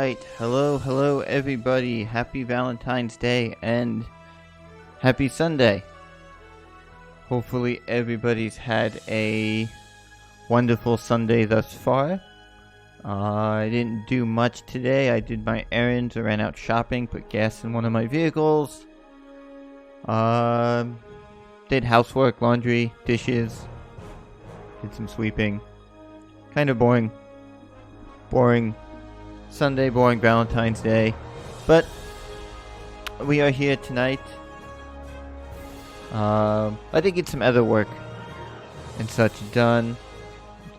Alright, hello everybody. Happy Valentine's Day and happy Sunday. Hopefully everybody's had a wonderful Sunday thus far. I didn't do much today. I did my errands, I ran out shopping, put gas in one of my vehicles. Did housework, laundry, dishes, did some sweeping. Kind of boring Sunday, boring Valentine's Day, but we are here tonight. I did get some other work and such done.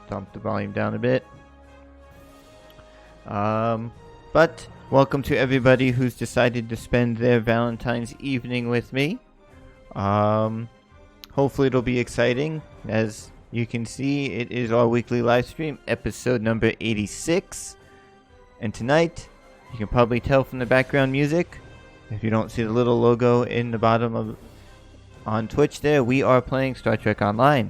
Dump the volume down a bit. But welcome to everybody who's decided to spend their Valentine's evening with me. Hopefully it'll be exciting. As you can see, it is our weekly live stream, episode number 86. And tonight, you can probably tell from the background music, if you don't see the little logo in the bottom on Twitch there, we are playing Star Trek Online.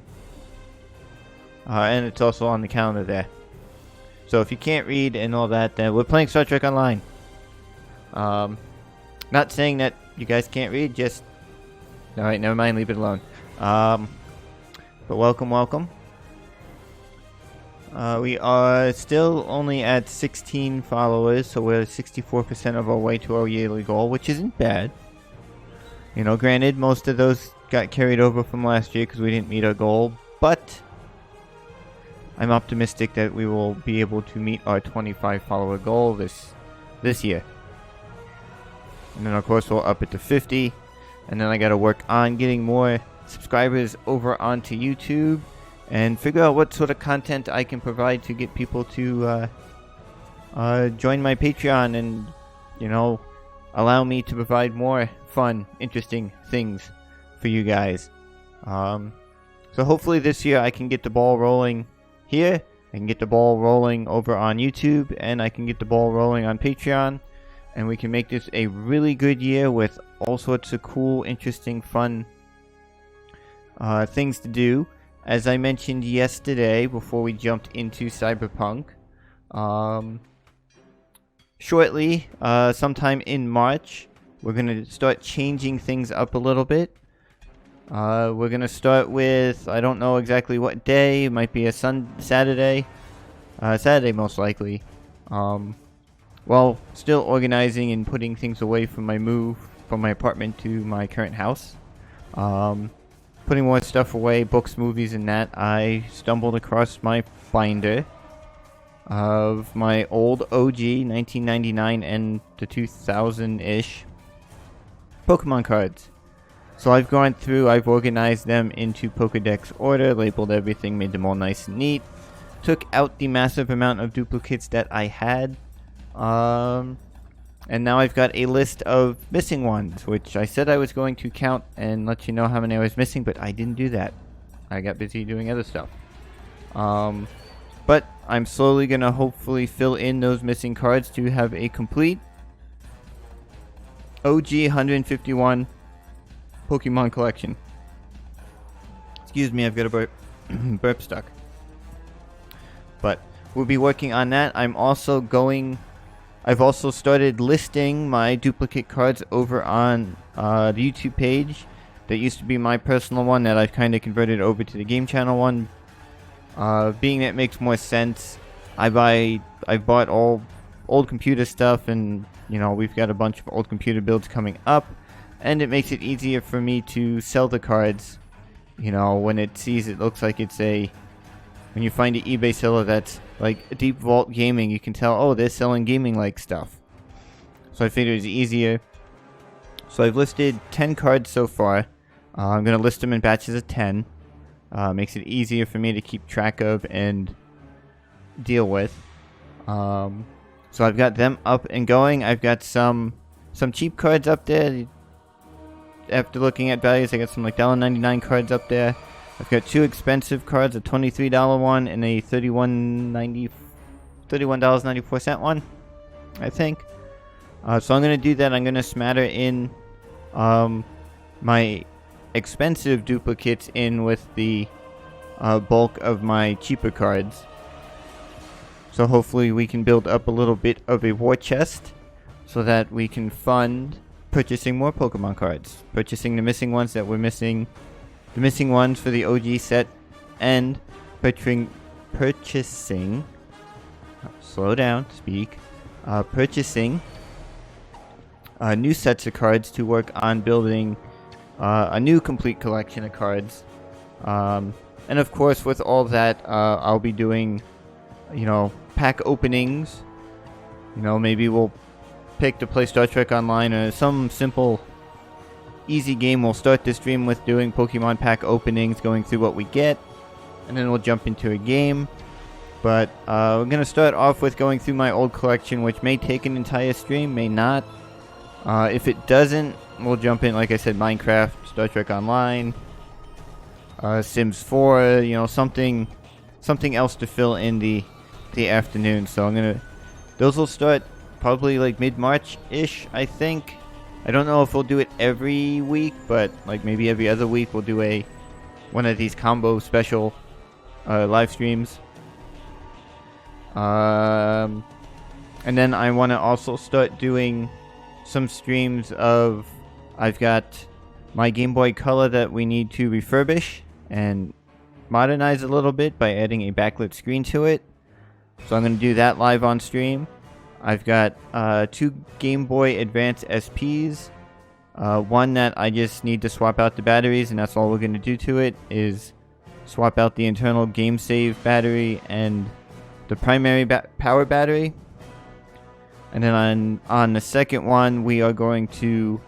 And it's also on the calendar there. So if you can't read and all that, then we're playing Star Trek Online. Not saying that you guys can't read, just... Alright, never mind, leave it alone. But welcome. We are still only at 16 followers, so we're 64% of our way to our yearly goal, which isn't bad. You know, granted, most of those got carried over from last year because we didn't meet our goal, but I'm optimistic that we will be able to meet our 25 follower goal this year. And then, of course, we'll up it to 50, and then I gotta work on getting more subscribers over onto YouTube and figure out what sort of content I can provide to get people to join my Patreon and, you know, allow me to provide more fun, interesting things for you guys. So hopefully this year I can get the ball rolling here, I can get the ball rolling over on YouTube, and I can get the ball rolling on Patreon, and we can make this a really good year with all sorts of cool, interesting, fun things to do. As I mentioned yesterday, before we jumped into Cyberpunk, shortly, sometime in March, we're going to start changing things up a little bit. We're going to start with, I don't know exactly what day, it might be a Saturday. Saturday most likely. Well, still organizing and putting things away from my move from my apartment to my current house. Putting more stuff away, books, movies, and that, I stumbled across my binder of my old OG 1999 and the 2000-ish Pokemon cards. So I've gone through, I've organized them into Pokedex order, labeled everything, made them all nice and neat, took out the massive amount of duplicates that I had, and now I've got a list of missing ones, which I said I was going to count and let you know how many I was missing, but I didn't do that. I got busy doing other stuff. But I'm slowly going to hopefully fill in those missing cards to have a complete OG 151 Pokemon collection. Excuse me, I've got a burp stuck. But we'll be working on that. I've also started listing my duplicate cards over on the YouTube page. That used to be my personal one that I've kind of converted over to the game channel one. Being that it makes more sense, I bought all old computer stuff, and you know, we've got a bunch of old computer builds coming up, and it makes it easier for me to sell the cards. You know, when it looks like it's when you find an eBay seller that's like Deep Vault Gaming, you can tell, oh, they're selling gaming-like stuff. So I figured it was easier. So I've listed 10 cards so far. I'm going to list them in batches of 10. Makes it easier for me to keep track of and deal with. So I've got them up and going. I've got some cheap cards up there. After looking at values, I got some like $1.99 cards up there. I've got two expensive cards, a $23 one and a $31.94 one, I think. So I'm going to do that. I'm going to smatter in my expensive duplicates in with the bulk of my cheaper cards. So hopefully we can build up a little bit of a war chest so that we can fund purchasing more Pokemon cards. Purchasing the missing ones that we're missing. The missing ones for the OG set. And purchasing slow down, speak. Purchasing new sets of cards to work on building a new complete collection of cards. And of course, with all that, I'll be doing, pack openings. Maybe we'll pick to play Star Trek Online or some simple, easy game. We'll start this stream with doing Pokemon pack openings, going through what we get, and then we'll jump into a game. But we're going to start off with going through my old collection, which may take an entire stream, may not. If it doesn't, we'll jump in, like I said, Minecraft, Star Trek Online, Sims 4, something else to fill in the afternoon. So those will start probably like mid-March-ish, I think. I don't know if we'll do it every week, but like maybe every other week we'll do one of these combo special live streams. And then I want to also start doing some streams of, I've got my Game Boy Color that we need to refurbish and modernize a little bit by adding a backlit screen to it. So I'm going to do that live on stream. I've got 2 Game Boy Advance SPs. One that I just need to swap out the batteries, and that's all we're going to do to it, is swap out the internal game save battery and the primary power battery. And then on the second one, we are going to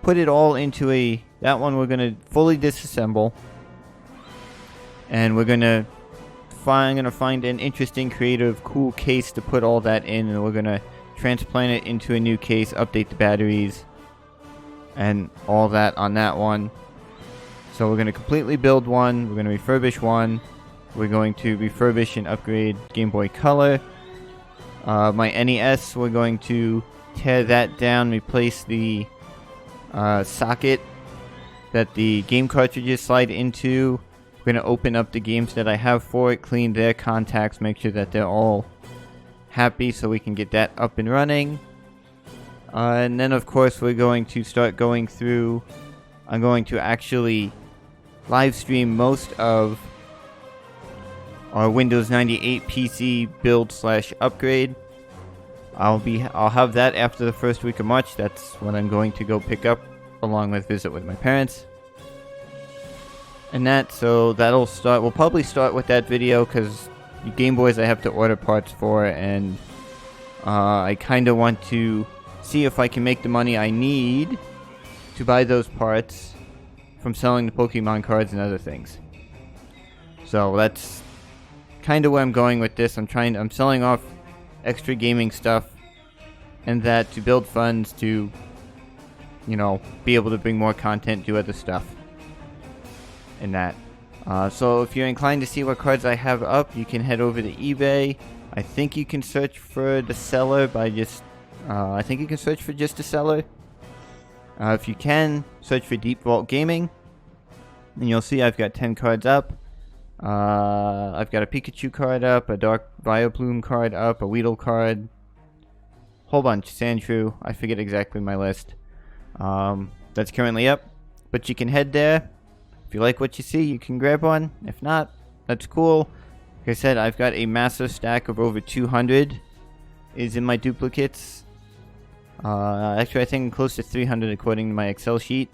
put it all into that one we're going to fully disassemble. And we're going to find an interesting, creative, cool case to put all that in. And we're going to transplant it into a new case, update the batteries, and all that on that one. So we're going to completely build one. We're going to refurbish one. We're going to refurbish and upgrade Game Boy Color. My NES, we're going to tear that down, replace the socket that the game cartridges slide into. We're going to open up the games that I have for it, clean their contacts, make sure that they're all happy so we can get that up and running. And then, of course, we're going to start going through. I'm going to actually live stream most of our Windows 98 PC build/upgrade. I'll have that after the first week of March. That's when I'm going to go pick up, along with visit with my parents. And so that'll start. We'll probably start with that video because the Game Boys I have to order parts for, and I kind of want to see if I can make the money I need to buy those parts from selling the Pokemon cards and other things. So that's kind of where I'm going with this. I'm selling off extra gaming stuff and that to build funds to, be able to bring more content, do other stuff, and that. So if you're inclined to see what cards I have up, you can head over to eBay. I think you can search for the seller by just, I think you can search for just the seller. If you can, search for Deep Vault Gaming, and you'll see I've got 10 cards up. I've got a Pikachu card up, a Dark Vileplume card up, a Weedle card, whole bunch, Sandshrew, I forget exactly my list. That's currently up, but you can head there. If you like what you see, you can grab one. If not, that's cool. Like I said, I've got a massive stack of over 200 is in my duplicates. Actually, I think close to 300 according to my Excel sheet.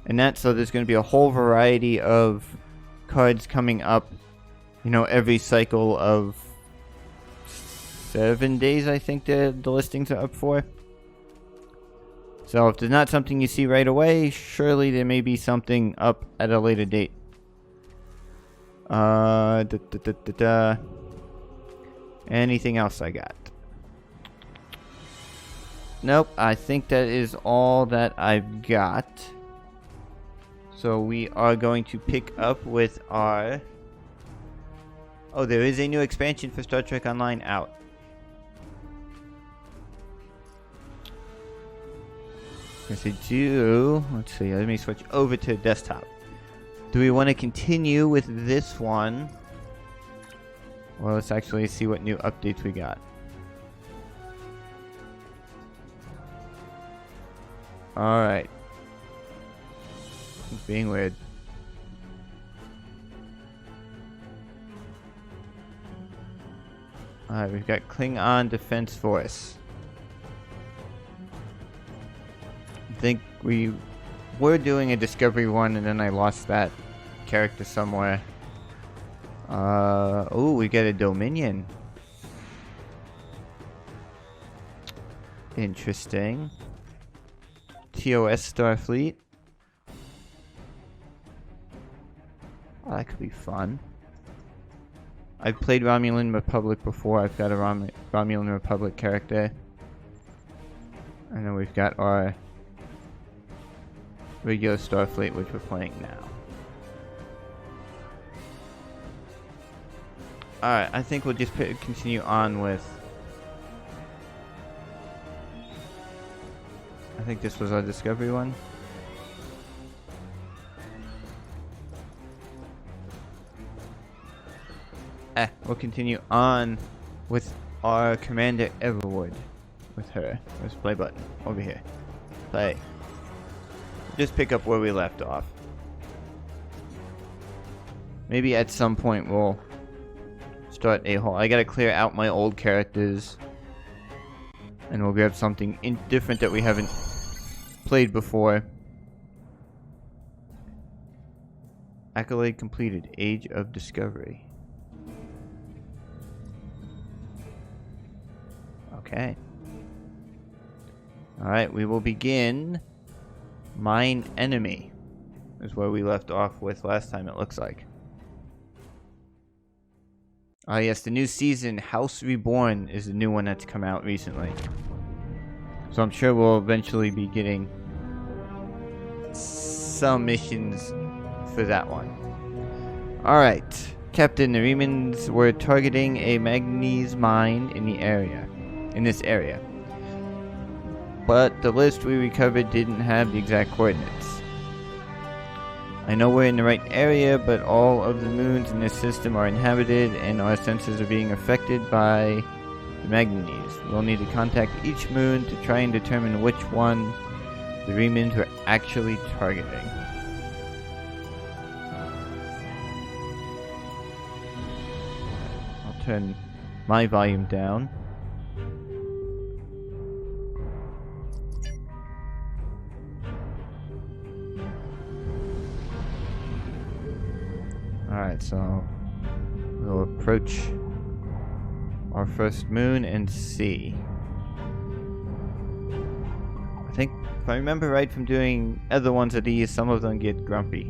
And so there's going to be a whole variety of cards coming up, every cycle of 7 days, I think the listings are up for. So if there's not something you see right away, surely there may be something up at a later date. Anything else I got? Nope, I think that is all that I've got. So we are going to pick up with our... Oh, there is a new expansion for Star Trek Online out. Yes, I do. Let's see, let me switch over to desktop. Do we want to continue with this one? Well, let's actually see what new updates we got. Alright. It's being weird. Alright, we've got Klingon Defense Force. I think we were doing a Discovery one and then I lost that character somewhere. Oh, we get a Dominion. Interesting. TOS Starfleet. Oh, that could be fun. I've played Romulan Republic before. I've got a Romulan Republic character. And then we've got our regular Starfleet, which we're playing now. Alright, I think we'll just continue on with... I think this was our Discovery one. We'll continue on with our Commander Everwood. With her. Where's the play button? Over here. Play. Just pick up where we left off. Maybe at some point we'll start a whole... I gotta clear out my old characters. And we'll grab something different that we haven't played before. Accolade completed. Age of Discovery. Okay. Alright, we will begin. Mine Enemy is where we left off with last time, it looks like. Ah, yes, the new season, House Reborn, is the new one that's come out recently. So I'm sure we'll eventually be getting some missions for that one. Alright. Captain, the Remans were targeting a manganese mine in this area. But the list we recovered didn't have the exact coordinates. I know we're in the right area, but all of the moons in this system are inhabited and our senses are being affected by the manganese. We'll need to contact each moon to try and determine which one the Remans were actually targeting. I'll turn my volume down. Alright, so we'll approach our first moon and see. I think, if I remember right from doing other ones of these, some of them get grumpy.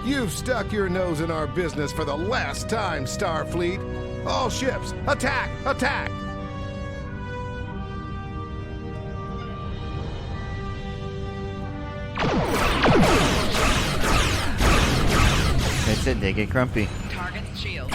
You've stuck your nose in our business for the last time, Starfleet. All ships, attack! Attack! That's it, they get grumpy. Target shield.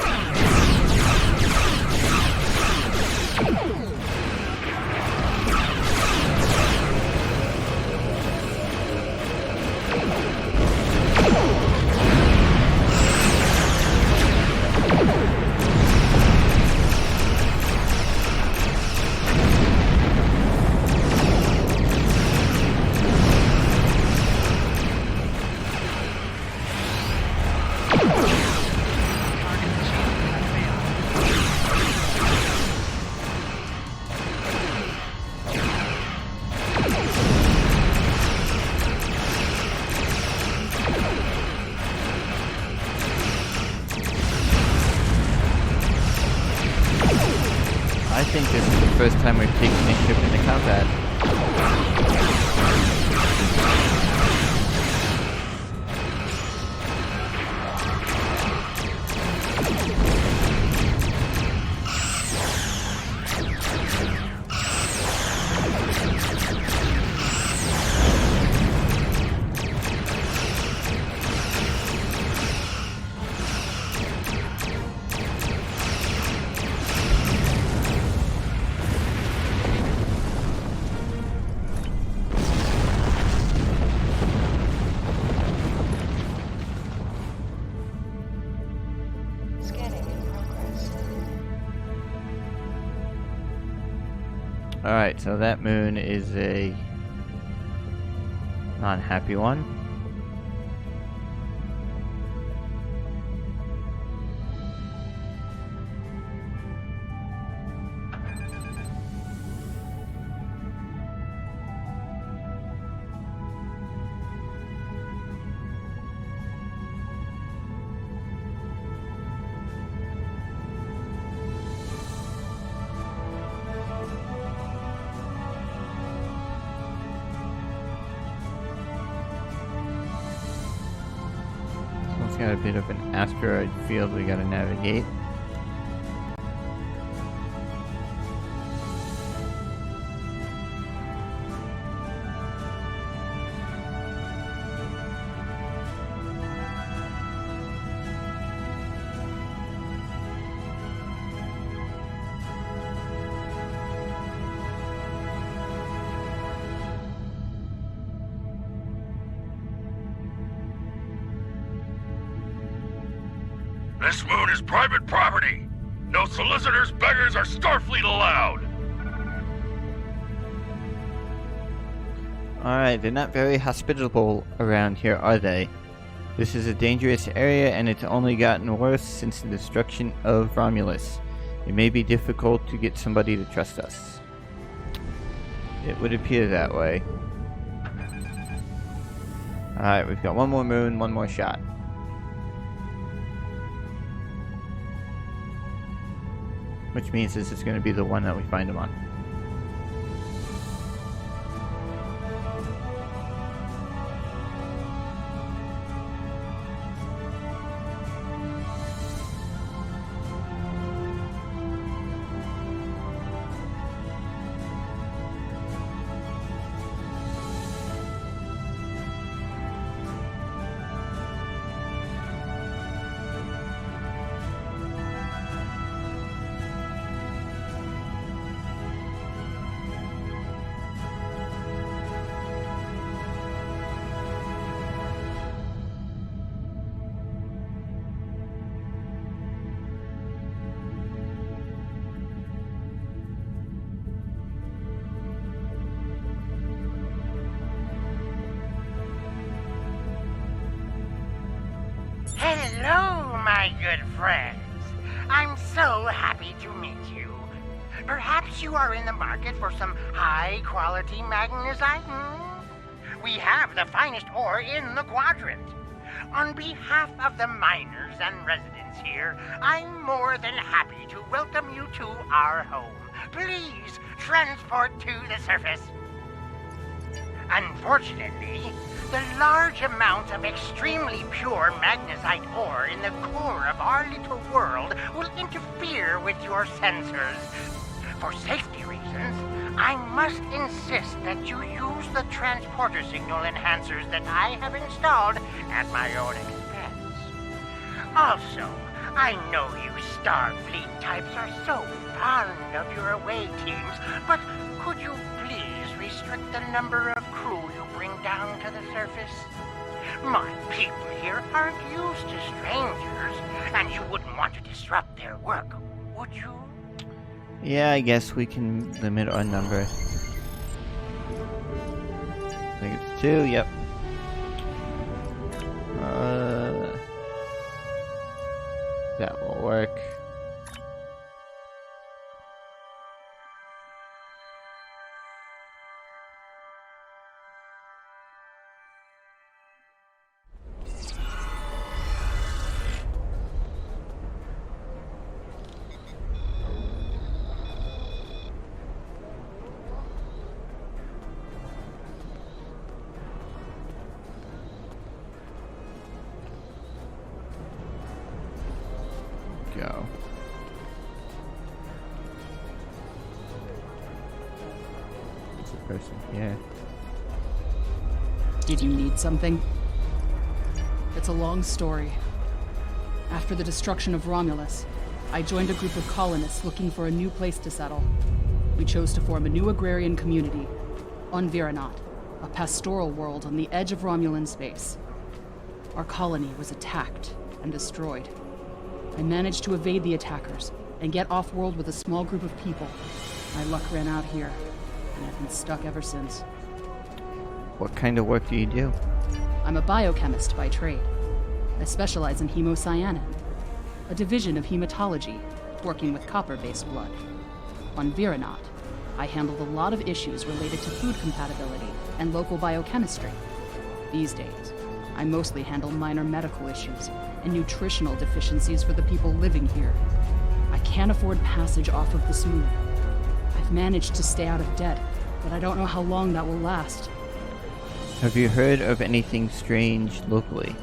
I think this is the first time we've taken a ship into combat. Alright, so that moon is a non-happy one. Got a bit of an asteroid field we gotta navigate. This moon is private property. No solicitors, beggars, or Starfleet allowed. Alright, they're not very hospitable around here, are they? This is a dangerous area and it's only gotten worse since the destruction of Romulus. It may be difficult to get somebody to trust us. It would appear that way. Alright, we've got one more moon, one more shot. Which means this is going to be the one that we find him on. Hello, my good friends. I'm so happy to meet you. Perhaps you are in the market for some high-quality magnesite? We have the finest ore in the quadrant. On behalf of the miners and residents here, I'm more than happy to welcome you to our home. Please transport to the surface. Unfortunately, the large amount of extremely pure magnesite ore in the core of our little world will interfere with your sensors. For safety reasons, I must insist that you use the transporter signal enhancers that I have installed at my own expense. Also, I know you Starfleet types are so fond of your away teams, but could you please restrict the number of crew you bring down to the surface? My people here aren't used to strangers, and you wouldn't want to disrupt their work, would you? Yeah, I guess we can limit our number. I think it's 2, yep. That will work. Go. There's a person here. Did you need something? It's a long story. After the destruction of Romulus, I joined a group of colonists looking for a new place to settle. We chose to form a new agrarian community on Viranot, a pastoral world on the edge of Romulan space. Our colony was attacked and destroyed. I managed to evade the attackers and get off-world with a small group of people. My luck ran out here. and I've been stuck ever since. What kind of work do you do? I'm a biochemist by trade. I specialize in hemocyanin, a division of hematology, working with copper-based blood. On Viranot, I handled a lot of issues related to food compatibility and local biochemistry. These days, I mostly handle minor medical issues and nutritional deficiencies for the people living here. I can't afford passage off of this moon. I've managed to stay out of debt, but I don't know how long that will last. Have you heard of anything strange locally?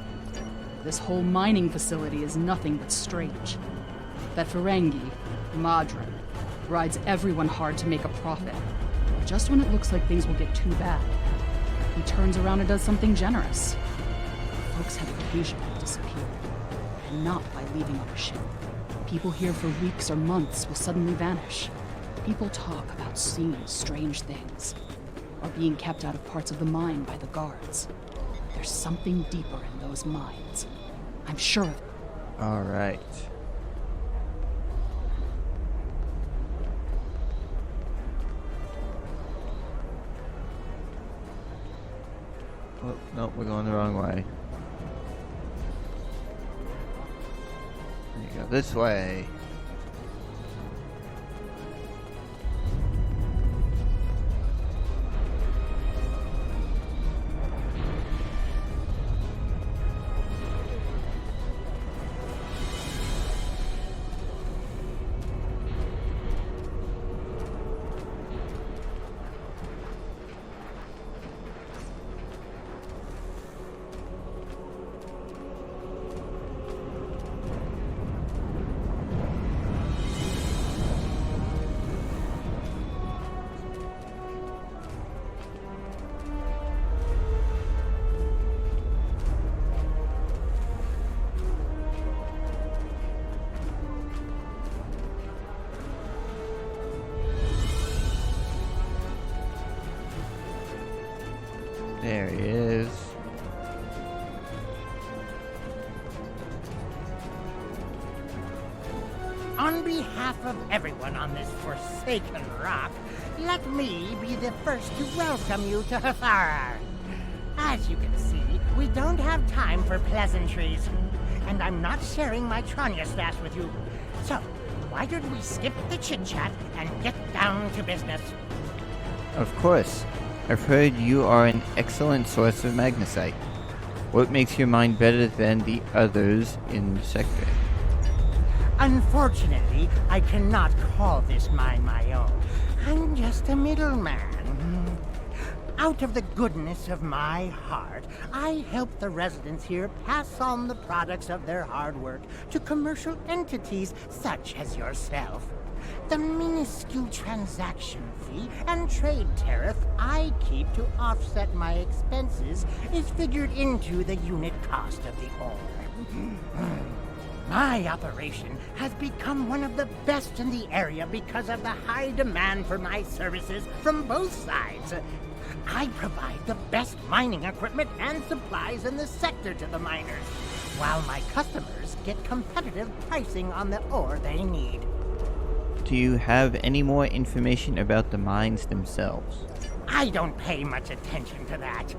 This whole mining facility is nothing but strange. That Ferengi, Madron, rides everyone hard to make a profit. But just when it looks like things will get too bad, he turns around and does something generous. Folks have occasionally disappeared, and not by leaving on a ship. People here for weeks or months will suddenly vanish. People talk about seeing strange things, or being kept out of parts of the mine by the guards. There's something deeper in those mines. I'm sure of it. Alright. Oh, no, we're going the wrong way. You go this way. There he is. On behalf of everyone on this forsaken rock, let me be the first to welcome you to Hathara. As you can see, we don't have time for pleasantries, and I'm not sharing my Tranya stash with you. So, why don't we skip the chit-chat and get down to business? Of course. I've heard you are an excellent source of magnesite. What makes your mine better than the others in the sector? Unfortunately, I cannot call this mine my own. I'm just a middleman. Out of the goodness of my heart, I help the residents here pass on the products of their hard work to commercial entities such as yourself. The minuscule transaction fee and trade tariff I keep to offset my expenses is figured into the unit cost of the ore. My operation has become one of the best in the area because of the high demand for my services from both sides. I provide the best mining equipment and supplies in the sector to the miners, while my customers get competitive pricing on the ore they need. Do you have any more information about the mines themselves? I don't pay much attention to that.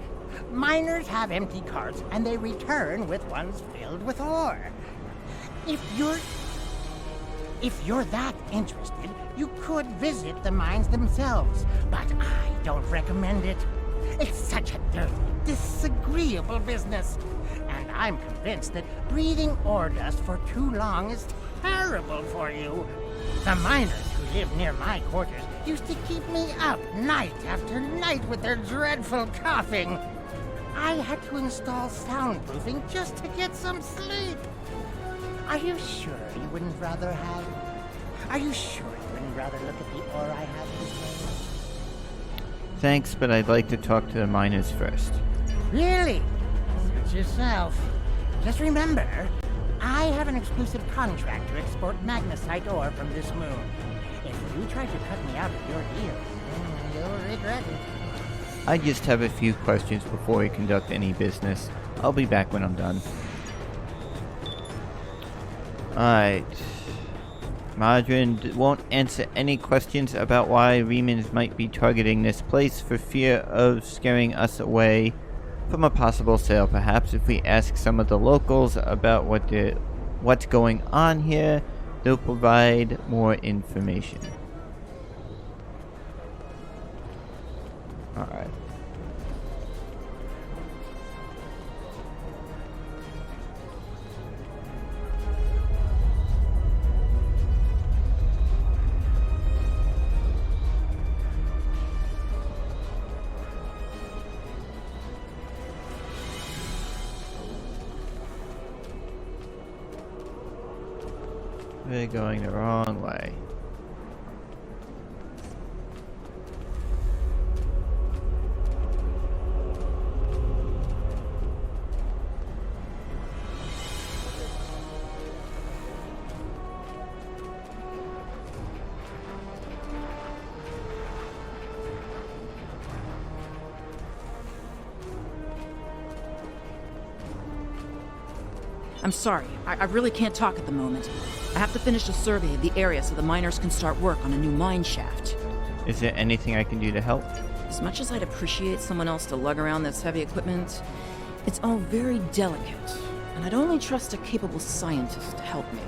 Miners have empty carts and they return with ones filled with ore. If you're that interested, you could visit the mines themselves, but I don't recommend it. It's such a dirty, disagreeable business, and I'm convinced that breathing ore dust for too long is terrible for you. The miners who live near my quarters used to keep me up night after night with their dreadful coughing. I had to install soundproofing just to get some sleep. Are you sure you wouldn't rather have... Are you sure you wouldn't rather look at the ore I have today? Thanks, but I'd like to talk to the miners first. Really? Suit yourself. Just remember, I have an exclusive contract to export magnesite ore from this moon. If you try to cut me out of your deal, you'll regret it. I just have a few questions before we conduct any business. I'll be back when I'm done. Alright. Madrin won't answer any questions about why Remans might be targeting this place for fear of scaring us away from a possible sale. Perhaps if we ask some of the locals about what's going on here, they'll provide more information. Alright. We're going the wrong way. I'm sorry, I really can't talk at the moment. I have to finish a survey of the area so the miners can start work on a new mine shaft. Is there anything I can do to help? As much as I'd appreciate someone else to lug around this heavy equipment, it's all very delicate, and I'd only trust a capable scientist to help me.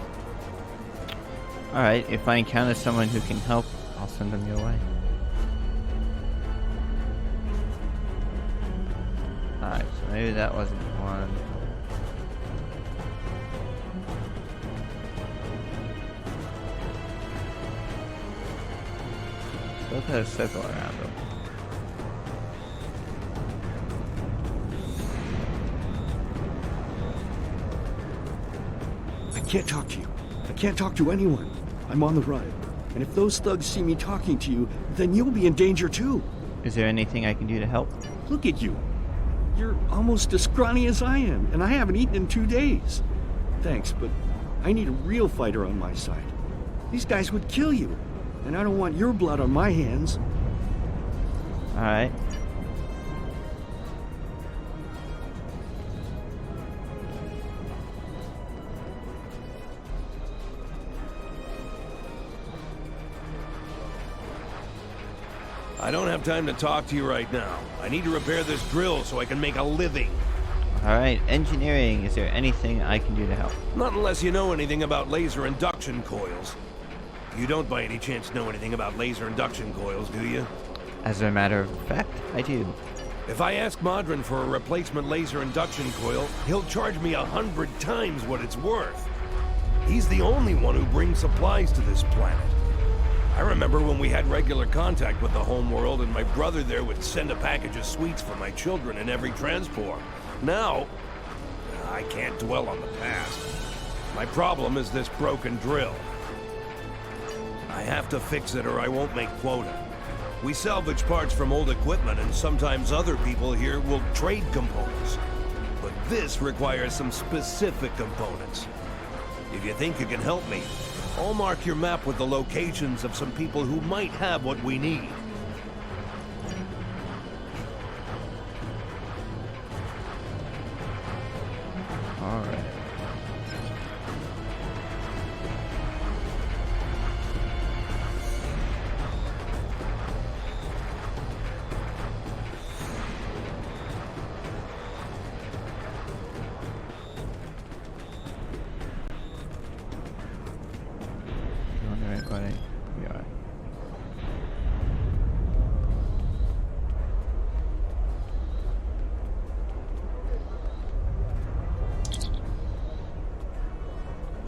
Alright, if I encounter someone who can help, I'll send them your way. Alright, so maybe that wasn't one. Look at a circle around them. I can't talk to you. I can't talk to anyone. I'm on the run. And if those thugs see me talking to you, then you'll be in danger too. Is there anything I can do to help? Look at you. You're almost as scrawny as I am, and I haven't eaten in 2 days. Thanks, but I need a real fighter on my side. These guys would kill you, and I don't want your blood on my hands. Alright. I don't have time to talk to you right now. I need to repair this drill so I can make a living. Alright, engineering. Is there anything I can do to help? Not unless you know anything about laser induction coils. You don't by any chance know anything about laser induction coils, do you? As a matter of fact, I do. If I ask Madrin for a replacement laser induction coil, he'll charge me 100 times what it's worth. He's the only one who brings supplies to this planet. I remember when we had regular contact with the home world and my brother there would send a package of sweets for my children in every transport. Now, I can't dwell on the past. My problem is this broken drill. I have to fix it or I won't make quota. We salvage parts from old equipment and sometimes other people here will trade components. But this requires some specific components. If you think you can help me, I'll mark your map with the locations of some people who might have what we need. Alright. We are.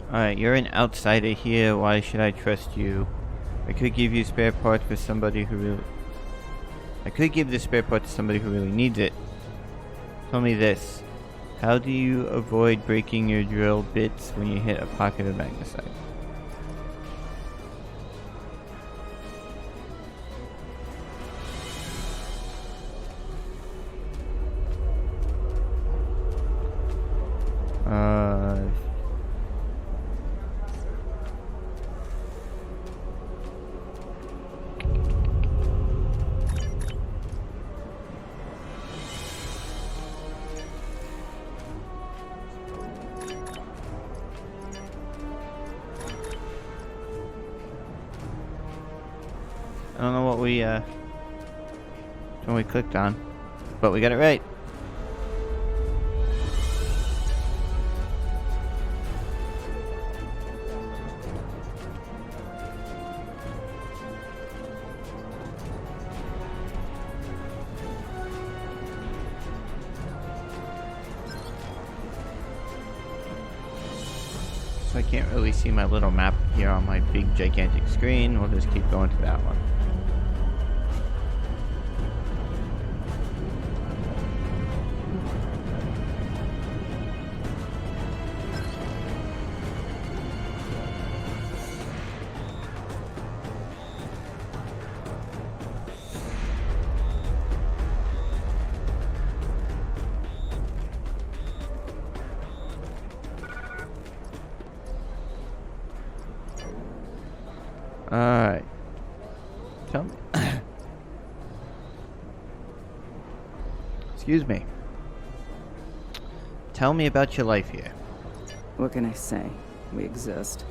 Alright, you're an outsider here. Why should I trust you? I could give you spare parts for somebody who really... I could give the spare part to somebody who really needs it. Tell me this. How do you avoid breaking your drill bits when you hit a pocket of magnesite? I don't know what we clicked on, but we got it right. So I can't really see my little map here on my big gigantic screen. We'll just keep going to that one. Alright. Tell me. Excuse me. Tell me about your life here. What can I say? We exist.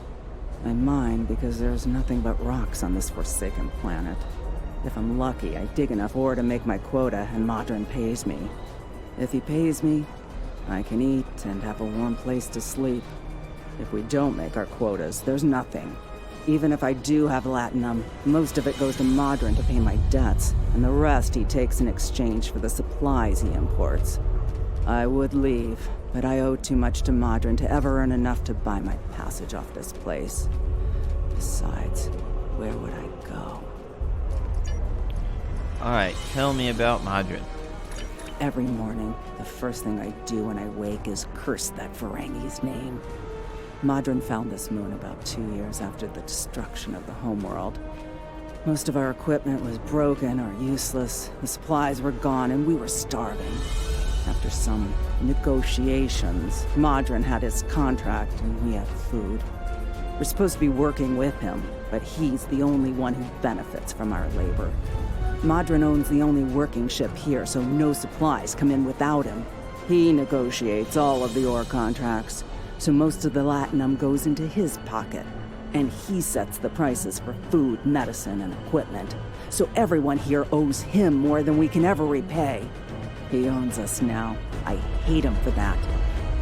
I mine because there's nothing but rocks on this forsaken planet. If I'm lucky, I dig enough ore to make my quota and Modron pays me. If he pays me, I can eat and have a warm place to sleep. If we don't make our quotas, there's nothing. Even if I do have latinum, most of it goes to Modron to pay my debts, and the rest he takes in exchange for the supplies he imports. I would leave, but I owe too much to Modron to ever earn enough to buy my passage off this place. Besides, where would I go? Alright, tell me about Modron. Every morning, the first thing I do when I wake is curse that Ferengi's name. Modron found this moon about 2 years after the destruction of the homeworld. Most of our equipment was broken or useless, the supplies were gone, and we were starving. After some negotiations, Modron had his contract and we had food. We're supposed to be working with him, but he's the only one who benefits from our labor. Modron owns the only working ship here, so no supplies come in without him. He negotiates all of the ore contracts, so most of the latinum goes into his pocket. And he sets the prices for food, medicine, and equipment. So everyone here owes him more than we can ever repay. He owns us now. I hate him for that,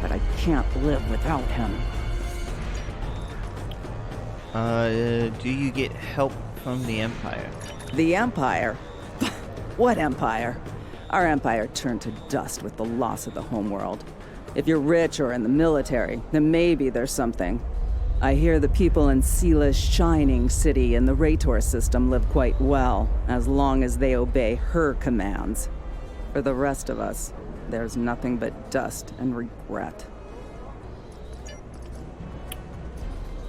but I can't live without him. Do you get help from the Empire? The Empire? What Empire? Our Empire turned to dust with the loss of the homeworld. If you're rich or in the military, then maybe there's something. I hear the people in Seela's Shining City and the Raytor system live quite well, as long as they obey her commands. For the rest of us, there's nothing but dust and regret.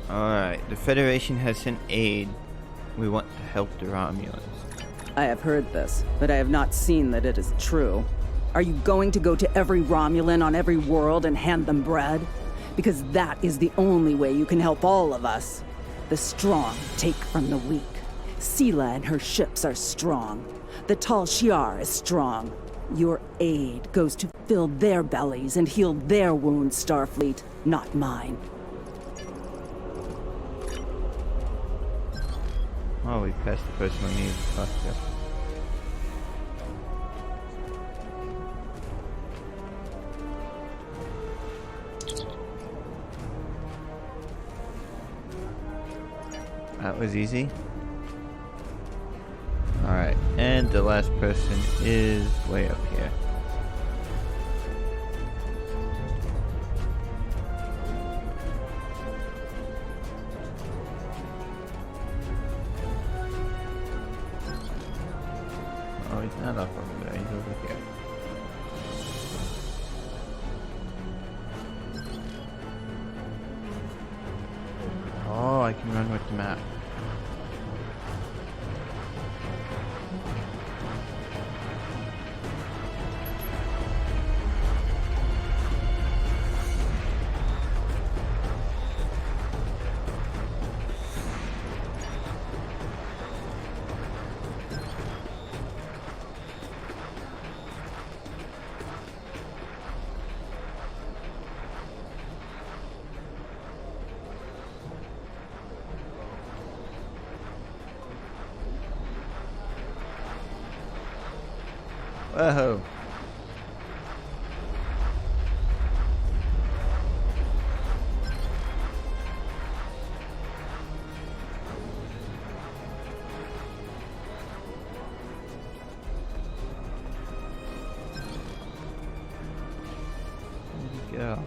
Alright, the Federation has sent aid. We want to help the Romulans. I have heard this, but I have not seen that it is true. Are you going to go to every Romulan on every world and hand them bread? Because that is the only way you can help all of us. The strong take from the weak. Seela and her ships are strong. The Tal Shiar is strong. Your aid goes to fill their bellies and heal their wounds, Starfleet, not mine. Oh, we passed the person we need to talk to. That was easy. Alright, and the last person is way up here. Oh, he's not up over there, he's over here. Oh, I can run with the map. Whoa. Where'd he go?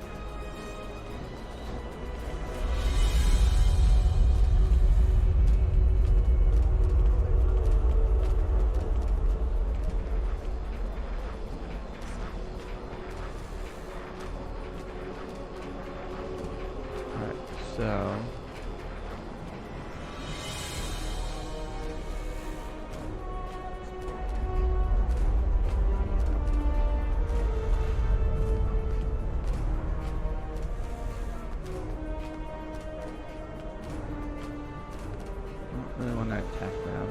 So I don't really want to attack them.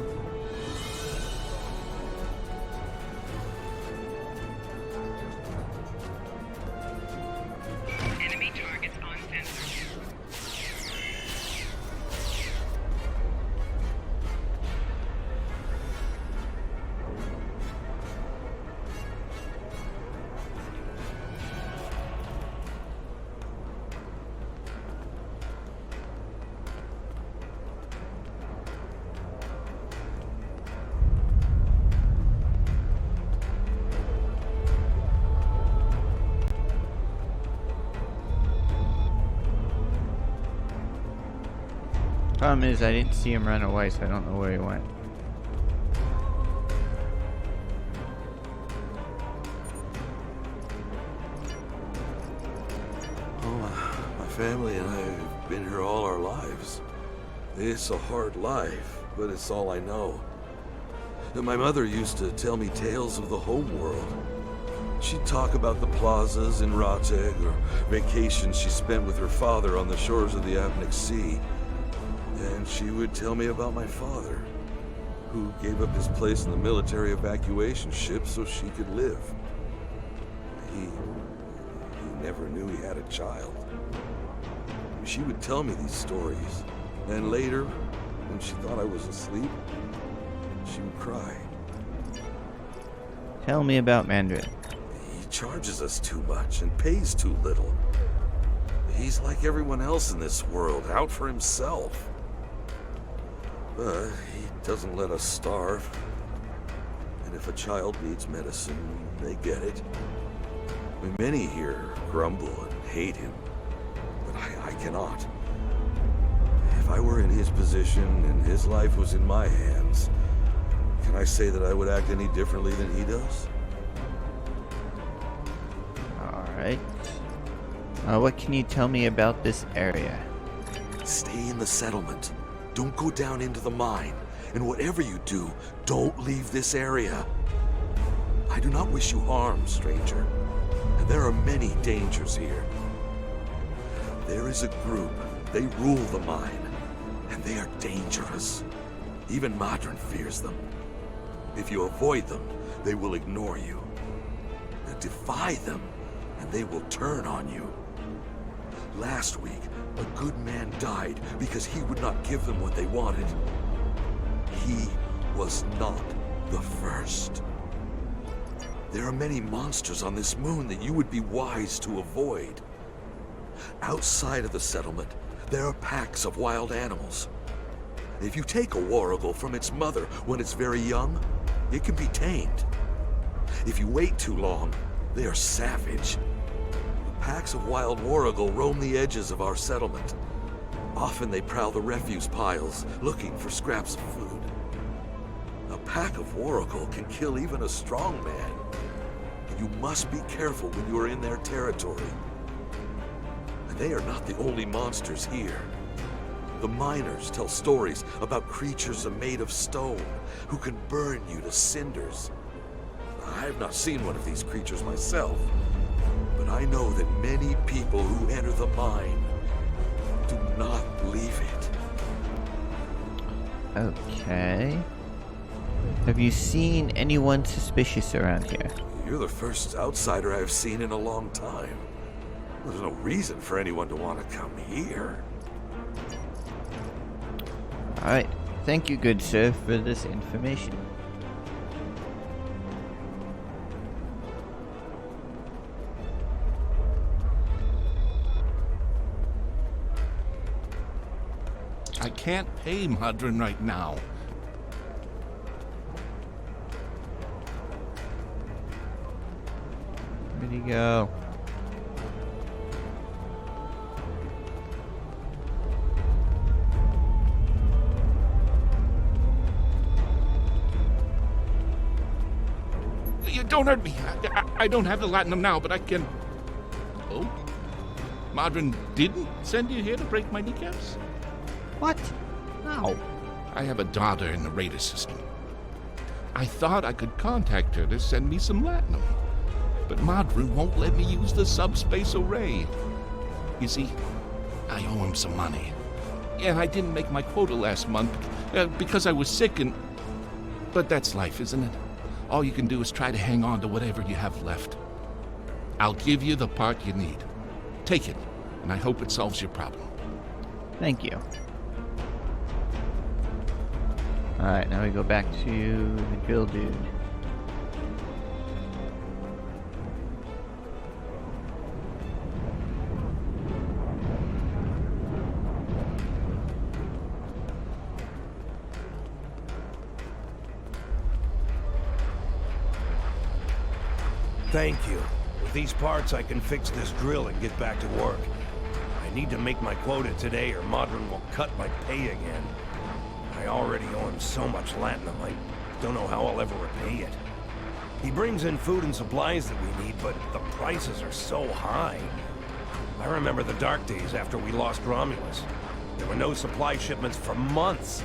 Enemy targets on sensor. Problem is, I didn't see him run away, so I don't know where he went. Oh, my family and I have been here all our lives. It's a hard life, but it's all I know. And my mother used to tell me tales of the home world. She'd talk about the plazas in Roteg or vacations she spent with her father on the shores of the Apnic Sea. And she would tell me about my father, who gave up his place in the military evacuation ship so she could live. He never knew he had a child. She would tell me these stories, and later, when she thought I was asleep, she would cry. Tell me about Mandrin. He charges us too much and pays too little. He's like everyone else in this world, out for himself. But he doesn't let us starve. And if a child needs medicine, they get it. Many here grumble and hate him, but I cannot. If I were in his position and his life was in my hands, can I say that I would act any differently than he does? Alright. What can you tell me about this area? Stay in the settlement. Don't go down into the mine. And whatever you do, don't leave this area. I do not wish you harm, stranger. And there are many dangers here. There is a group. They rule the mine. And they are dangerous. Even Madron fears them. If you avoid them, they will ignore you. Defy them, and they will turn on you. Last week, a good man died because he would not give them what they wanted. He was not the first. There are many monsters on this moon that you would be wise to avoid. Outside of the settlement, there are packs of wild animals. If you take a warrigal from its mother when it's very young, it can be tamed. If you wait too long, they are savage. Packs of wild warrigal roam the edges of our settlement. Often they prowl the refuse piles, looking for scraps of food. A pack of warrigal can kill even a strong man. And you must be careful when you are in their territory. And they are not the only monsters here. The miners tell stories about creatures made of stone who can burn you to cinders. I have not seen one of these creatures myself, but I know that many people who enter the mine do not leave it. Okay. Have you seen anyone suspicious around here? You're the first outsider I've seen in a long time. There's no reason for anyone to want to come here. Alright. Thank you, good sir, for this information. I can't pay Madron right now. Where'd he go? You don't hurt me. I don't have the latinum now, but I can... Oh? Madron didn't send you here to break my kneecaps? What? How? I have a daughter in the radar system. I thought I could contact her to send me some latinum. But Madron won't let me use the subspace array. You see, I owe him some money. And I didn't make my quota last month because I was sick and... But that's life, isn't it? All you can do is try to hang on to whatever you have left. I'll give you the part you need. Take it, and I hope it solves your problem. Thank you. Alright, now we go back to the drill dude. Thank you. With these parts, I can fix this drill and get back to work. I need to make my quota today or Madron will cut my pay again. I already owe him so much latinum, I don't know how I'll ever repay it. He brings in food and supplies that we need, but the prices are so high. I remember the dark days after we lost Romulus. There were no supply shipments for months.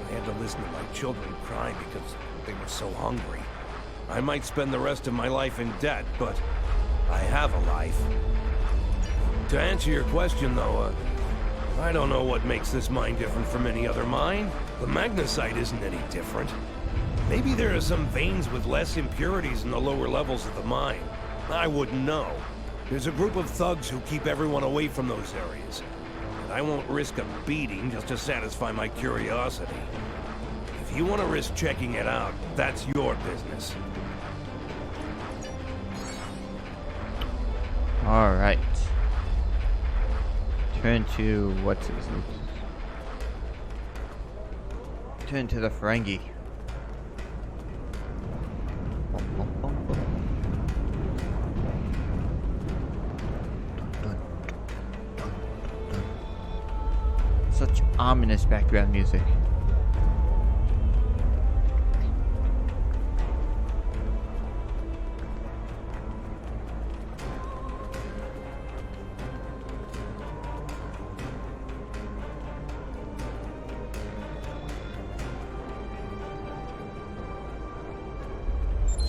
I had to listen to my children cry because they were so hungry. I might spend the rest of my life in debt, but I have a life. To answer your question, though, I don't know what makes this mine different from any other mine. The magnesite isn't any different. Maybe there are some veins with less impurities in the lower levels of the mine. I wouldn't know. There's a group of thugs who keep everyone away from those areas. And I won't risk a beating just to satisfy my curiosity. If you want to risk checking it out, that's your business. Alright. Turn to... what's his name? Turn to the Ferengi. Such ominous background music.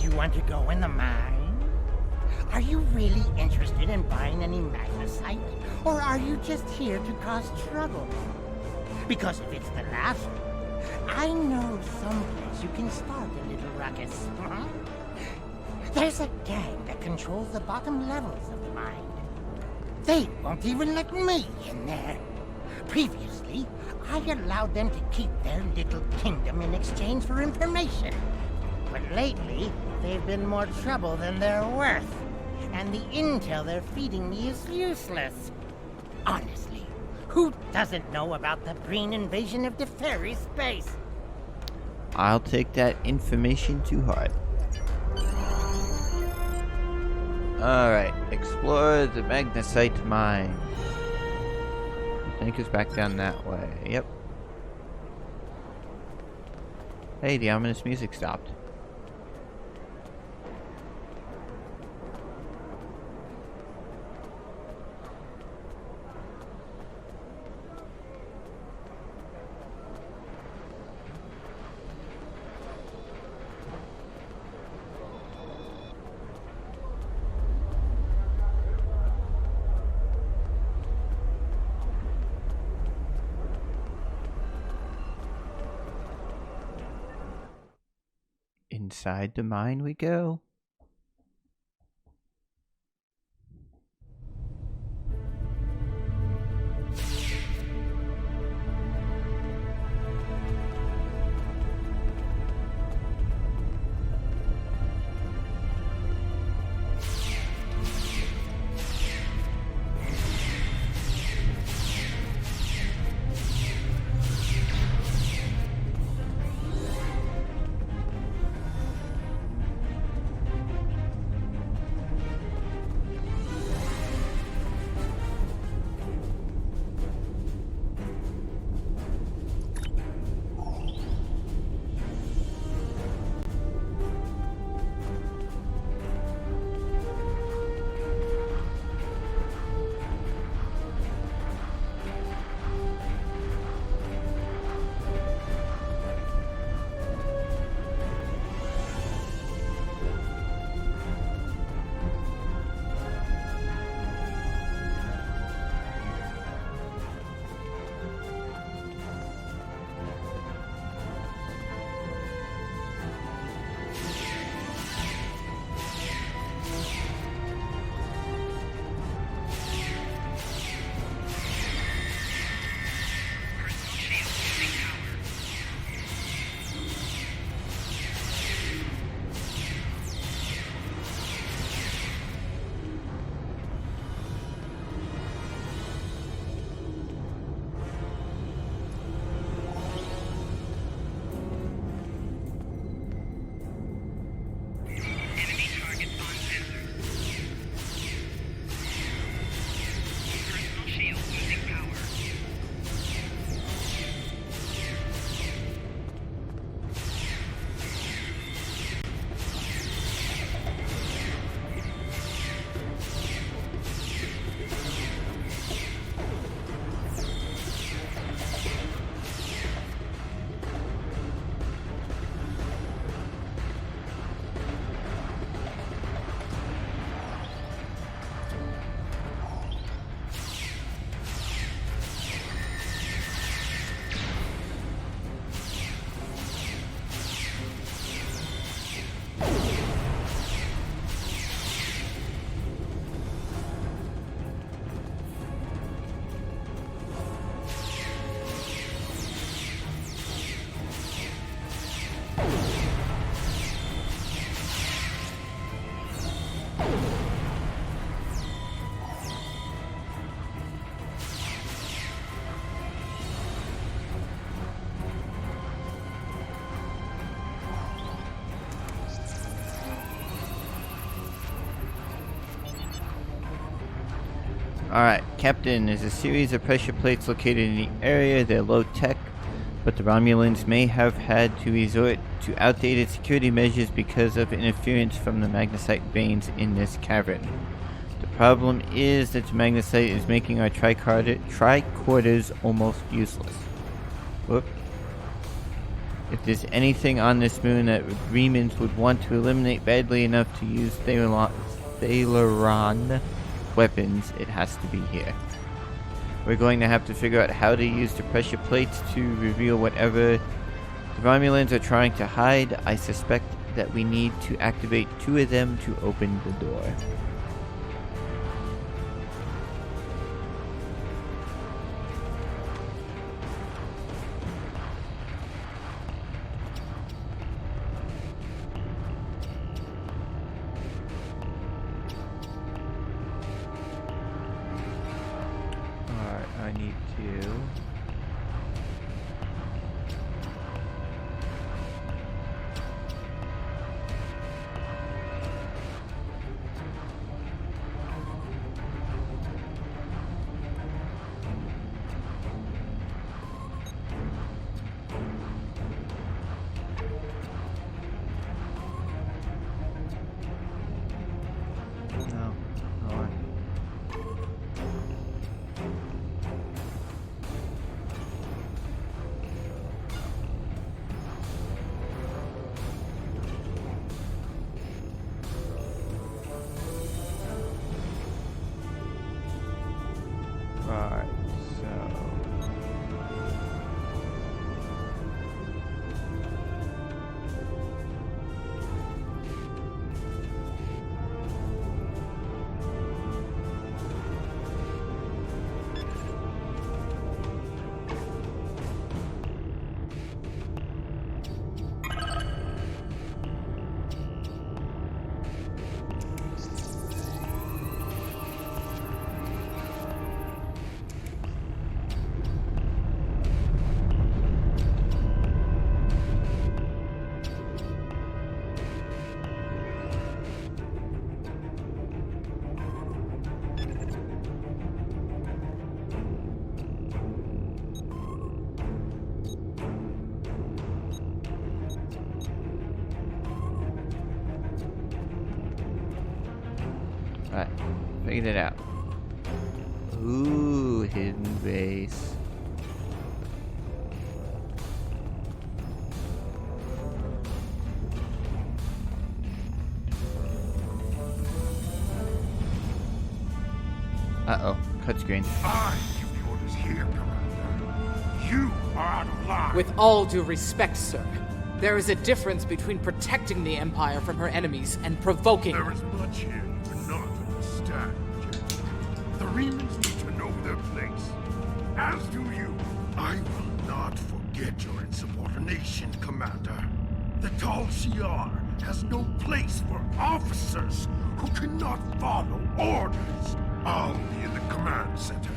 You want to go in the mine? Are you really interested in buying any magnesite? Or are you just here to cause trouble? Because if it's the latter, I know someplace you can start a little ruckus. There's a gang that controls the bottom levels of the mine. They won't even let me in there. Previously, I allowed them to keep their little kingdom in exchange for information. But lately, they've been more trouble than they're worth. And the intel they're feeding me is useless. Honestly, who doesn't know about the Breen invasion of Deferi space? I'll take that information to heart. Alright, explore the magnesite mine. Take us back down that way. Yep. Hey, the ominous music stopped. Inside the mine we go. Alright, Captain, there's a series of pressure plates located in the area. They're low tech, but the Romulans may have had to resort to outdated security measures because of interference from the magnesite veins in this cavern. The problem is that the magnesite is making our tricorders almost useless. Whoop. If there's anything on this moon that Remans would want to eliminate badly enough to use Thalaron weapons, it has to be here. We're going to have to figure out how to use the pressure plates to reveal whatever the Romulans are trying to hide. I suspect that we need to activate 2 of them to open the door. I need to... No. Hold on. Right, so... Alright, figured it out. Ooh, hidden base. Uh-oh, cut screen. I give the orders here, Commander. You are out of line. With all due respect, sir, there is a difference between protecting the Empire from her enemies and provoking... There is much here you do not understand, General. The Remans need to know their place. As do you. I will not forget your insubordination, Commander. The Tal Shiar has no place for officers who cannot follow orders. I'll be in the command center.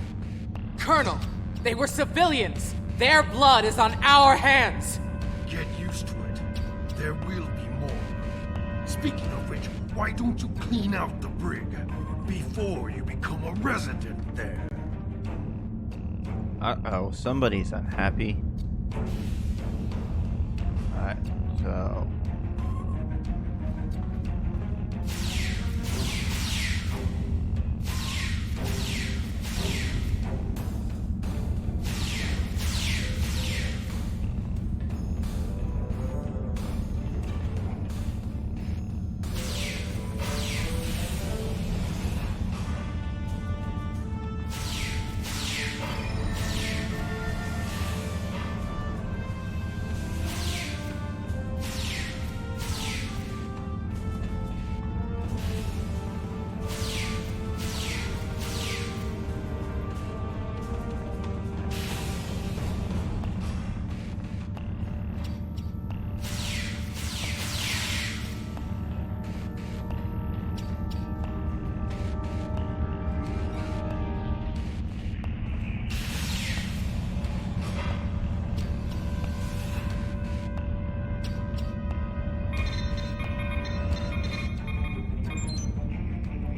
Colonel, they were civilians. Their blood is on our hands. Get used to it. There will be more. Speaking of which, why don't you clean out the brig before you become a resident there? Uh-oh, somebody's unhappy. Alright, so...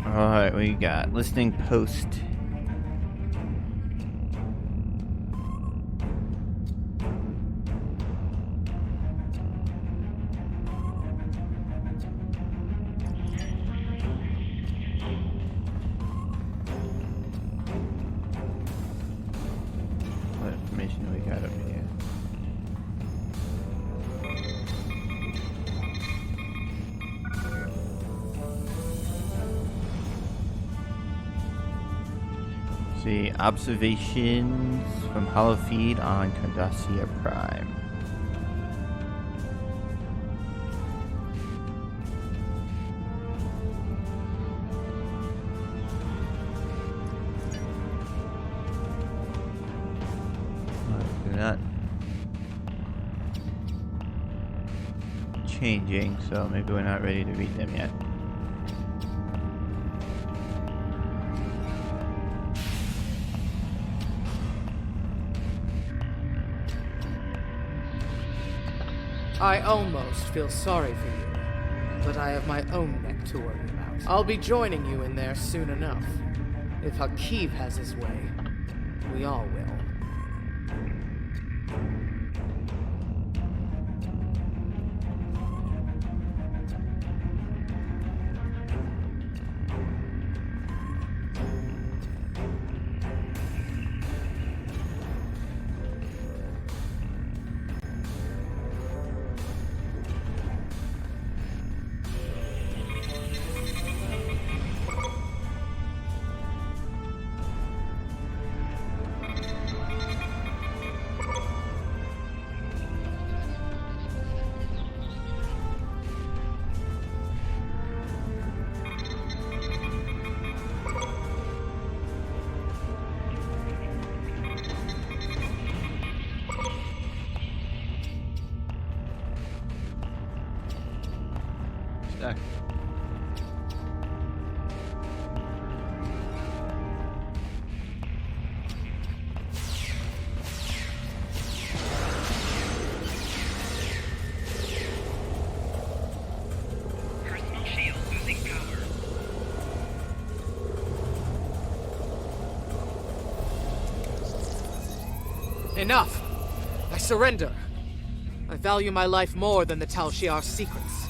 Alright, we got listening post got over here? See, observations from Holofeed on Cardassia Prime. They're not changing, so maybe we're not ready to read them yet. I almost feel sorry for you, but I have my own neck to worry about. I'll be joining you in there soon enough. If Hakeeb has his way, we all will. Stuck. Personal shield losing power. Enough! I surrender. I value my life more than the Tal Shiar's secrets.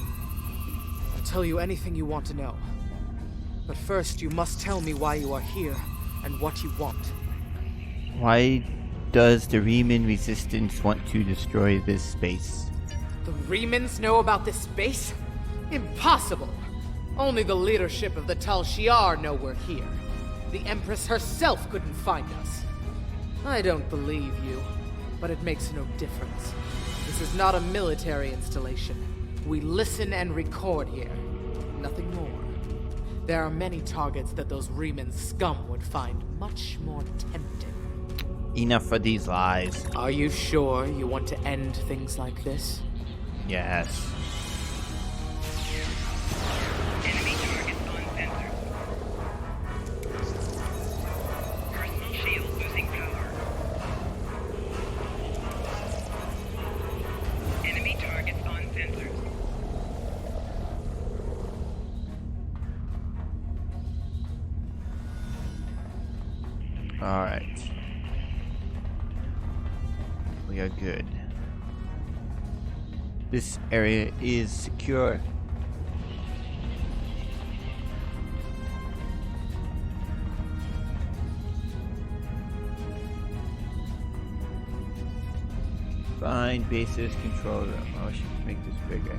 I'll tell you anything you want to know. But first, you must tell me why you are here and what you want. Why does the Riemann Resistance want to destroy this space? The Remans know about this space? Impossible! Only the leadership of the Tal Shiar know we're here. The Empress herself couldn't find us. I don't believe you, but it makes no difference. This is not a military installation. We listen and record here. Nothing more. There are many targets that those Riemann scum would find much more tempting. Enough of these lies. Are you sure you want to end things like this? Yes. Enemy targets on sensors. Personal shield losing power. Enemy targets on sensors. Alright. We are good. This area is secure. Find basis control room. Oh, I should make this bigger.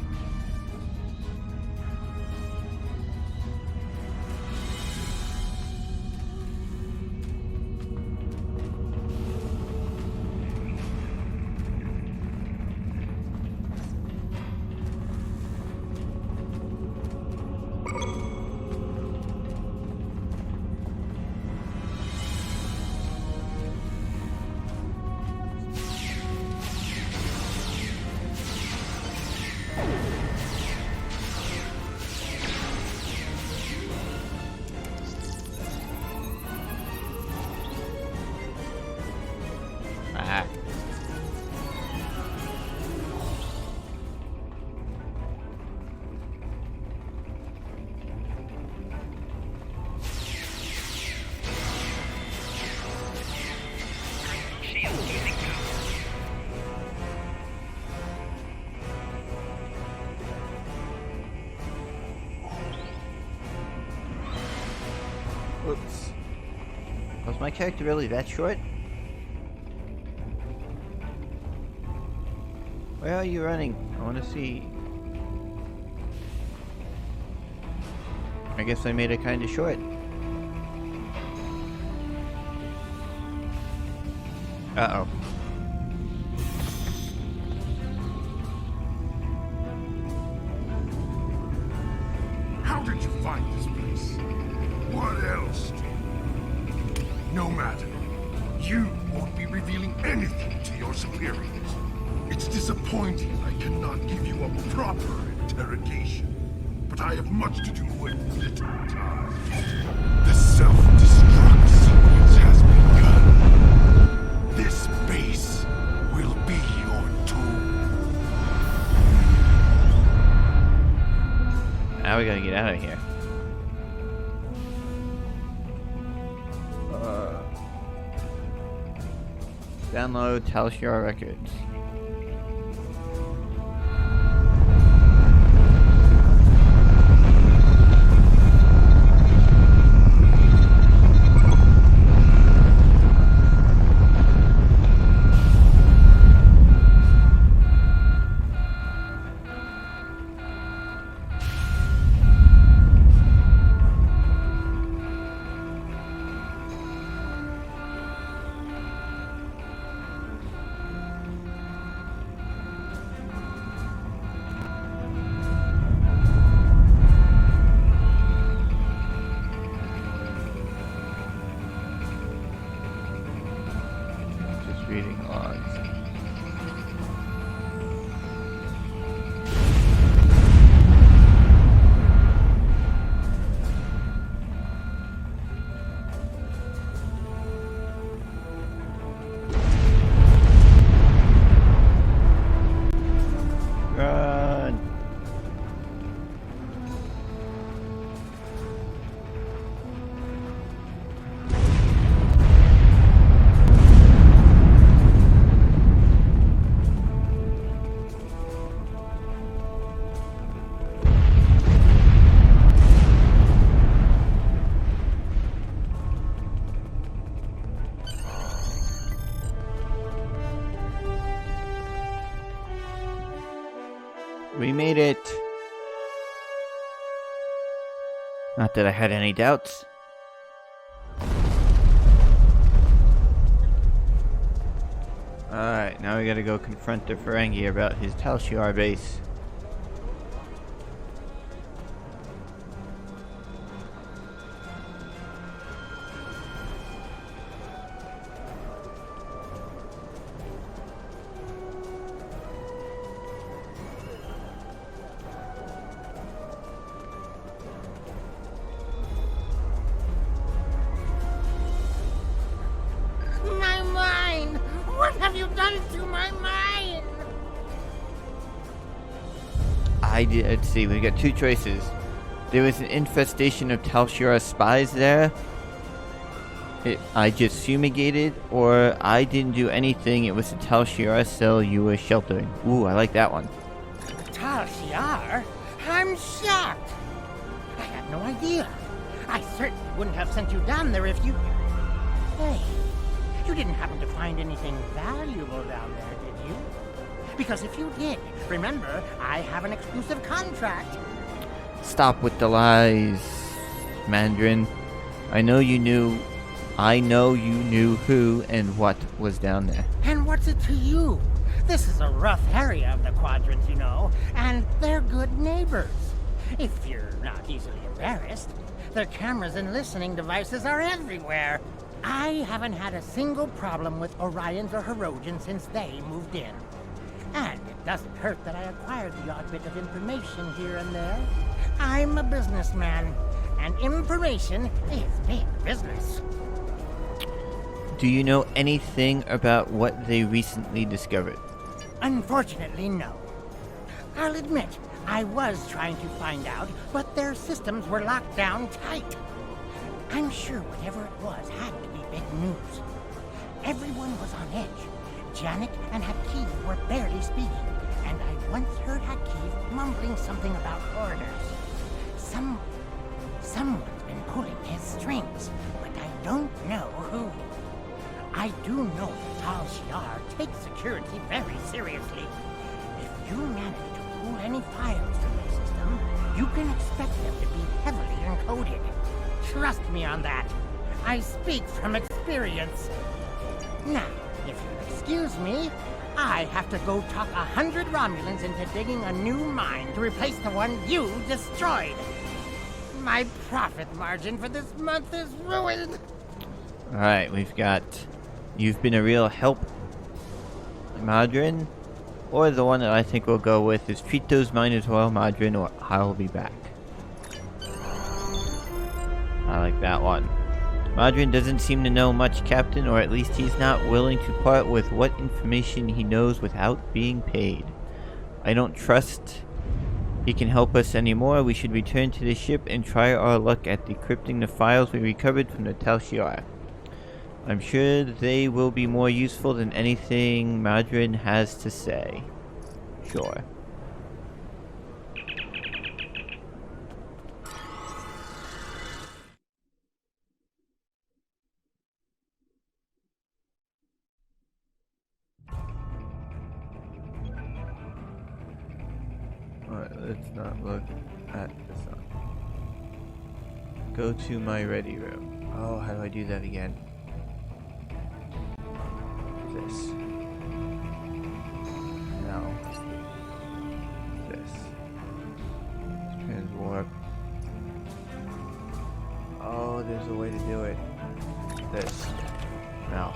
Ah. Shield losing power. Oops. Was my character really that short? Where are you running? I want to see. I guess I made it kind of short. Uh-oh. How did you find this place? What else? No matter. You won't be revealing anything to your superiors. It's disappointing I cannot give you a proper interrogation. But I have much to do with little time. The self-destruct sequence has begun. This base will be your tomb. Now we gotta get out of here. Download Tal Shiar Records. Reading logs. Run. We made it. Not that I had any doubts. Alright, now we gotta go confront the Ferengi about his Tal Shiar base. My mind! What have you done to my mind? Let's see, we got two choices. There was an infestation of Tal Shiar spies there. I just fumigated, or I didn't do anything. It was a Tal Shiar cell you were sheltering. Ooh, I like that one. Tal Shiar? I'm shocked. I had no idea. I certainly wouldn't have sent you down there if you... Hey, you didn't happen to find anything valuable down there, did you? Because if you did, remember, I have an exclusive contract. Stop with the lies, Mandarin. I know you knew who and what was down there. And what's it to you? This is a rough area of the Quadrants, you know, and they're good neighbors. If you're not easily embarrassed, their cameras and listening devices are everywhere. I haven't had a single problem with Orions or Herodians since they moved in. And it doesn't hurt that I acquired the odd bit of information here and there. I'm a businessman, and information is big business. Do you know anything about what they recently discovered? Unfortunately, no. I'll admit, I was trying to find out, but their systems were locked down tight. I'm sure whatever it was had to be big news. Everyone was on edge. Janek and Hakeem were barely speaking, and I once heard Hakeem mumbling something about orders. Someone's been pulling his strings, but I don't know who. I do know that Tal Shiar takes security very seriously. do manage to pull any files from the system, you can expect them to be heavily encoded. Trust me on that. I speak from experience. Now, if you'll excuse me, I have to go talk 100 Romulans into digging a new mine to replace the one you destroyed. My profit margin for this month is ruined. Alright, we've got You've Been a Real Help, Madrin, or the one that I think we'll go with is Treat Those Miners Well, Madrin, or I'll Be Back. I like that one. Madrin doesn't seem to know much, Captain, or at least he's not willing to part with what information he knows without being paid. I don't trust he can help us anymore. We should return to the ship and try our luck at decrypting the files we recovered from the Tal Shiar. I'm sure they will be more useful than anything Madrin has to say. Sure. Alright, let's not look at the sun. Go to my ready room. Oh, how do I do that again? This. No. This. Transwarp. Oh, there's a way to do it. This. No.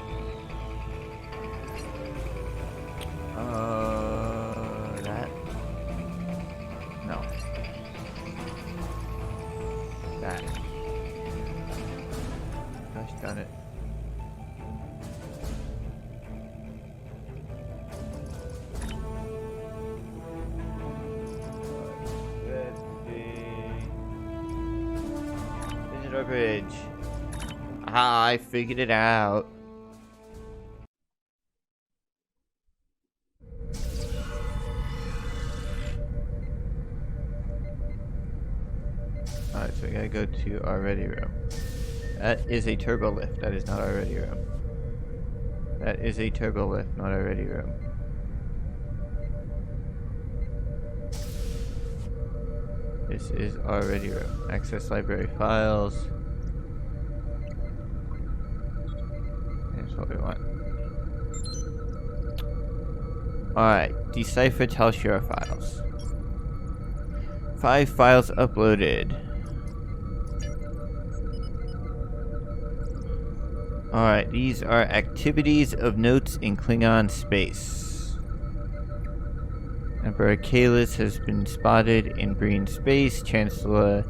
That. No. That. Gosh darn it. Visitor bridge. Ah, I figured it out. Alright, so we gotta go to our ready room. That is a turbo lift. That is not our ready room. That is a turbo lift, not our ready room. This is our ready room. Access library files. Here's what we want. Alright, decipher Tal Shiar files. 5 files uploaded. Alright, these are activities of notes in Klingon space. Emperor Kahless has been spotted in green space. Chancellor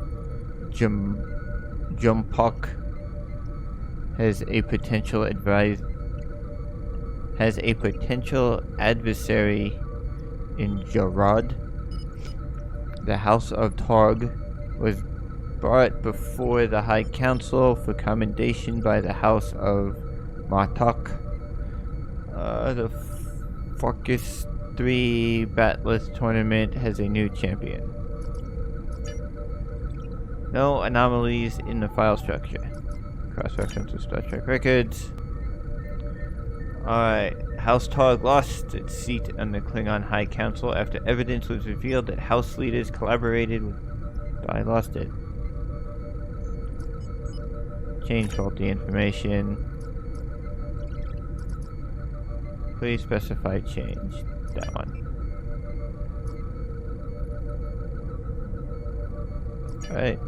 Jumpok has a potential adversary in Jarad. The House of Targ was brought before the High Council for commendation by the House of Martok. The Focus 3 Batleth tournament has a new champion. No anomalies in the file structure. Cross-reference to Star Trek records. Alright, House Targ lost its seat on the Klingon High Council after evidence was revealed that House leaders collaborated with... I lost it. Change faulty information. Please specify change. That one. Alright.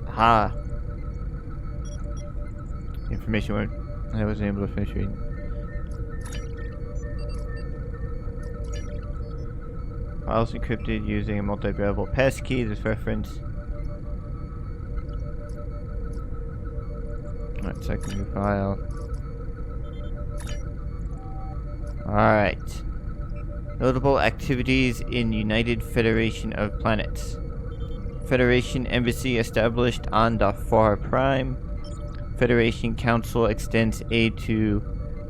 Aha! Information word. I wasn't able to finish reading. Files encrypted using a multi-variable passkey. This reference. Alright, second new file. Alright. Notable activities in United Federation of Planets. Federation Embassy established on Dafar Prime. Federation Council extends aid to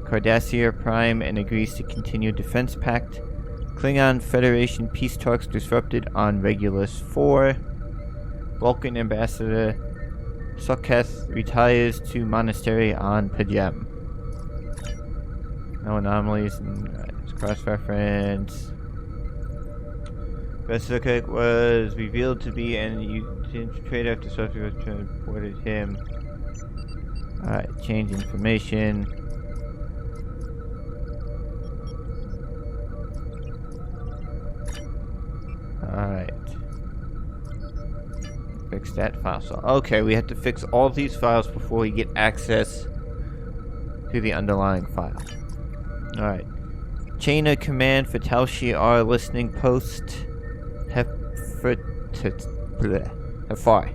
Cardassier Prime and agrees to continue Defense Pact. Klingon Federation peace talks disrupted on Regulus 4. Vulcan Ambassador Soketh retires to monastery on Pajem. No anomalies and cross-reference. Vesukek was revealed to be an infiltrator after Soketh reported him. Alright, change information. Alright. Fix that file. So, okay, we have to fix all these files before we get access to the underlying file. Alright. Chain of command for Tal Shiar listening post. Hefari.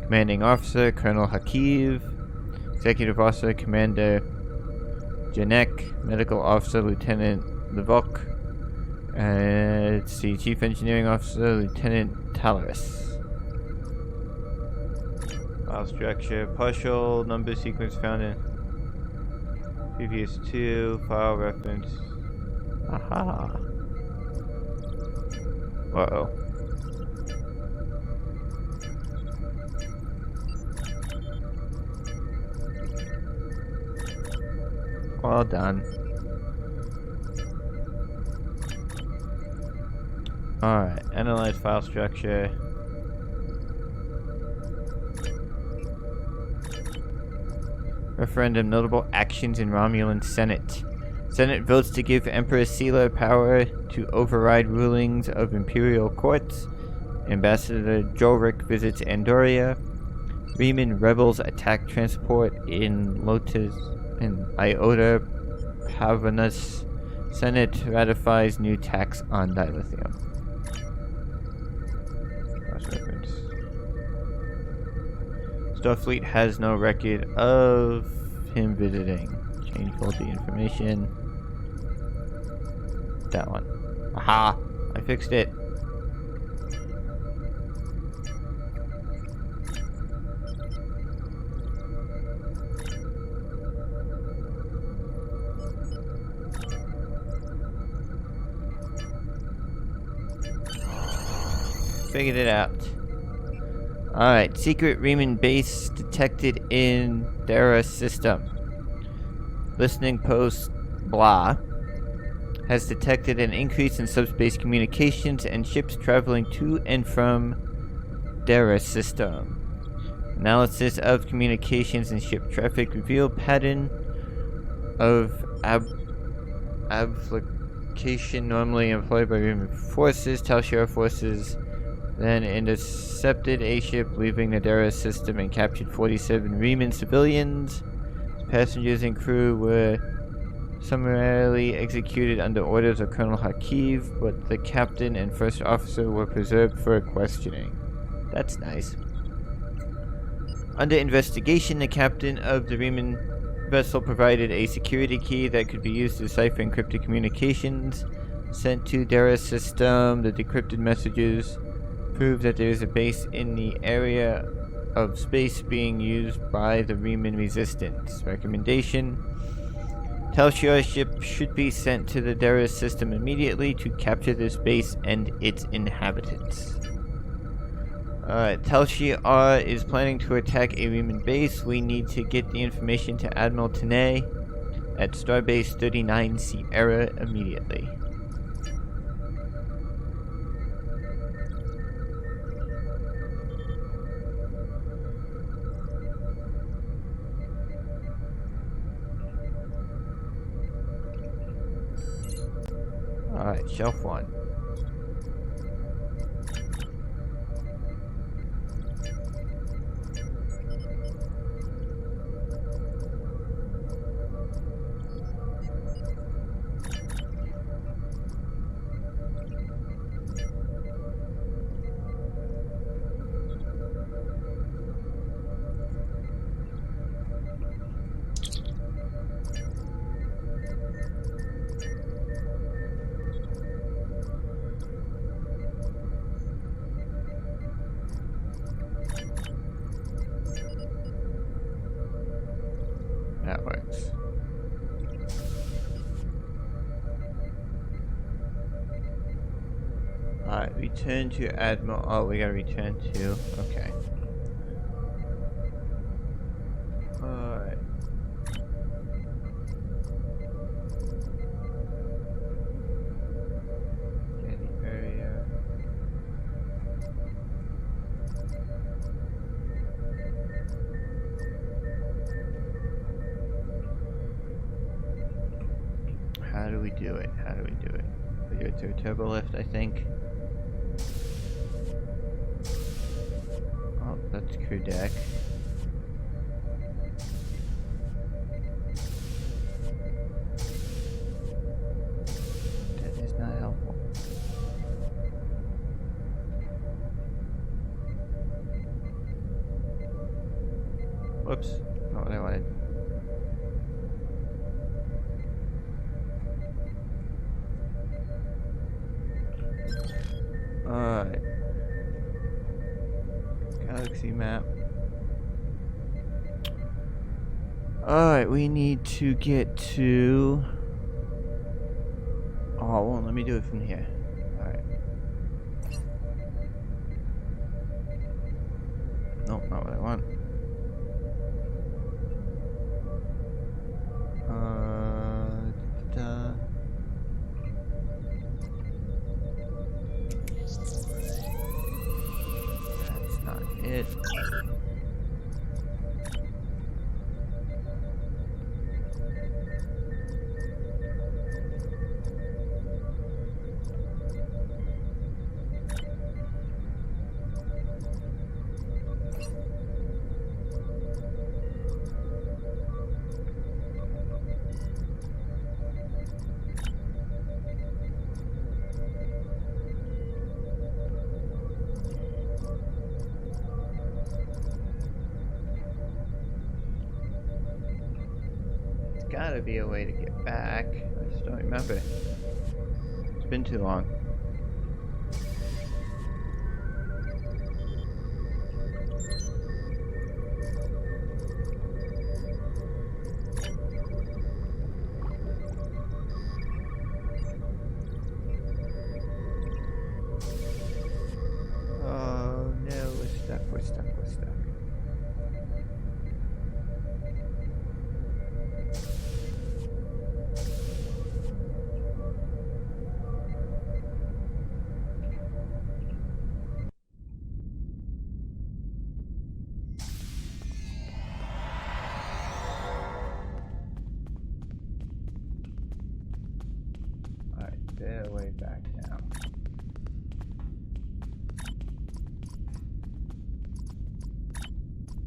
Commanding officer, Colonel Hakiv. Executive officer, Commander Janek. Medical officer, Lieutenant Levok. Let's see, Chief Engineering Officer, Lieutenant Talaris. File structure, partial number sequence found in previous 2, file reference. Aha. Uh-oh. Well done. Alright, analyze file structure. Referendum, notable actions in Romulan Senate. Senate votes to give Emperor Sela power to override rulings of imperial courts. Ambassador Jorvik visits Andoria. Riemann rebels attack transport in Lotus and Iota Pavanus. Senate ratifies new tax on dilithium. Cross-reference. Starfleet has no record of him visiting. Change faulty information. That one. Aha! I fixed it. Figured it out. Alright, secret Riemann base detected in Dara system. Listening post blah has detected an increase in subspace communications and ships traveling to and from Dara system. Analysis of communications and ship traffic revealed pattern of abflication normally employed by Riemann forces, Tal Shiar forces. Then intercepted a ship leaving the Dara system and captured 47 Riemann civilians. Passengers and crew were summarily executed under orders of Colonel Hakiv, but the captain and first officer were preserved for questioning. That's nice. Under investigation, the captain of the Riemann vessel provided a security key that could be used to decipher encrypted communications sent to Dara system. The decrypted messages prove that there is a base in the area of space being used by the Riemann resistance. Recommendation: Tal Shiar ship should be sent to the Dara system immediately to capture this base and its inhabitants. Tal Shiar is planning to attack a Riemann base. We need to get the information to Admiral Tanay at Starbase 39 Sierra immediately. Alright, shelf 1. That works. Alright, return to Admiral. Oh, we gotta return to. Okay. we do it? How do we do it? We do it through a turbo lift, I think. Oh, that's crew deck. That is not helpful. Whoops, not what I wanted. Alright. Galaxy map. Alright, we need to get to... Oh, it won't let me do it from here. Alright. Nope, not what I want. That's not it. Gotta be a way to get back. I just don't remember. It's been too long. Oh no, we're stuck, we're stuck, we're stuck. Their way back now.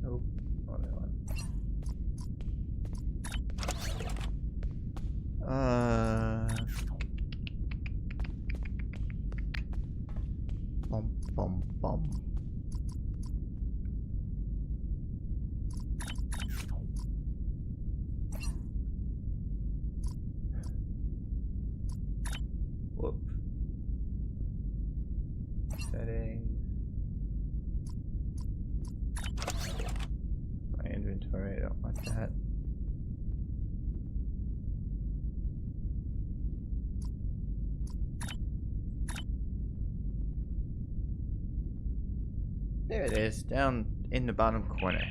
Nope, not that one. Bum bum bum. Whoop. Settings. My inventory, I don't want that. There it is, down in the bottom corner.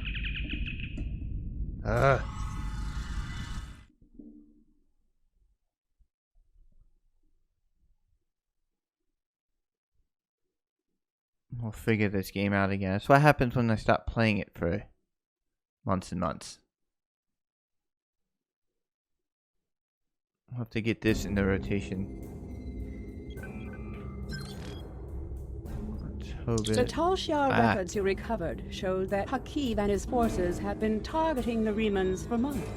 We'll figure this game out again. That's what happens when I stop playing it for months and months. I'll have to get this in the rotation. The Tal Shiar records you recovered showed that Hakiv and his forces have been targeting the Remans for months.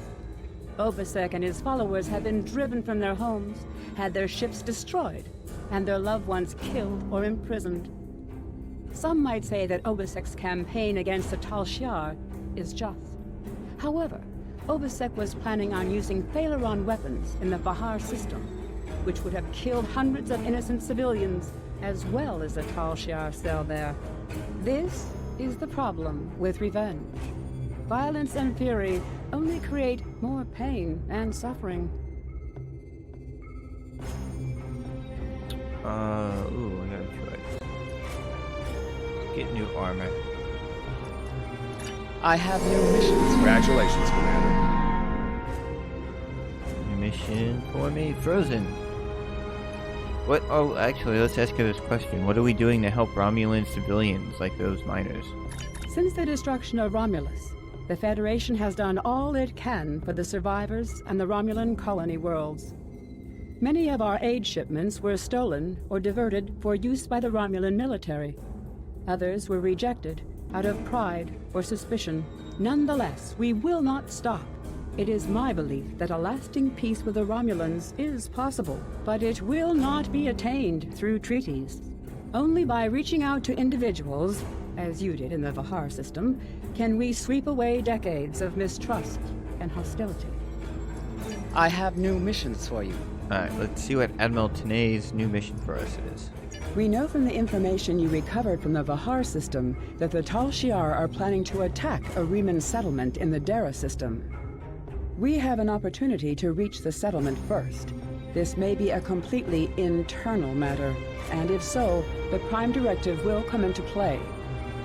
Obasek and his followers have been driven from their homes, had their ships destroyed, and their loved ones killed or imprisoned. Some might say that Obasek's campaign against the Tal Shiar is just. However, Obasek was planning on using Thalaron weapons in the Bahar system, which would have killed hundreds of innocent civilians, as well as the Tal Shiar cell there. This is the problem with revenge. Violence and fury only create more pain and suffering. Ooh, I got a choice. Get new armor. I have new missions. Congratulations, Commander. New mission for me, Frozen. What? Oh, actually, let's ask her this question. What are we doing to help Romulan civilians like those miners? Since the destruction of Romulus, the Federation has done all it can for the survivors and the Romulan colony worlds. Many of our aid shipments were stolen or diverted for use by the Romulan military. Others were rejected out of pride or suspicion. Nonetheless, we will not stop. It is my belief that a lasting peace with the Romulans is possible, but it will not be attained through treaties. Only by reaching out to individuals, as you did in the Vahar system, can we sweep away decades of mistrust and hostility. I have new missions for you. Alright, let's see what Admiral Tanay's new mission for us is. We know from the information you recovered from the Vahar system that the Tal Shiar are planning to attack a Reman settlement in the Dara system. We have an opportunity to reach the settlement first. This may be a completely internal matter, and if so, the Prime Directive will come into play.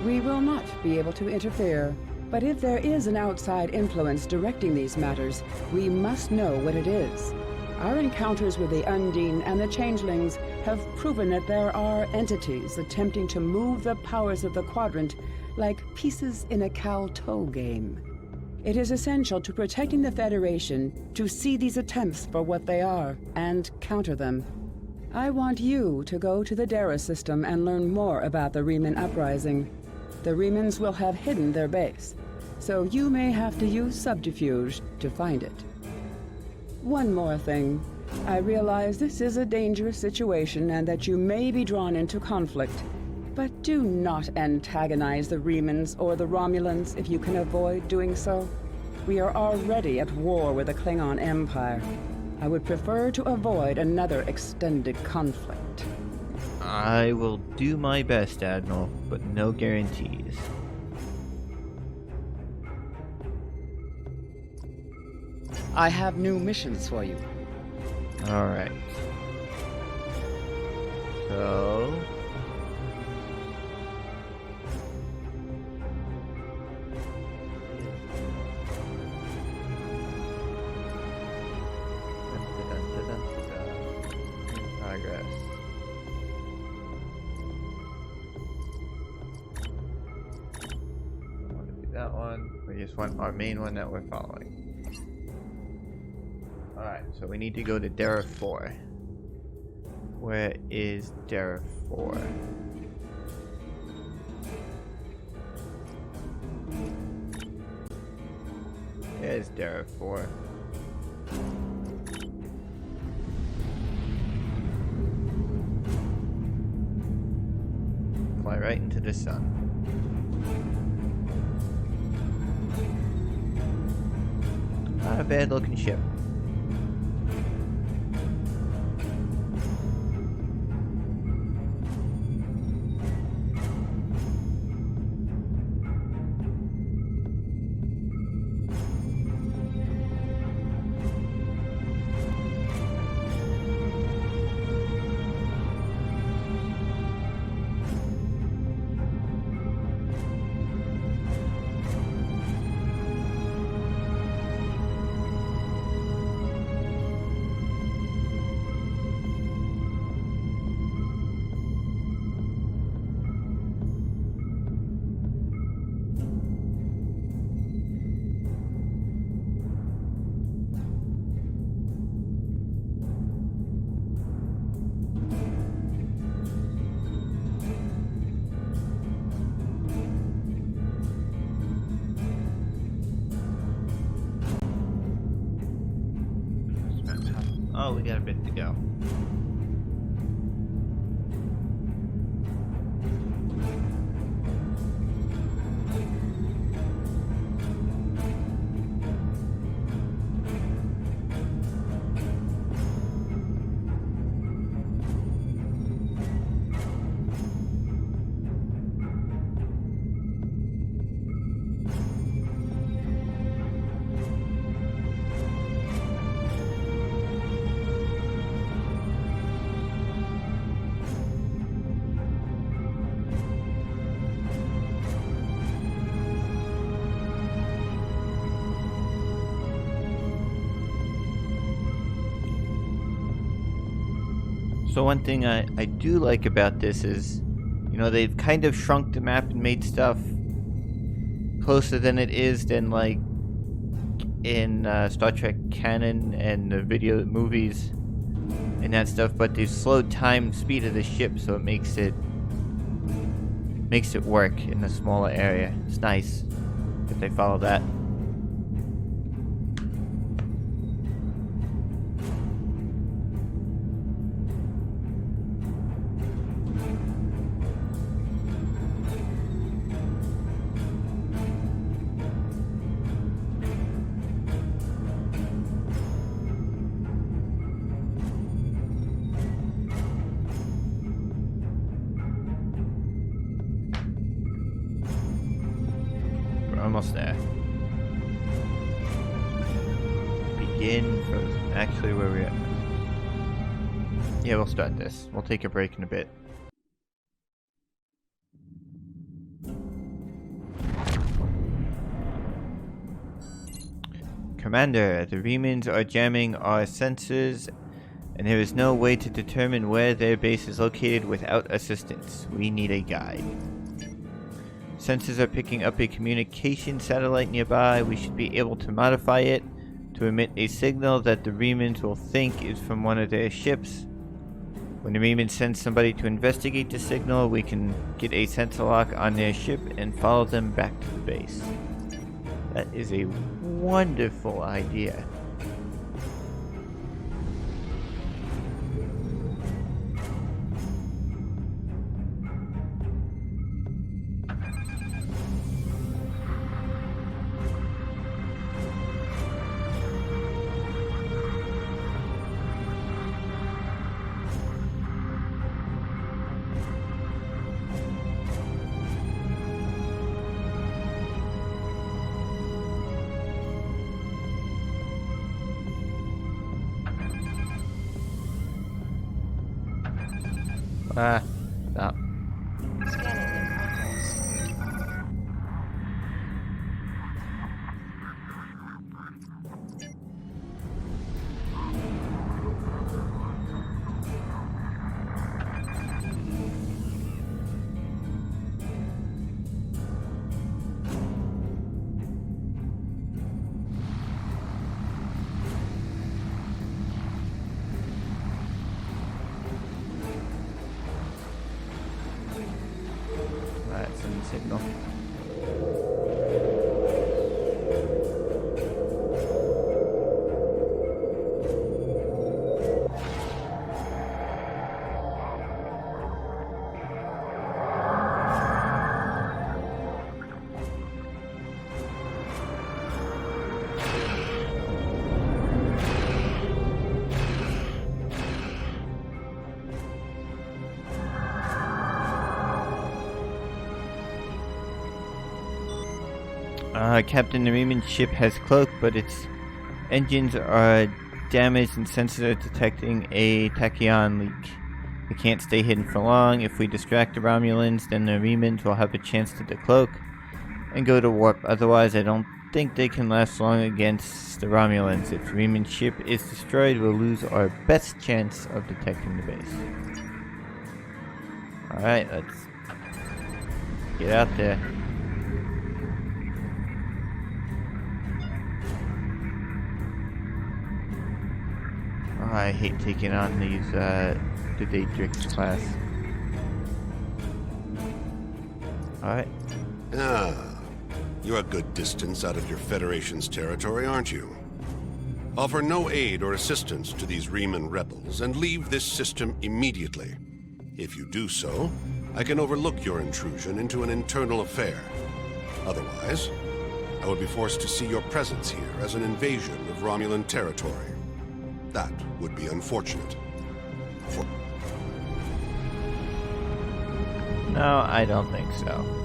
We will not be able to interfere, but if there is an outside influence directing these matters, we must know what it is. Our encounters with the Undine and the Changelings have proven that there are entities attempting to move the powers of the Quadrant like pieces in a cow-toe game. It is essential to protecting the Federation to see these attempts for what they are and counter them. I want you to go to the Dara system and learn more about the Reman uprising. The Remans will have hidden their base, so you may have to use subterfuge to find it. One more thing. I realize this is a dangerous situation and that you may be drawn into conflict, but do not antagonize the Remans or the Romulans if you can avoid doing so. We are already at war with the Klingon Empire. I would prefer to avoid another extended conflict. I will do my best, Admiral, but no guarantees. I have new missions for you. Alright. So... Progress. Don't want to do that one. We just want our main one that we're following. Alright, so we need to go to Dara 4. Where is Dara 4? There's Dara 4. Fly right into the sun. Not a bad looking ship. Oh, we got a bit to go. So one thing I do like about this is, you know, they've kind of shrunk the map and made stuff closer than it is than like in Star Trek canon and the video movies. and that stuff, but they've slowed time speed of the ship, so it makes it work in a smaller area. It's nice if they follow that. Almost there. Begin from actually where we're at. Yeah, we'll start this. We'll take a break in a bit. Commander, the Remans are jamming our sensors, and there is no way to determine where their base is located without assistance. We need a guide. Sensors are picking up a communication satellite nearby. We should be able to modify it to emit a signal that the Remans will think is from one of their ships. When the Remans send somebody to investigate the signal, we can get a sensor lock on their ship and follow them back to the base. That is a wonderful idea. Stop. Signal. Captain Nariman's ship has cloak, but its engines are damaged and sensors are detecting a tachyon leak. It can't stay hidden for long. If we distract the Romulans, then the Remans will have a chance to decloak and go to warp. Otherwise, I don't think they can last long against the Romulans. If the Reman ship is destroyed, we'll lose our best chance of detecting the base. Alright, let's get out there. I hate taking on these, the Daedrix class. Alright. Ah, you're a good distance out of your Federation's territory, aren't you? Offer no aid or assistance to these Reman rebels and leave this system immediately. If you do so, I can overlook your intrusion into an internal affair. Otherwise, I would be forced to see your presence here as an invasion of Romulan territory. That would be unfortunate. No, I don't think so.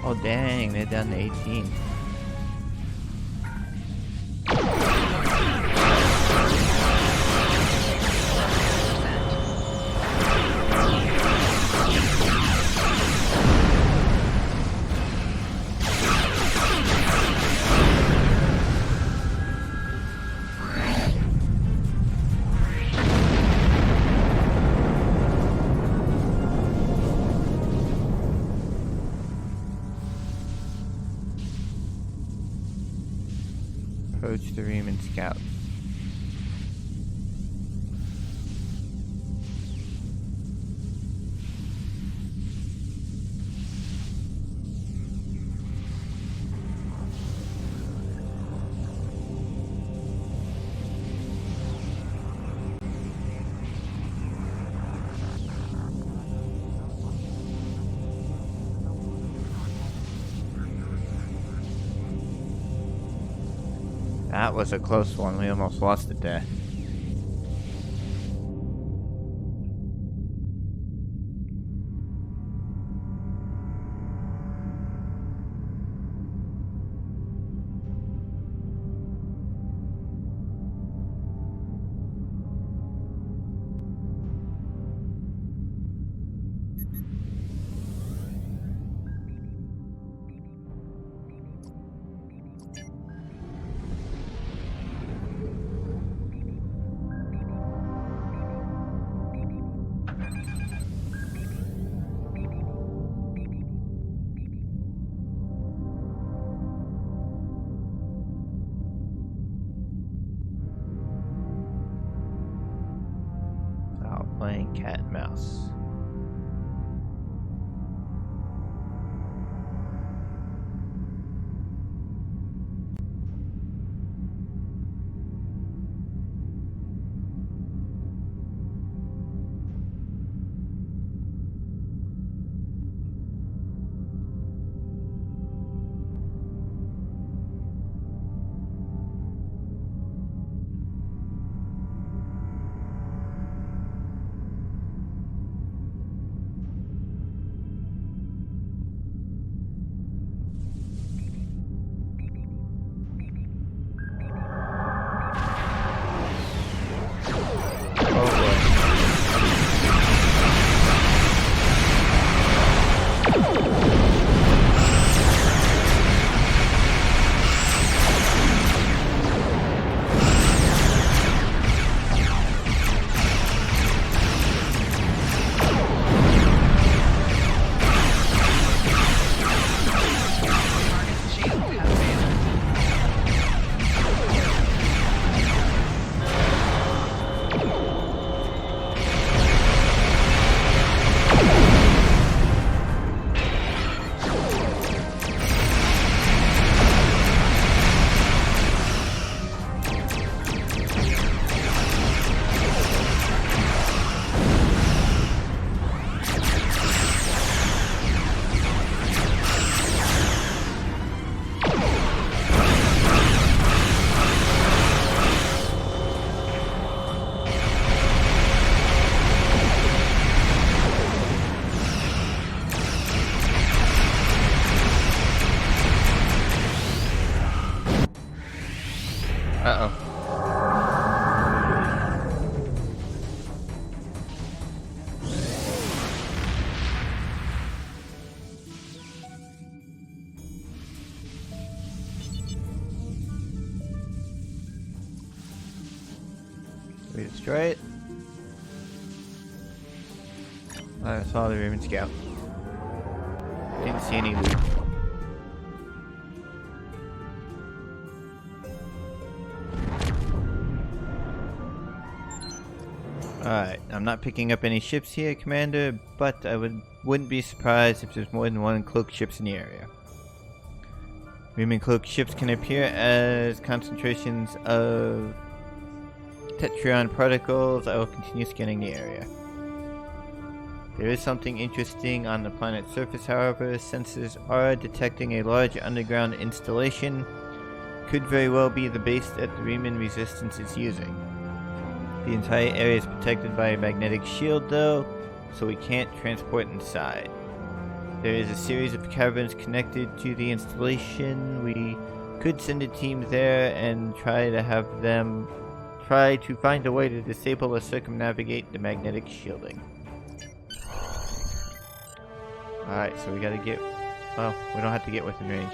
Oh dang, they're down to 18. Approach the Riemann scouts. That was a close one. We almost lost it there. Playing cat and mouse. Uh-oh. We destroy it. I saw the Riemann scout. Didn't see any loot. Alright, I'm not picking up any ships here, Commander, but I wouldn't be surprised if there's more than one cloaked ships in the area. Riemann cloaked ships can appear as concentrations of Tetrion particles. I will continue scanning the area. There is something interesting on the planet's surface, however. Sensors are detecting a large underground installation. Could very well be the base that the Riemann resistance is using. The entire area is protected by a magnetic shield though, so we can't transport inside. There is a series of caverns connected to the installation. We could send a team there and try to find a way to disable or circumnavigate the magnetic shielding. Alright, so we gotta get... well, we don't have to get within range.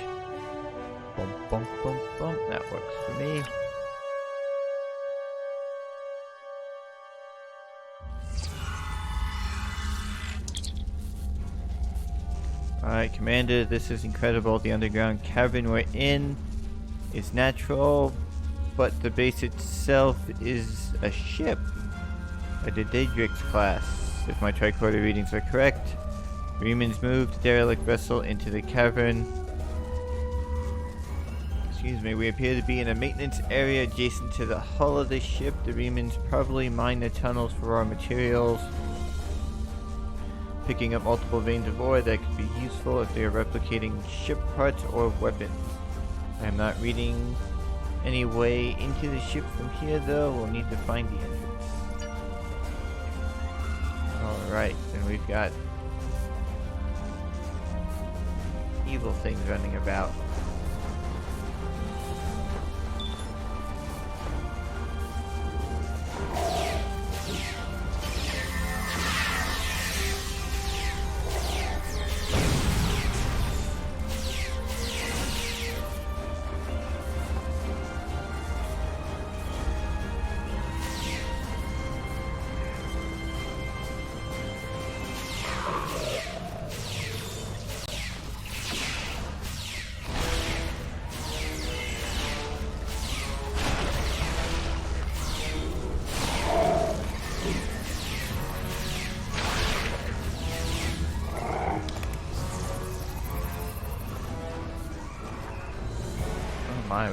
Boom, boom, boom, boom. That works for me. Alright, Commander, this is incredible. The underground cavern we're in is natural, but the base itself is a ship. A Daedrix class, if my tricorder readings are correct. Remans moved the derelict vessel into the cavern. Excuse me, we appear to be in a maintenance area adjacent to the hull of the ship. The Remans probably mine the tunnels for raw materials, picking up multiple veins of ore that could be useful if they are replicating ship parts or weapons. I am not reading any way into the ship from here though. We'll need to find the entrance. Alright, then we've got evil things running about.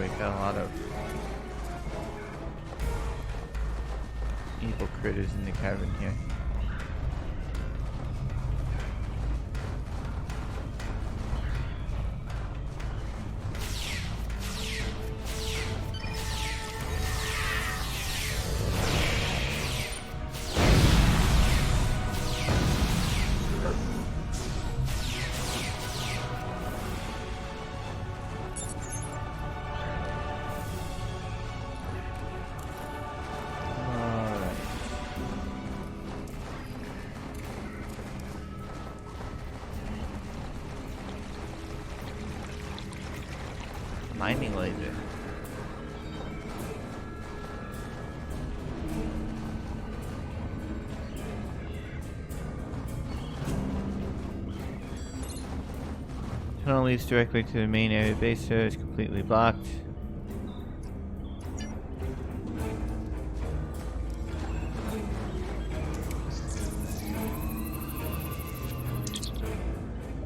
We've got a lot of evil critters in the cavern here. Mining laser. Tunnel leads directly to the main area base, so it's completely blocked.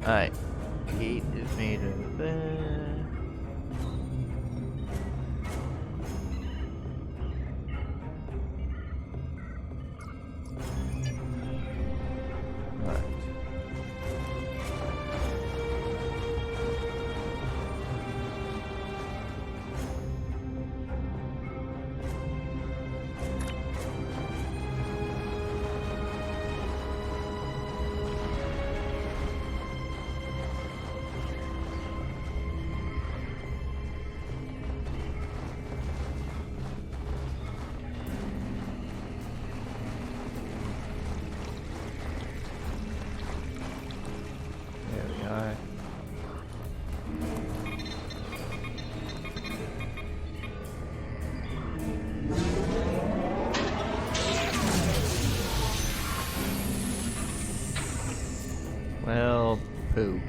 Alright. Gate is made of that. Well, poo.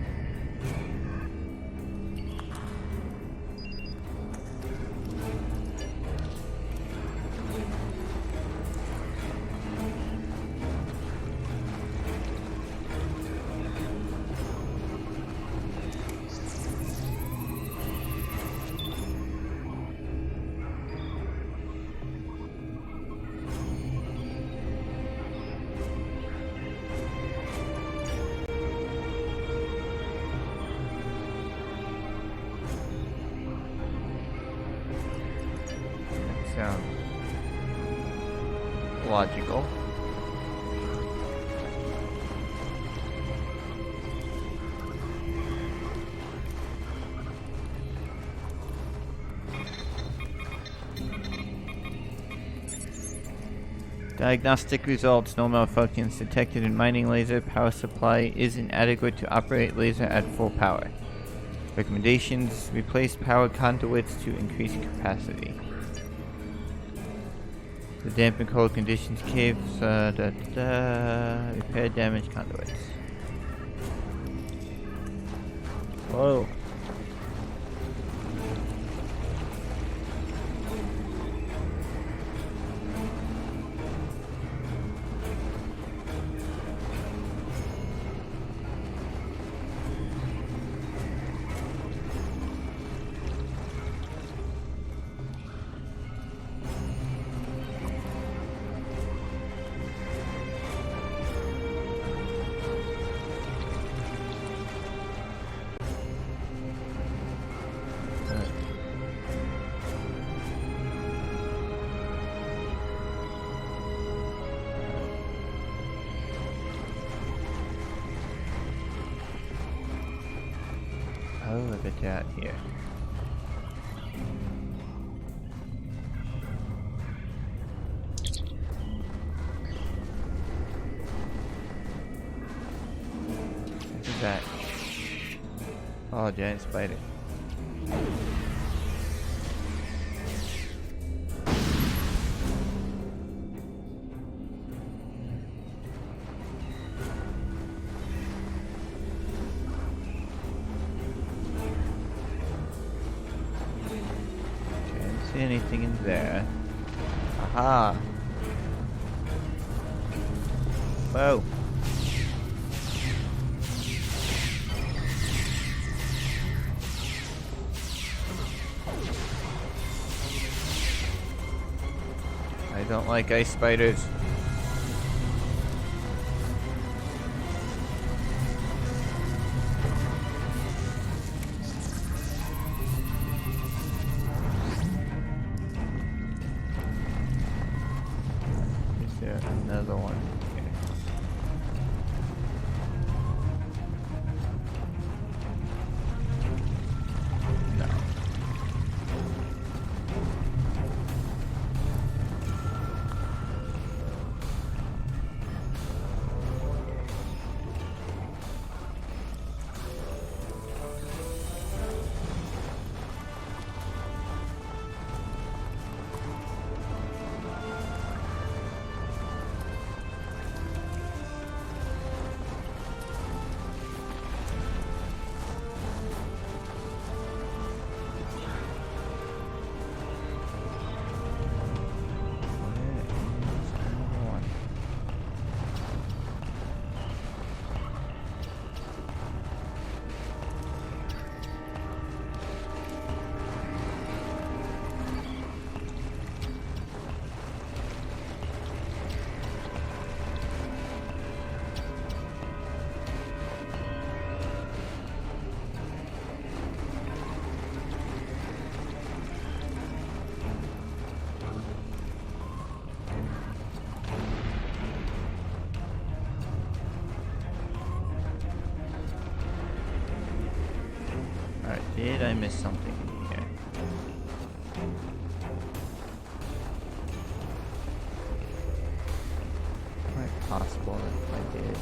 Sounds logical. Diagnostic results. No malfunctions detected in mining laser. Power supply isn't adequate to operate laser at full power. Recommendations. Replace power conduits to increase capacity. The damp and cold conditions caves. Repair damaged conduits. Whoa. Oh, look at that here. What is that? Oh, giant spider. See anything in there? Aha! Whoa! I don't like ice spiders. Another one here. No. Did I miss something in here? Quite possible that I did.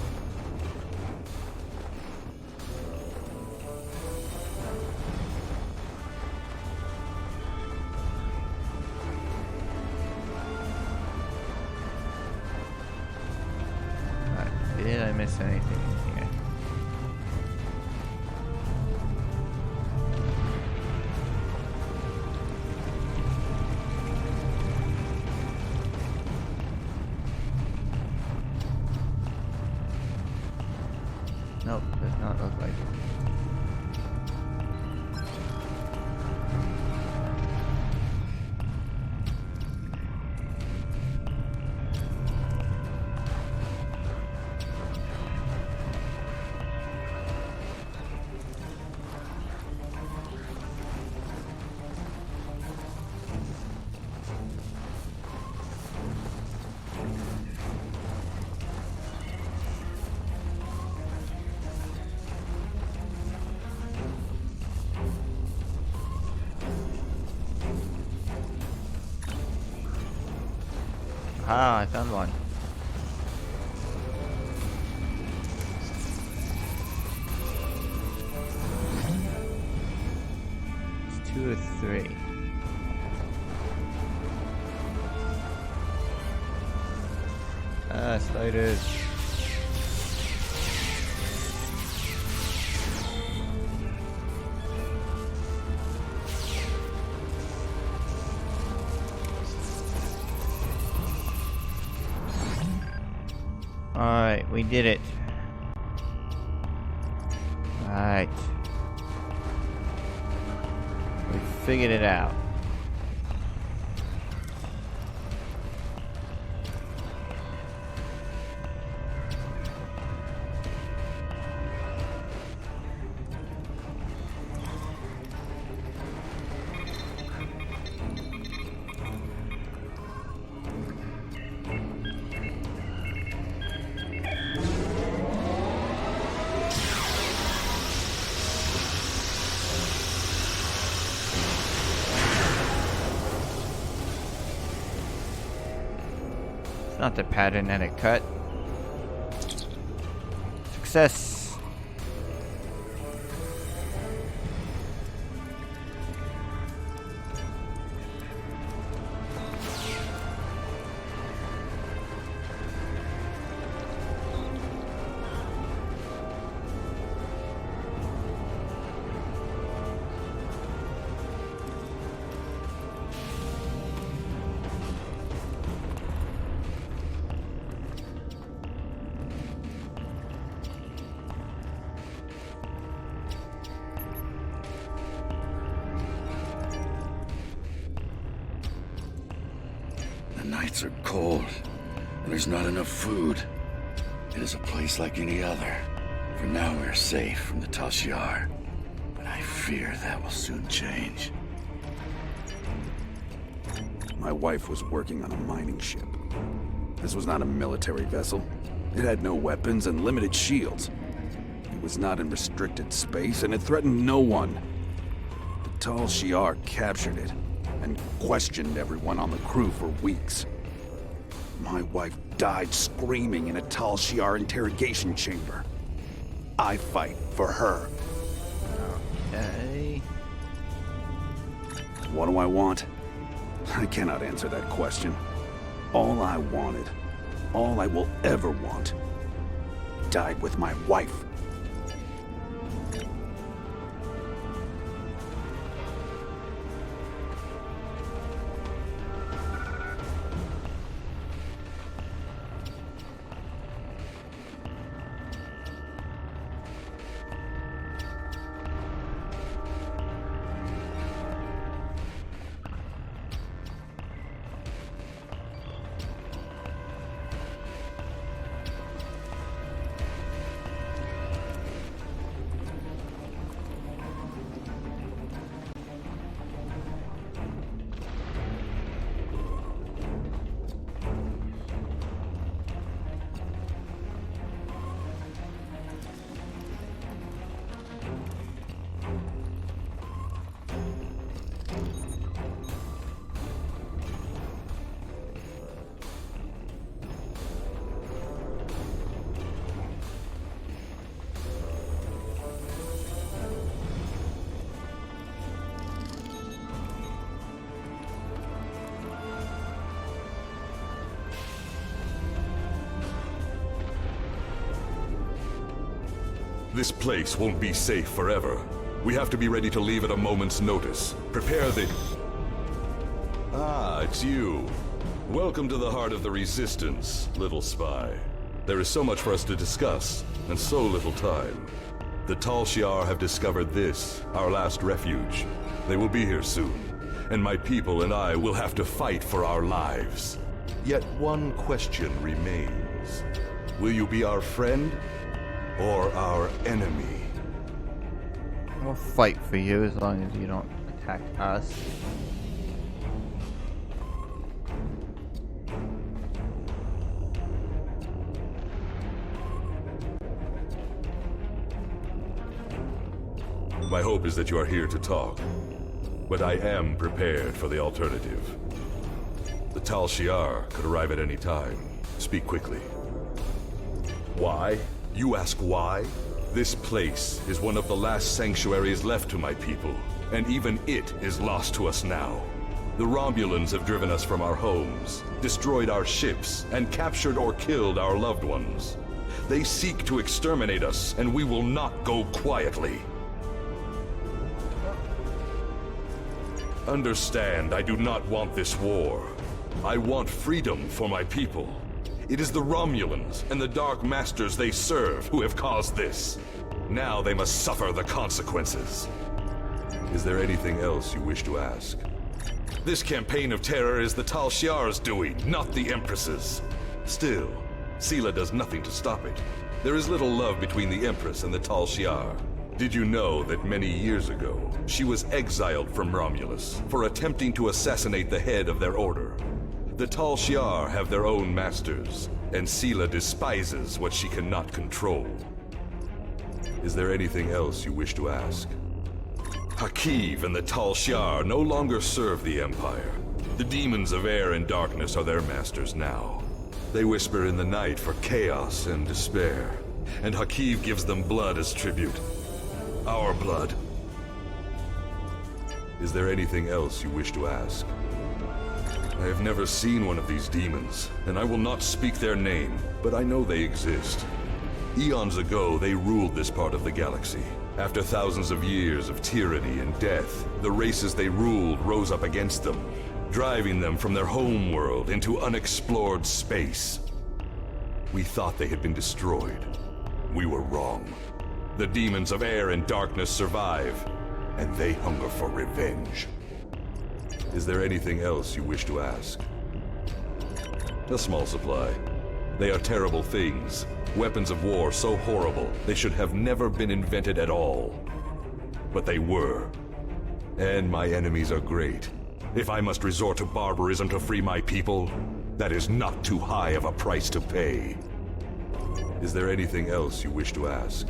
Alright, did I miss anything in here? Nope, does not look like it. Aha, I found one. It's 2 or 3. Ah, spiders. Alright, we did it. Alright. We figured it out. Not the pattern that it cut. Success! The nights are cold, and there's not enough food. It is a place like any other. For now we are safe from the Tal Shiar, but I fear that will soon change. My wife was working on a mining ship. This was not a military vessel. It had no weapons and limited shields. It was not in restricted space, and it threatened no one. The Tal Shiar captured it, and questioned everyone on the crew for weeks. My wife died screaming in a Tal Shiar interrogation chamber. I fight for her. Okay. What do I want? I cannot answer that question. All I wanted, all I will ever want, died with my wife. This place won't be safe forever. We have to be ready to leave at a moment's notice. Prepare the... Ah, it's you. Welcome to the heart of the Resistance, little spy. There is so much for us to discuss, and so little time. The Tal Shiar have discovered this, our last refuge. They will be here soon, and my people and I will have to fight for our lives. Yet one question remains. Will you be our friend, or our enemy? I'll fight for you as long as you don't attack us. My hope is that you are here to talk, but I am prepared for the alternative. The Tal Shiar could arrive at any time. Speak quickly. Why? You ask why? This place is one of the last sanctuaries left to my people, and even it is lost to us now. The Romulans have driven us from our homes, destroyed our ships, and captured or killed our loved ones. They seek to exterminate us, and we will not go quietly. Understand, I do not want this war. I want freedom for my people. It is the Romulans and the Dark Masters they serve who have caused this. Now they must suffer the consequences. Is there anything else you wish to ask? This campaign of terror is the Tal Shiar's doing, not the Empress's. Still, Sela does nothing to stop it. There is little love between the Empress and the Tal Shiar. Did you know that many years ago, she was exiled from Romulus for attempting to assassinate the head of their order? The Tal Shiar have their own masters, and Sela despises what she cannot control. Is there anything else you wish to ask? Hakiv and the Tal Shiar no longer serve the Empire. The demons of air and darkness are their masters now. They whisper in the night for chaos and despair, and Hakiv gives them blood as tribute. Our blood. Is there anything else you wish to ask? I have never seen one of these demons, and I will not speak their name, but I know they exist. Eons ago, they ruled this part of the galaxy. After thousands of years of tyranny and death, the races they ruled rose up against them, driving them from their home world into unexplored space. We thought they had been destroyed. We were wrong. The demons of air and darkness survive, and they hunger for revenge. Is there anything else you wish to ask? A small supply. They are terrible things. Weapons of war so horrible, they should have never been invented at all. But they were. And my enemies are great. If I must resort to barbarism to free my people, that is not too high of a price to pay. Is there anything else you wish to ask?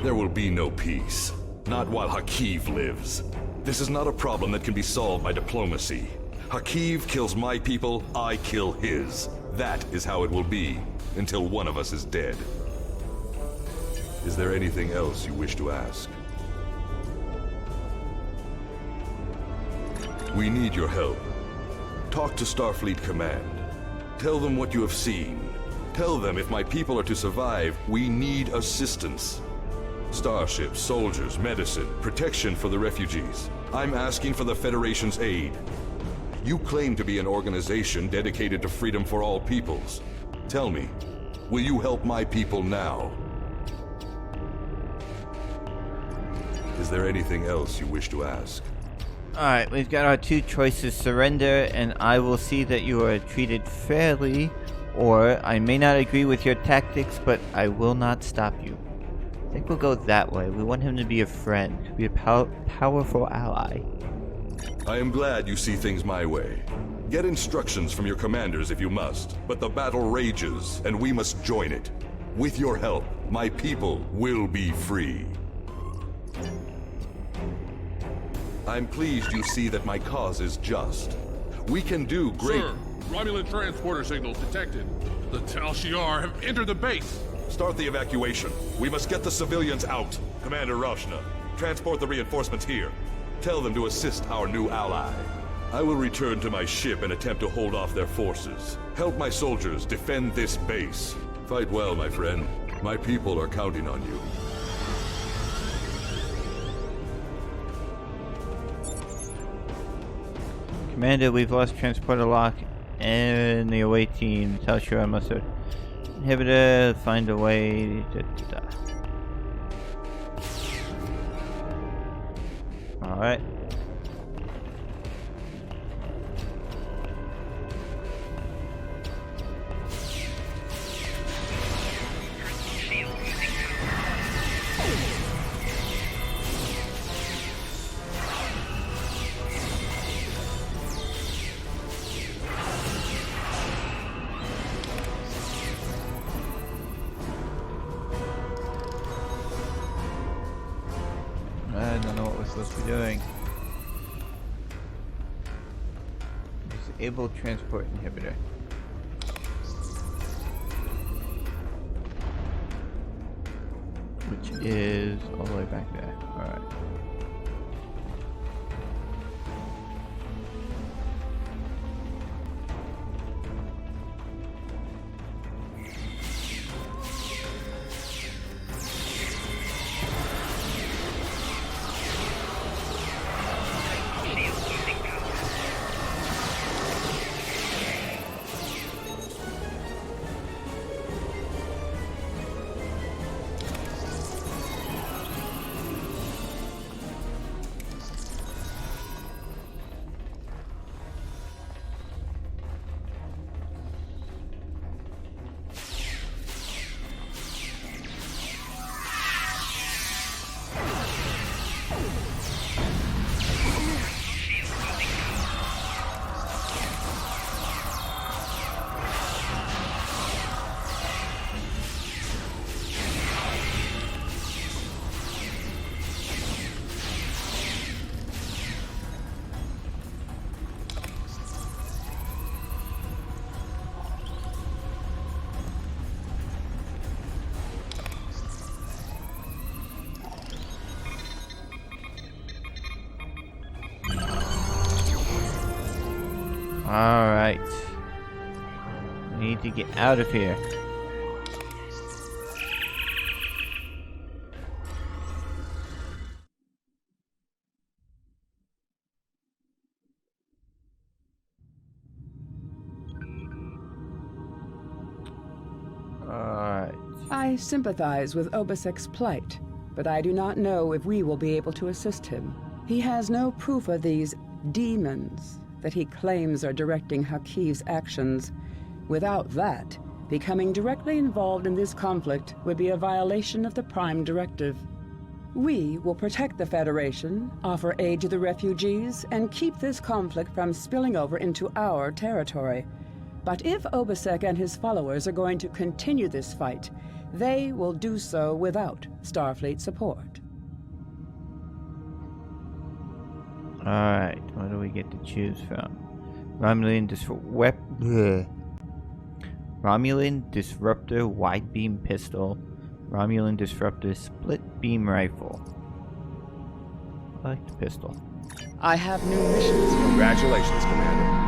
There will be no peace. Not while Hakiv lives. This is not a problem that can be solved by diplomacy. Hakiv kills my people, I kill his. That is how it will be, until one of us is dead. Is there anything else you wish to ask? We need your help. Talk to Starfleet Command. Tell them what you have seen. Tell them if my people are to survive, we need assistance. Starships, soldiers, medicine, protection for the refugees. I'm asking for the Federation's aid. You claim to be an organization dedicated to freedom for all peoples. Tell me, will you help my people now? Is there anything else you wish to ask? Alright, we've got our two choices, surrender and I will see that you are treated fairly, or I may not agree with your tactics, but I will not stop you. I think we'll go that way. We want him to be a friend, to be a powerful ally. I am glad you see things my way. Get instructions from your commanders if you must, but the battle rages, and we must join it. With your help, my people will be free. I'm pleased you see that my cause is just. We can do great— Sir, Romulan transporter signals detected. The Tal Shiar have entered the base. Start the evacuation. We must get the civilians out. Commander Rauschna, transport the reinforcements here. Tell them to assist our new ally. I will return to my ship and attempt to hold off their forces. Help my soldiers defend this base. Fight well, my friend. My people are counting on you. Commander, we've lost transporter lock and the away team. Tal Shiar must have inhibitor, find a way. Alright. I don't know what we're supposed to be doing. Able transport inhibitor. Which is all the way back there. Alright. Alright. I need to get out of here. Alright. I sympathize with Obesek's plight, but I do not know if we will be able to assist him. He has no proof of these demons that he claims are directing Hakiv's actions. Without that, becoming directly involved in this conflict would be a violation of the Prime Directive. We will protect the Federation, offer aid to the refugees, and keep this conflict from spilling over into our territory. But if Obesek and his followers are going to continue this fight, they will do so without Starfleet support. Alright, what do we get to choose from? Romulan Disruptor Wide Beam Pistol, Romulan Disruptor Split Beam Rifle. I like the pistol. I have new missions. Congratulations, Commander.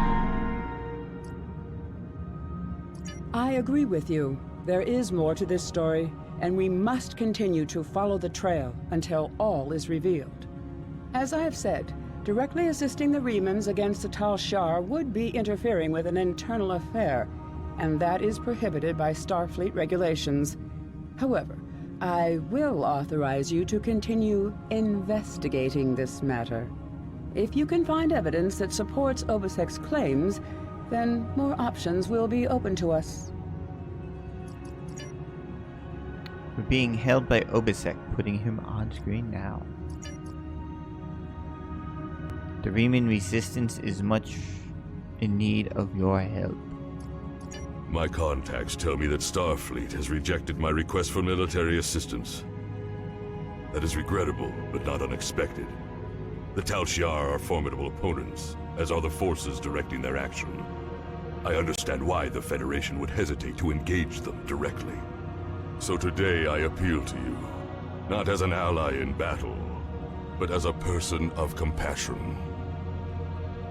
I agree with you. There is more to this story, and we must continue to follow the trail until all is revealed. As I have said, directly assisting the Remans against the Tal Shiar would be interfering with an internal affair, and that is prohibited by Starfleet regulations. However, I will authorize you to continue investigating this matter. If you can find evidence that supports Obesek's claims, then more options will be open to us. We're being held by Obesek, putting him on screen now. The Reman Resistance is much in need of your help. My contacts tell me that Starfleet has rejected my request for military assistance. That is regrettable, but not unexpected. The Tal Shiar are formidable opponents, as are the forces directing their action. I understand why the Federation would hesitate to engage them directly. So today I appeal to you, not as an ally in battle, but as a person of compassion.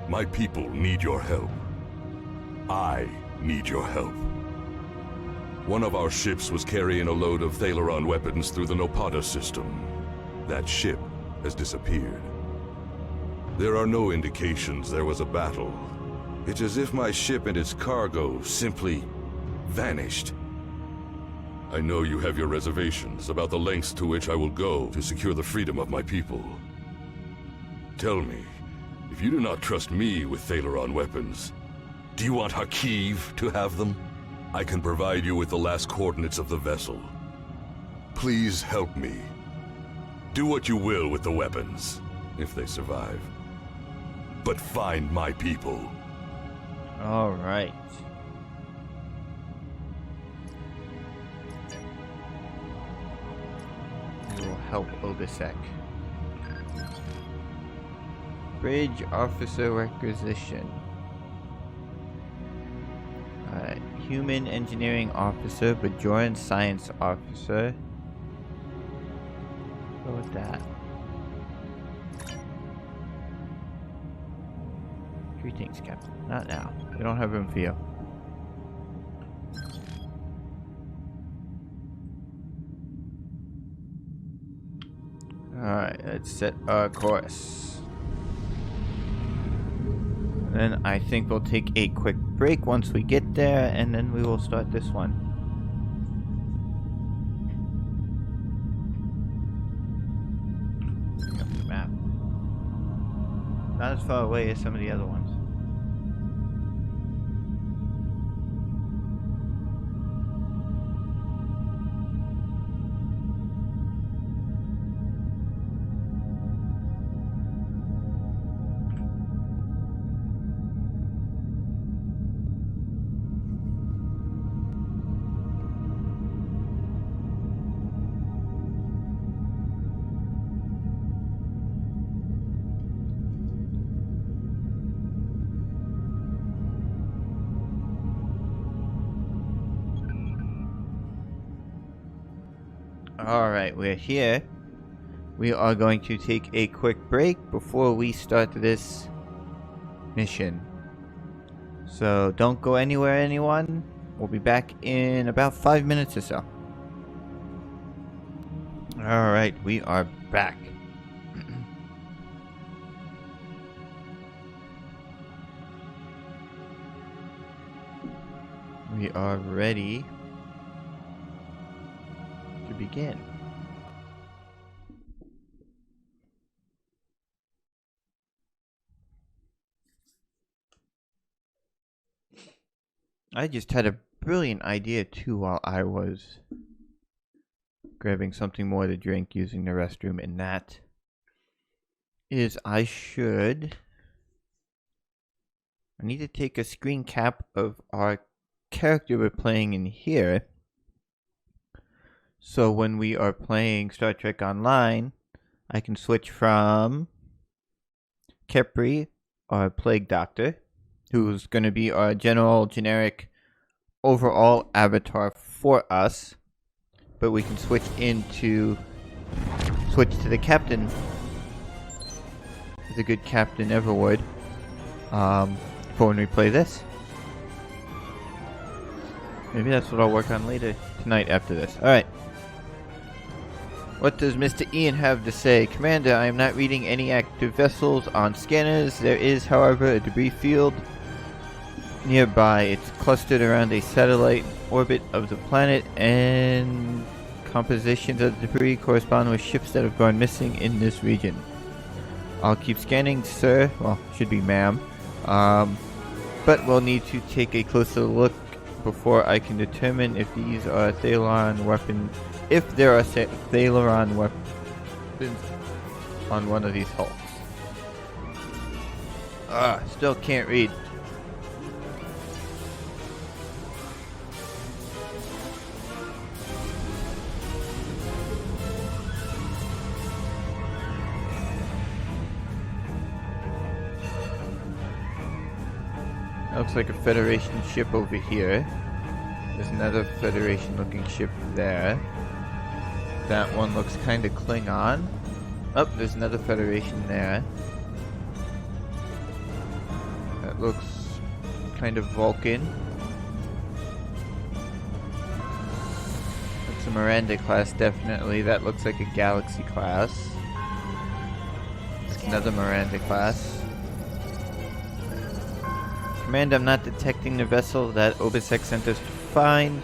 My people need your help. I need your help. One of our ships was carrying a load of Thalaron weapons through the Nopata system. That ship has disappeared. There are no indications there was a battle. It's as if my ship and its cargo simply vanished. I know you have your reservations about the lengths to which I will go to secure the freedom of my people. Tell me, if you do not trust me with Thalaron weapons, do you want Hakiv to have them? I can provide you with the last coordinates of the vessel. Please help me. Do what you will with the weapons, if they survive. But find my people. Alright. We will help Obesek. Bridge Officer Requisition. human engineering officer, Bajoran science officer. Go with that. Greetings, Captain. Not now. We don't have room for you. Alright, let's set our course. And then I think we'll take a quick break once we get there, and then we will start this one. Bring up the map. Not as far away as some of the other ones. Alright, we're here. We are going to take a quick break before we start this mission. So don't go anywhere, anyone. We'll be back in about 5 minutes or so. Alright, we are back. We are ready to begin. I just had a brilliant idea too while I was grabbing something more to drink using the restroom, and that is I need to take a screen cap of our character we're playing in here. So when we are playing Star Trek Online, I can switch from Kepri, our Plague Doctor, who's going to be our generic overall avatar for us, but we can switch to the Captain, as a good Captain ever would, for when we play this. Maybe that's what I'll work on later tonight after this. Alright. What does Mr. Ian have to say? Commander, I am not reading any active vessels on scanners. There is, however, a debris field nearby. It's clustered around a satellite orbit of the planet, and compositions of the debris correspond with ships that have gone missing in this region. I'll keep scanning, sir. Well, should be ma'am. But we'll need to take a closer look before I can determine if these are Thalaron weapons. If there are Thalaron weapons on one of these hulks. Still can't read. Looks like a Federation ship over here. There's another Federation looking ship there. That one looks kind of Klingon. Oh, there's another Federation there. That looks kind of Vulcan. That's a Miranda class, definitely. That looks like a Galaxy class. That's another Miranda class. Command, I'm not detecting the vessel that Obisek sent us to find,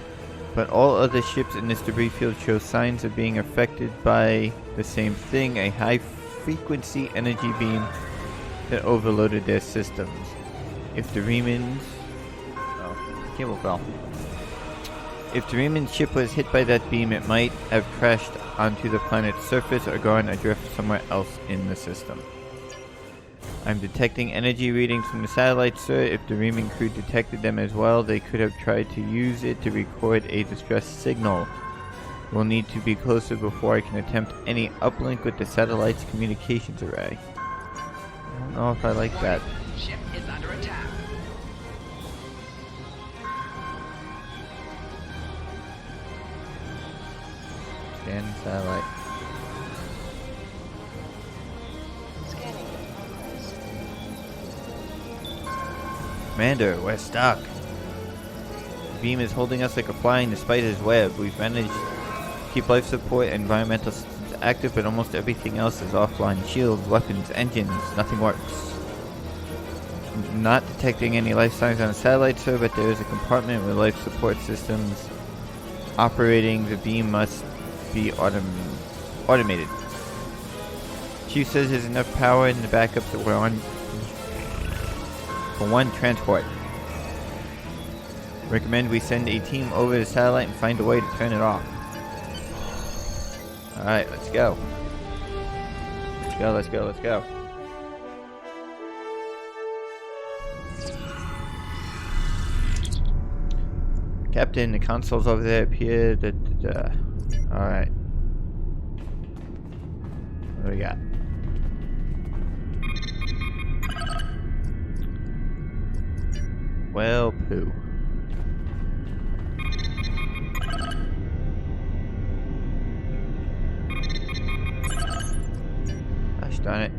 but all other ships in this debris field show signs of being affected by the same thing, a high-frequency energy beam that overloaded their systems. If the Riemanns... Oh, cable fell. If the Riemann ship was hit by that beam, it might have crashed onto the planet's surface or gone adrift somewhere else in the system. I'm detecting energy readings from the satellite, sir. If the Riemann crew detected them as well, they could have tried to use it to record a distress signal. We'll need to be closer before I can attempt any uplink with the satellite's communications array. I don't know if I like that. Ship is under attack. Scan satellite. Commander, we're stuck. The beam is holding us like a fly in the spider's web. We've managed to keep life support and environmental systems active, but almost everything else is offline. Shields, weapons, engines, nothing works. Not detecting any life signs on the satellite, sir, but there is a compartment with life support systems operating. The beam must be automated. Chief says there's enough power in the backup that we're on for one transport. Recommend we send a team over the satellite and find a way to turn it off. Alright, let's go. Let's go. Captain, the consoles over there appear. Alright. What do we got? Well, poo. Gosh darn it.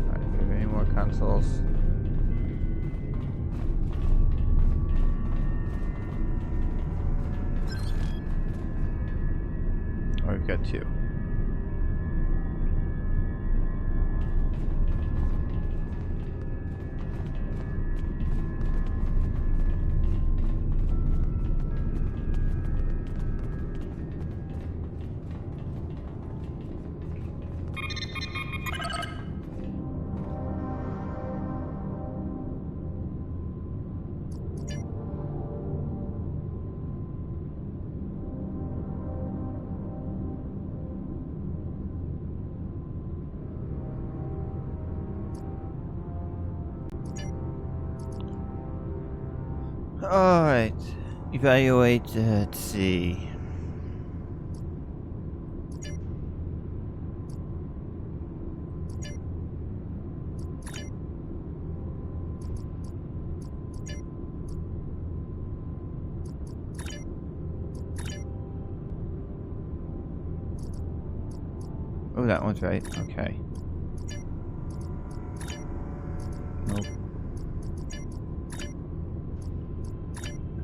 Alright, do we have any more consoles? Oh, we've got two. Alright. Evaluate, let's see. Oh, that one's right. Okay. Nope.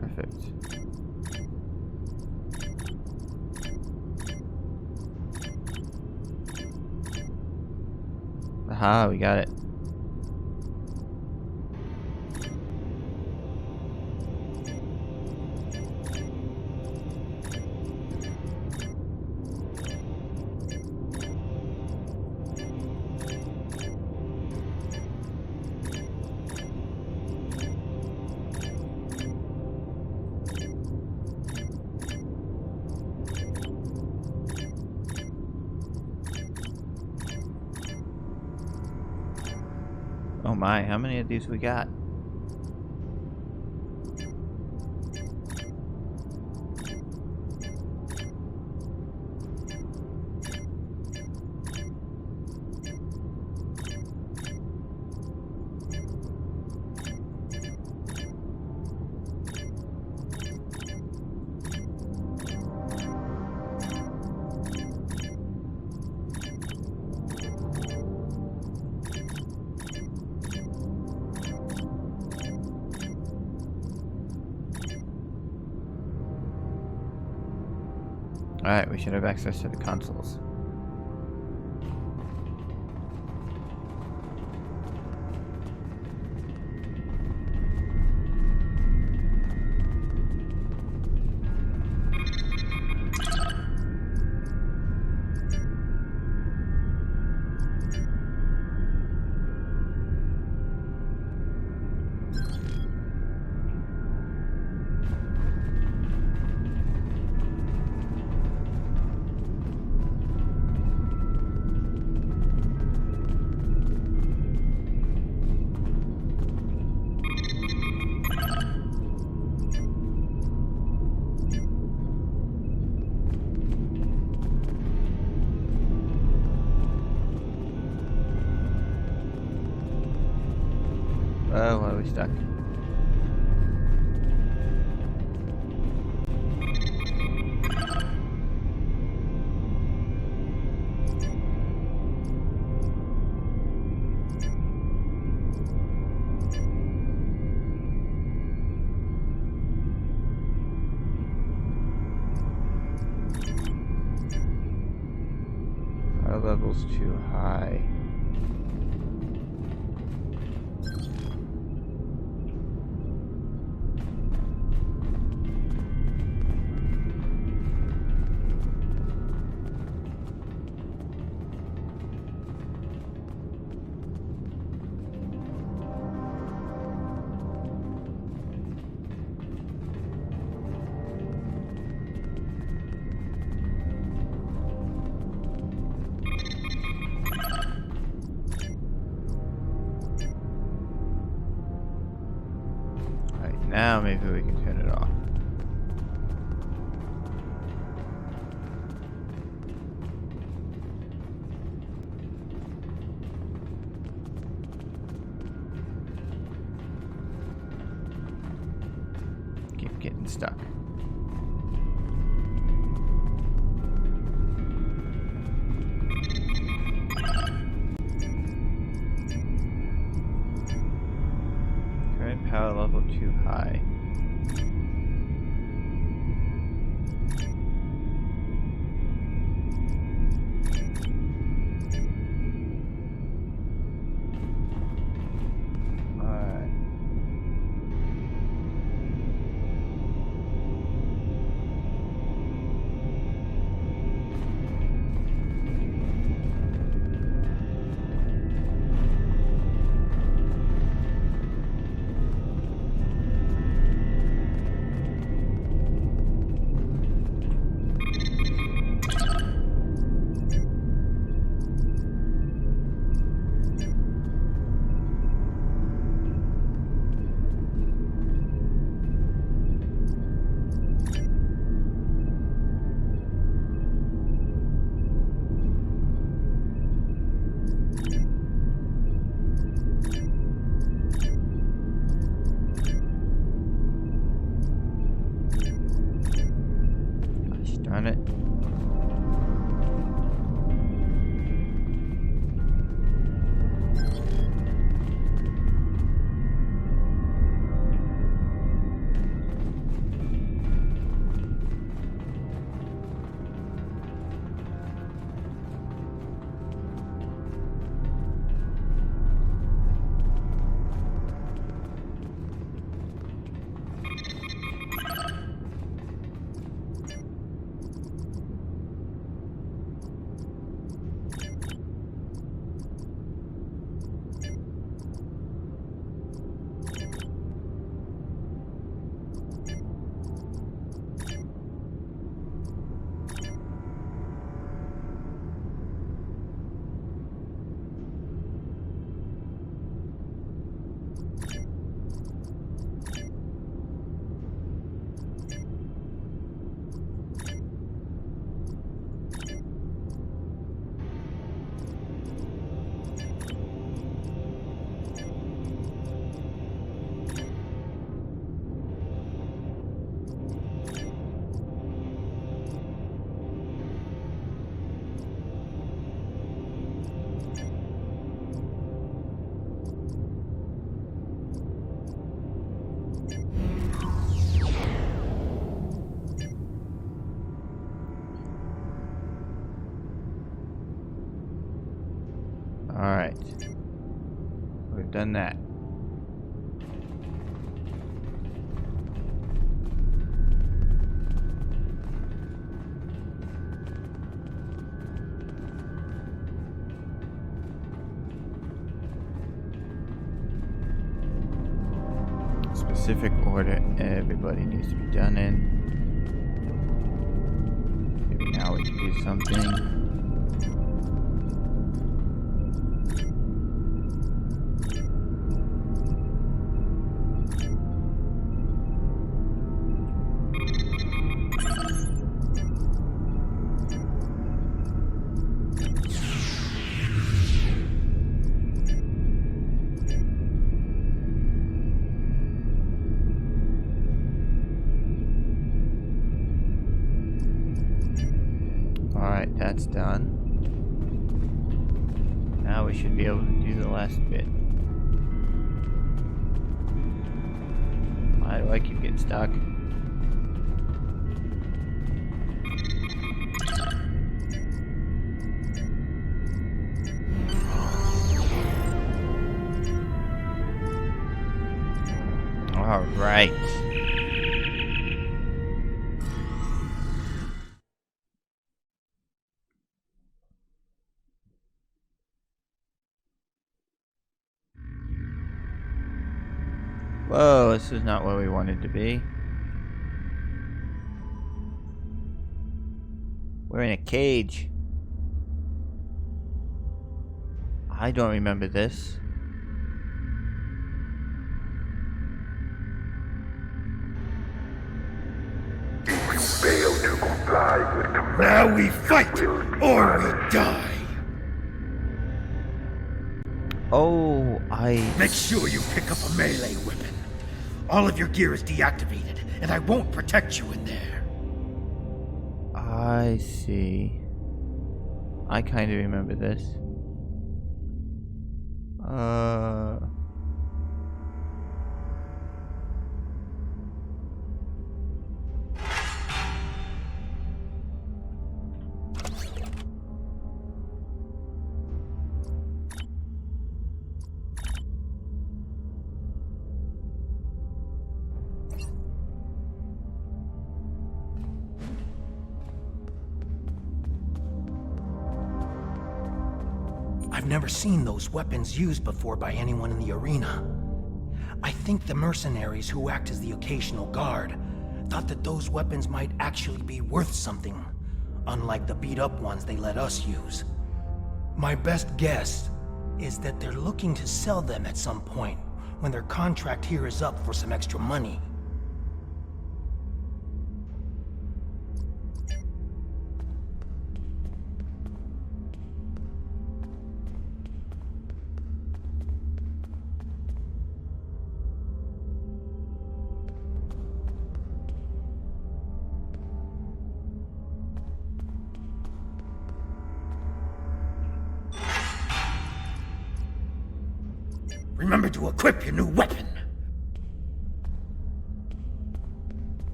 Perfect. Aha, we got it. Oh my, how many of these we got? Alright, we should have access to the consoles. Oh, why are we stuck? Our level's too high. Now maybe we can turn it off. Keep getting stuck. Current power level too high. Darn it. Alright. We've done that. Specific order everybody needs to be done in. Maybe now we can do something. that's done. Now we should be able to do the last bit. Why do I keep getting stuck? All right. Whoa, this is not where we wanted to be. We're in a cage. I don't remember this. If you fail to comply with commands, now we fight, or we die. Oh, Make sure you pick up a melee weapon. All of your gear is deactivated, and I won't protect you in there. I see. I kind of remember this. I've never seen those weapons used before by anyone in the arena. I think the mercenaries who act as the occasional guard thought that those weapons might actually be worth something, unlike the beat-up ones they let us use. My best guess is that they're looking to sell them at some point when their contract here is up for some extra money. Remember to equip your new weapon.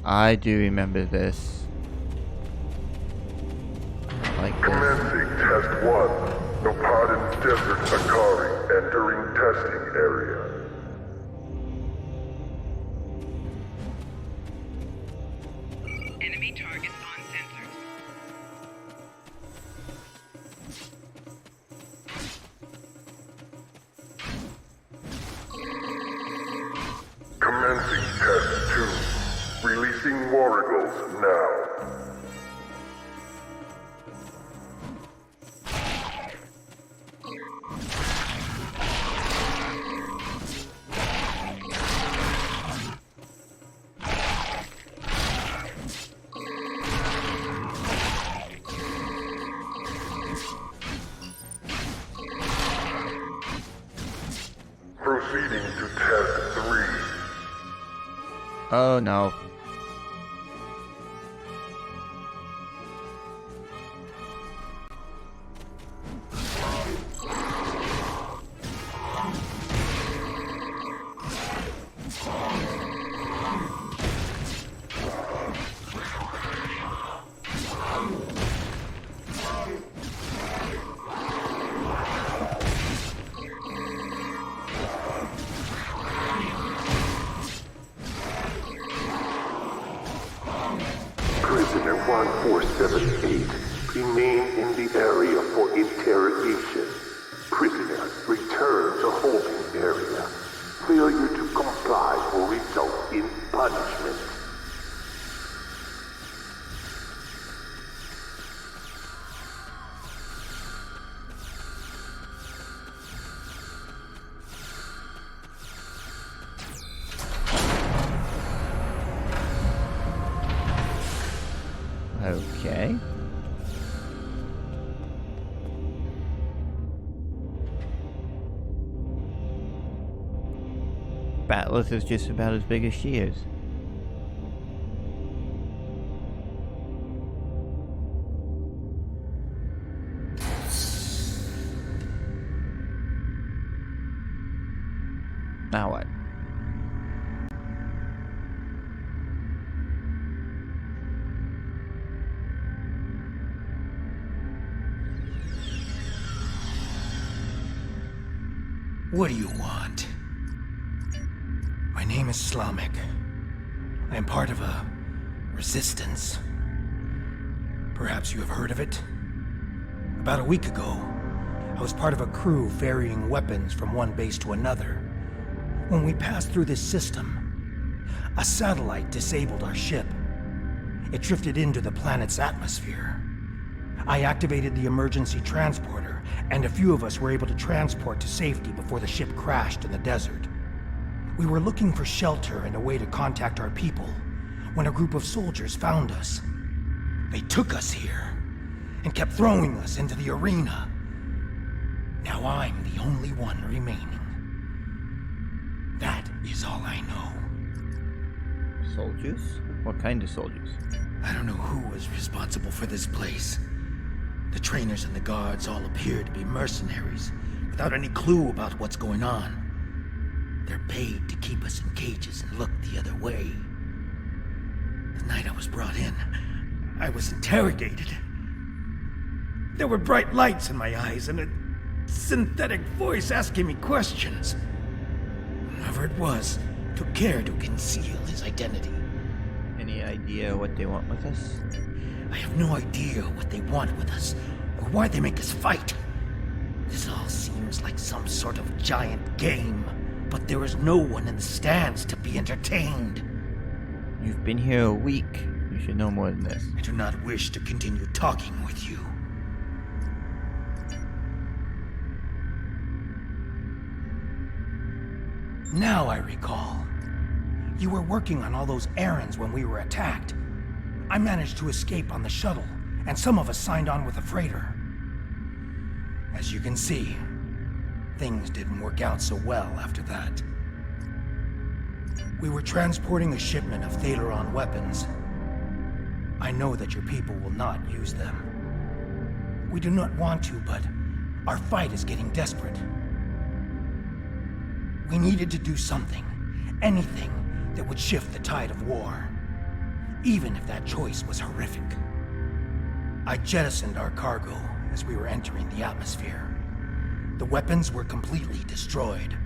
I do remember this. Like this. Commencing Test 1. Nopadin Desert Akari entering testing area. Enemy targets on sensors. Commencing Test 2. Releasing Warrigals now. Proceeding to Test 3. Oh no. Prisoner 1478, remain in the area for interrogation. Prisoner, return to holding area. Failure to comply will result in punishment. Okay. Atlas is just about as big as she is. Now what? What do you want? My name is Slamek. I am part of a resistance. Perhaps you have heard of it? About a week ago, I was part of a crew ferrying weapons from one base to another. When we passed through this system, a satellite disabled our ship. It drifted into the planet's atmosphere. I activated the emergency transporter, and a few of us were able to transport to safety before the ship crashed in the desert. We were looking for shelter and a way to contact our people when a group of soldiers found us. They took us here and kept throwing us into the arena. Now I'm the only one remaining. That is all I know. Soldiers? What kind of soldiers? I don't know who was responsible for this place. The trainers and the guards all appear to be mercenaries, without any clue about what's going on. They're paid to keep us in cages and look the other way. The night I was brought in, I was interrogated. There were bright lights in my eyes and a synthetic voice asking me questions. Whoever it was took care to conceal his identity. Any idea what they want with us? I have no idea what they want with us, or why they make us fight. This all seems like some sort of giant game, but there is no one in the stands to be entertained. You've been here a week. You should know more than this. I do not wish to continue talking with you. Now I recall. You were working on all those errands when we were attacked. I managed to escape on the shuttle, and some of us signed on with a freighter. As you can see, things didn't work out so well after that. We were transporting a shipment of Thaleron weapons. I know that your people will not use them. We do not want to, but our fight is getting desperate. We needed to do something, anything that would shift the tide of war. Even if that choice was horrific. I jettisoned our cargo as we were entering the atmosphere. The weapons were completely destroyed.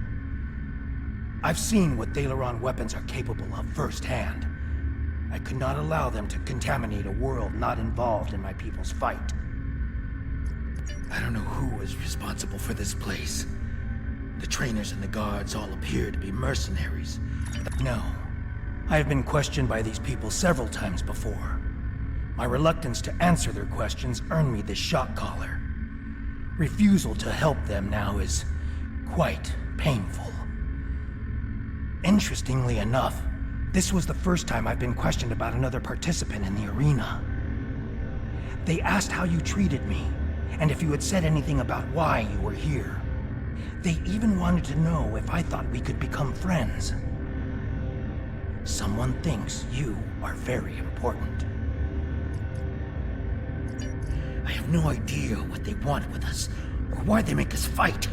I've seen what Thaleron weapons are capable of firsthand. I could not allow them to contaminate a world not involved in my people's fight. I don't know who was responsible for this place. The trainers and the guards all appear to be mercenaries. No. I have been questioned by these people several times before. My reluctance to answer their questions earned me this shock collar. Refusal to help them now is quite painful. Interestingly enough, this was the first time I've been questioned about another participant in the arena. They asked how you treated me, and if you had said anything about why you were here. They even wanted to know if I thought we could become friends. Someone thinks you are very important. I have no idea what they want with us, or why they make us fight.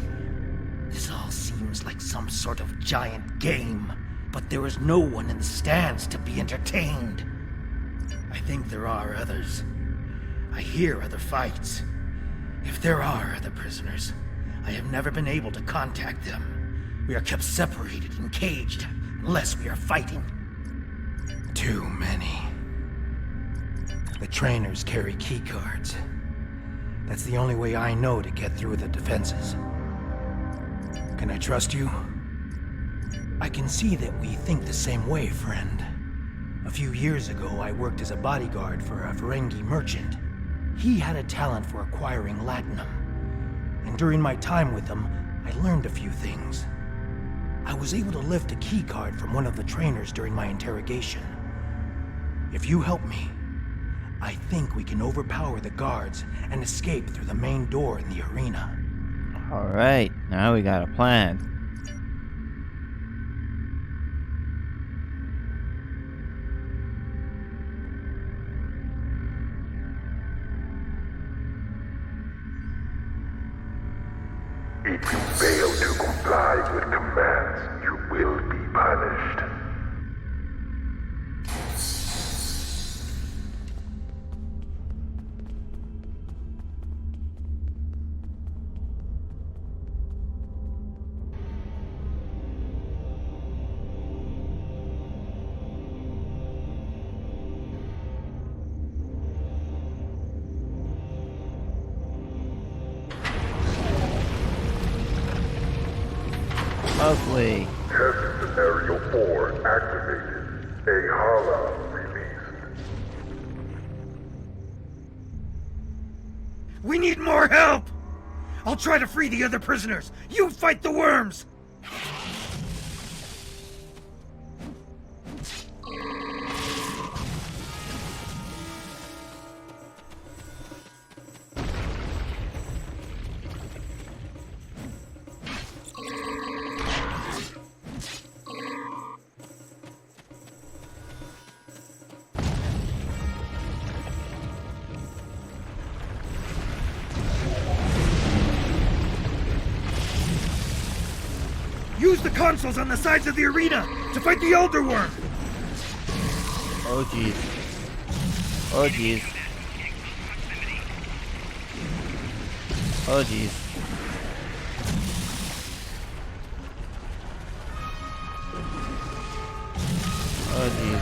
This all seems like some sort of giant game, but there is no one in the stands to be entertained. I think there are others. I hear other fights. If there are other prisoners, I have never been able to contact them. We are kept separated and caged unless we are fighting. Too many. The trainers carry keycards. That's the only way I know to get through the defenses. Can I trust you? I can see that we think the same way, friend. A few years ago, I worked as a bodyguard for a Ferengi merchant. He had a talent for acquiring latinum. And during my time with him, I learned a few things. I was able to lift a keycard from one of the trainers during my interrogation. If you help me, I think we can overpower the guards and escape through the main door in the arena. Alright, now we got a plan. If you fail to comply with commands, you will be punished. Lovely. Test Scenario 4 activated. A Hala released. We need more help! I'll try to free the other prisoners. You fight the worms! Use the consoles on the sides of the arena to fight the Elder Worm! Oh jeez. Oh jeez. Oh jeez. Oh jeez.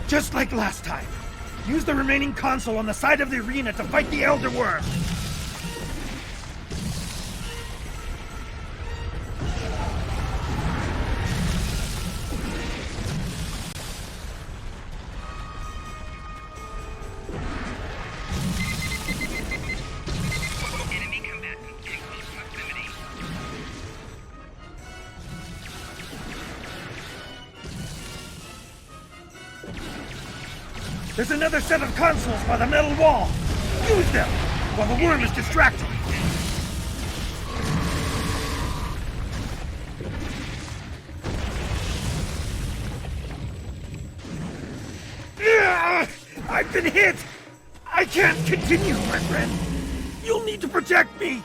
Just like last time. Use the remaining console on the side of the arena to fight the Elder Worm. There's another set of consoles by the metal wall. Use them while the worm is distracted. I've been hit! I can't continue, my friend. You'll need to protect me.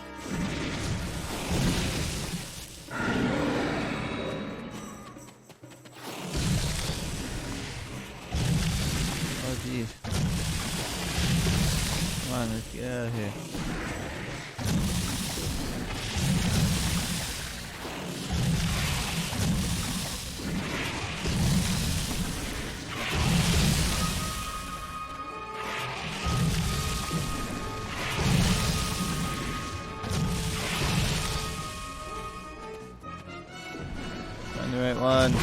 Oh jeez. Come on, let's get out of here. Find the right one.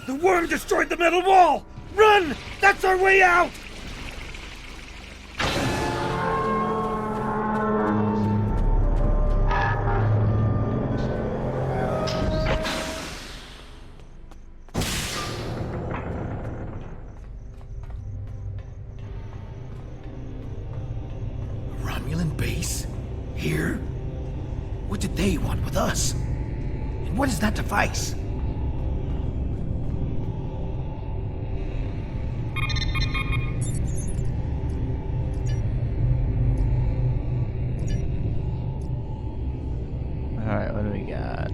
The worm destroyed the metal wall! Run! That's our way out! Romulan base? Here? What did they want with us? And what is that device? Alright, what do we got?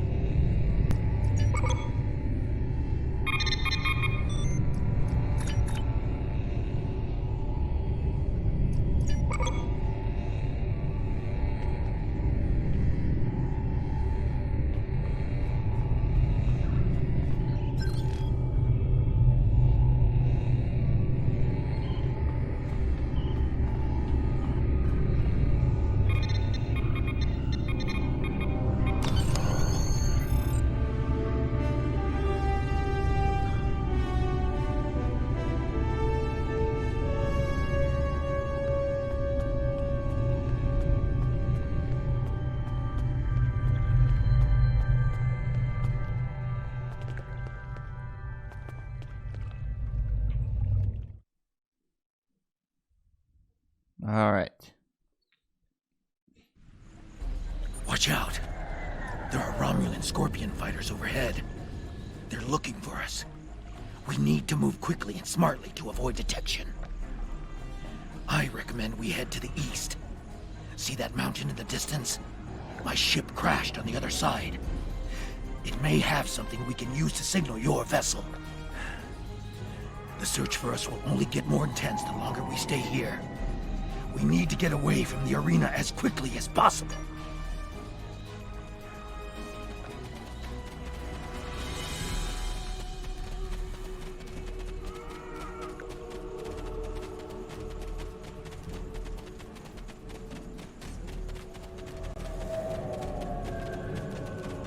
Alright. Watch out. There are Romulan Scorpion fighters overhead. They're looking for us. We need to move quickly and smartly to avoid detection. I recommend we head to the east. See that mountain in the distance? My ship crashed on the other side. It may have something we can use to signal your vessel. The search for us will only get more intense the longer we stay here. We need to get away from the arena as quickly as possible.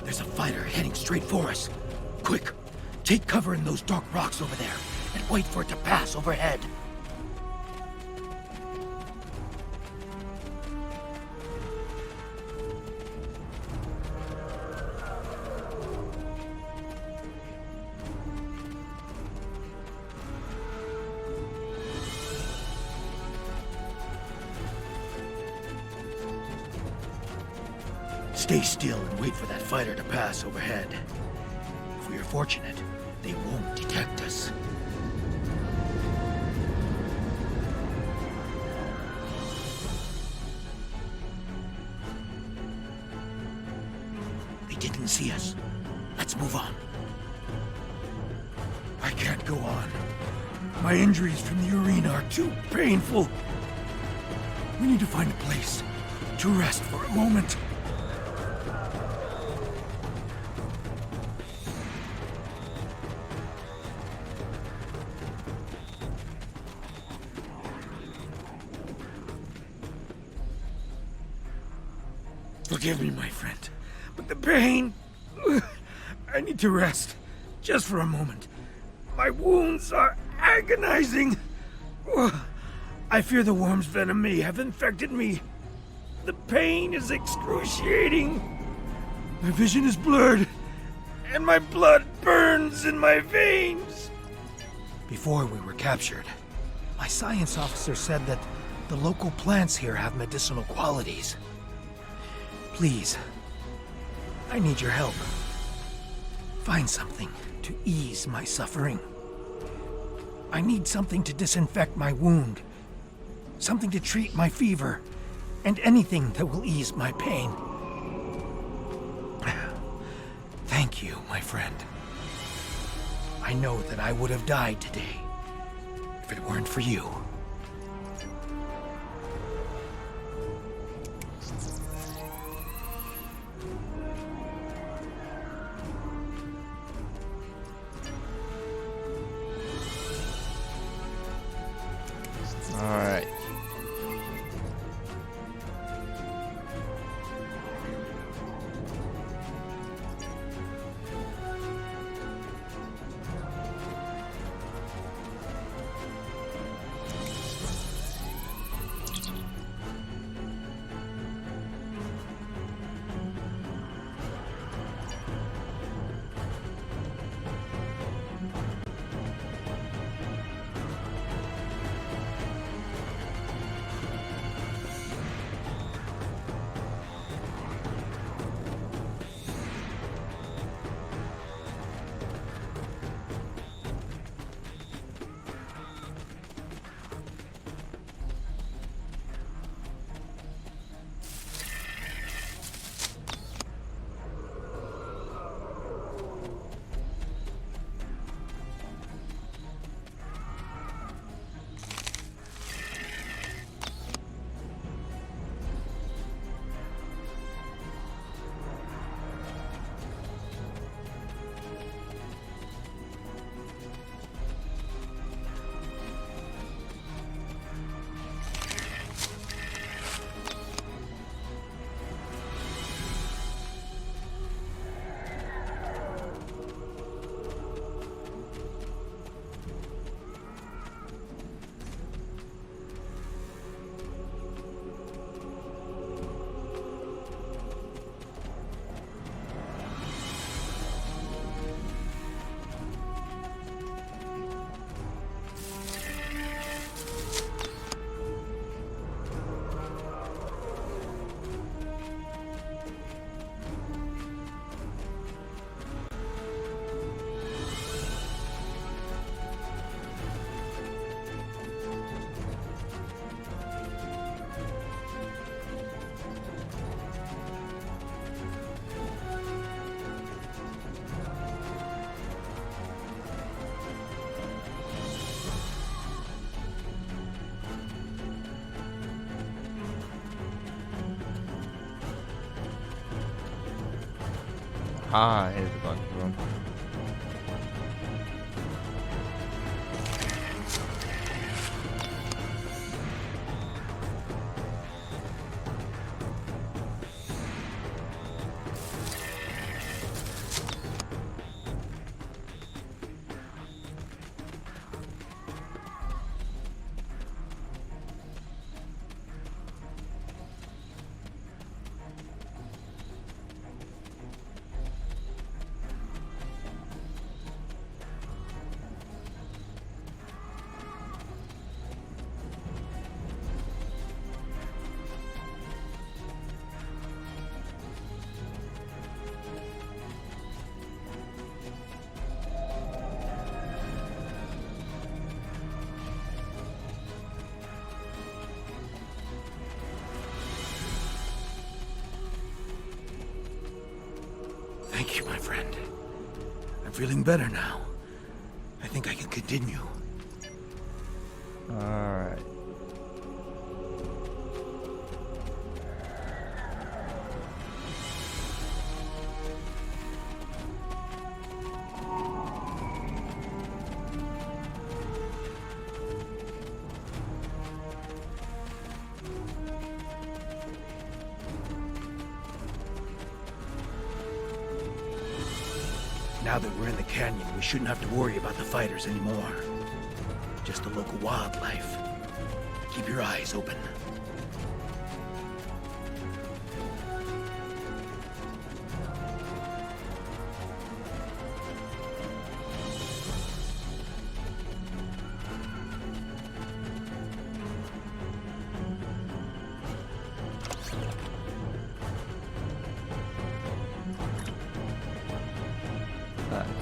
There's a fighter heading straight for us. Quick, take cover in those dark rocks over there and wait for it to pass overhead. Stay still and wait for that fighter to pass overhead. If we are fortunate, they won't detect us. They didn't see us. Let's move on. I can't go on. My injuries from the arena are too painful. We need to find a place to rest for a moment. Forgive me, my friend, but the pain... I need to rest, just for a moment. My wounds are agonizing. I fear the worm's venom may have infected me. The pain is excruciating. My vision is blurred, and my blood burns in my veins! Before we were captured, my science officer said that the local plants here have medicinal qualities. Please, I need your help. Find something to ease my suffering. I need something to disinfect my wound, something to treat my fever, and anything that will ease my pain. Thank you, my friend. I know that I would have died today if it weren't for you. Alright. Ah, here's a bunch of them. Thank you, my friend. I'm feeling better now. I think I can continue. Alright. Now that we're in the canyon, we shouldn't have to worry about the fighters anymore. Just the local wildlife. Keep your eyes open.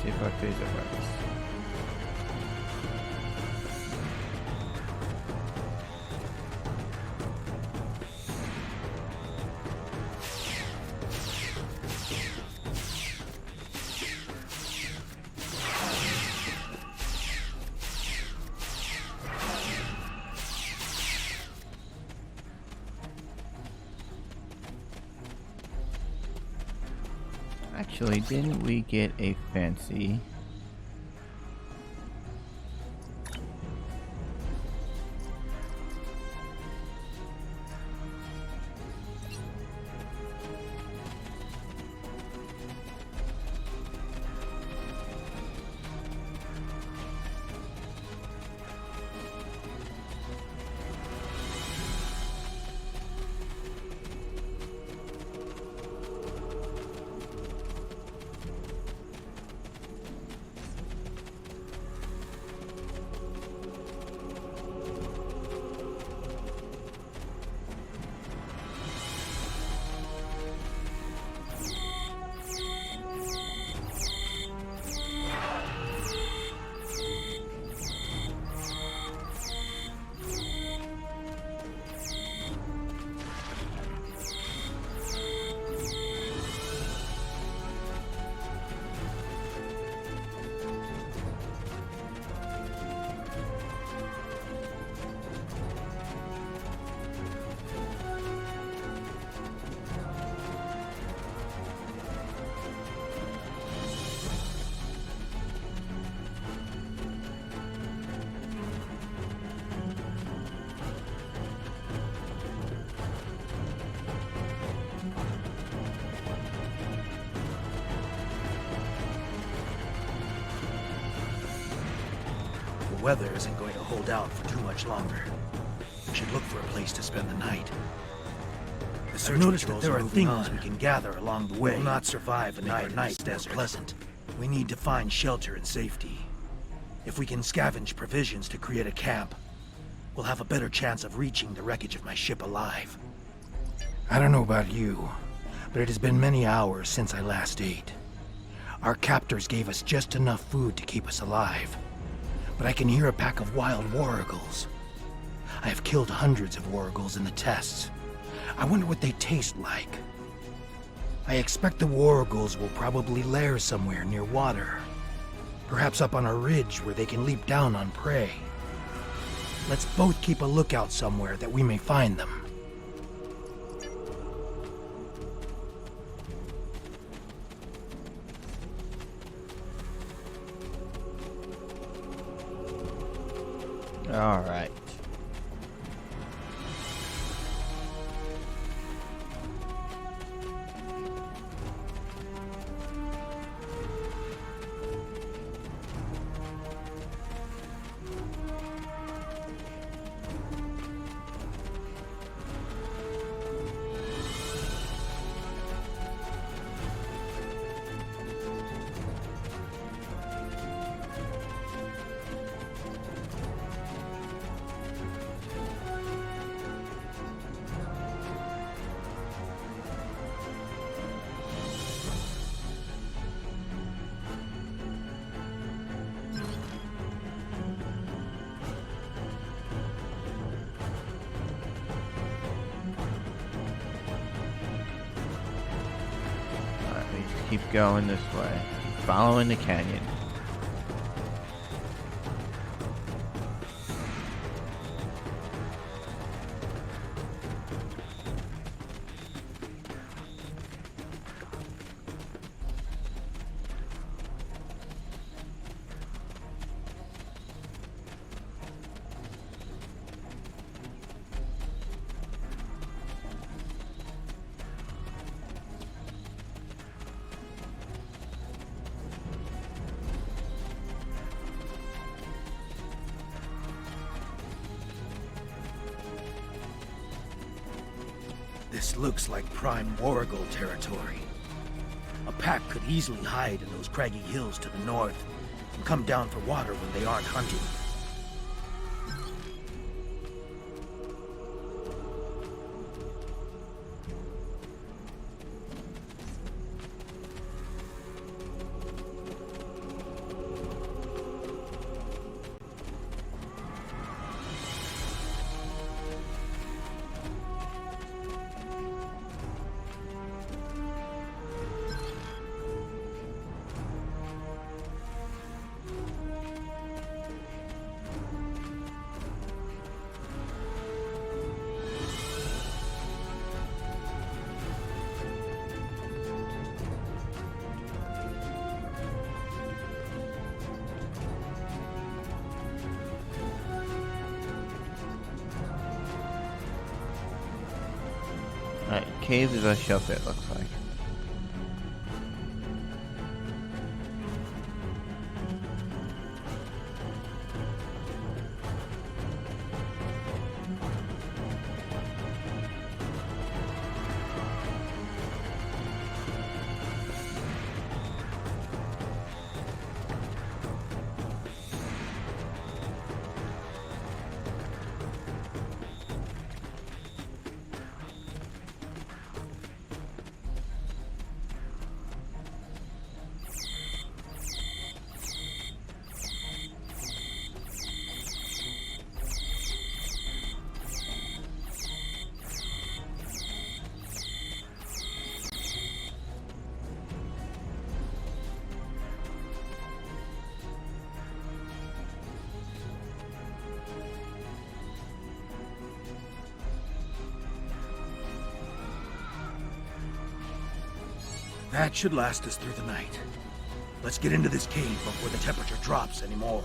see if our phaser works. Actually, didn't we get a fancy? The weather isn't going to hold out for too much longer. We should look for a place to spend the night. I've noticed that there are things we can gather along the way. We will not survive a night as pleasant. We need to find shelter and safety. If we can scavenge provisions to create a camp, we'll have a better chance of reaching the wreckage of my ship alive. I don't know about you, but it has been many hours since I last ate. Our captors gave us just enough food to keep us alive, but I can hear a pack of wild wargles. I have killed hundreds of wargles in the tests. I wonder what they taste like. I expect the wargles will probably lair somewhere near water. Perhaps up on a ridge where they can leap down on prey. Let's both keep a lookout somewhere that we may find them. All right. Keep going this way. Keep following the canyon. This looks like prime wargle territory. A pack could easily hide in those craggy hills to the north and come down for water when they aren't hunting. cave, there's a shelf, it looks like. That should last us through the night. Let's get into this cave before the temperature drops anymore.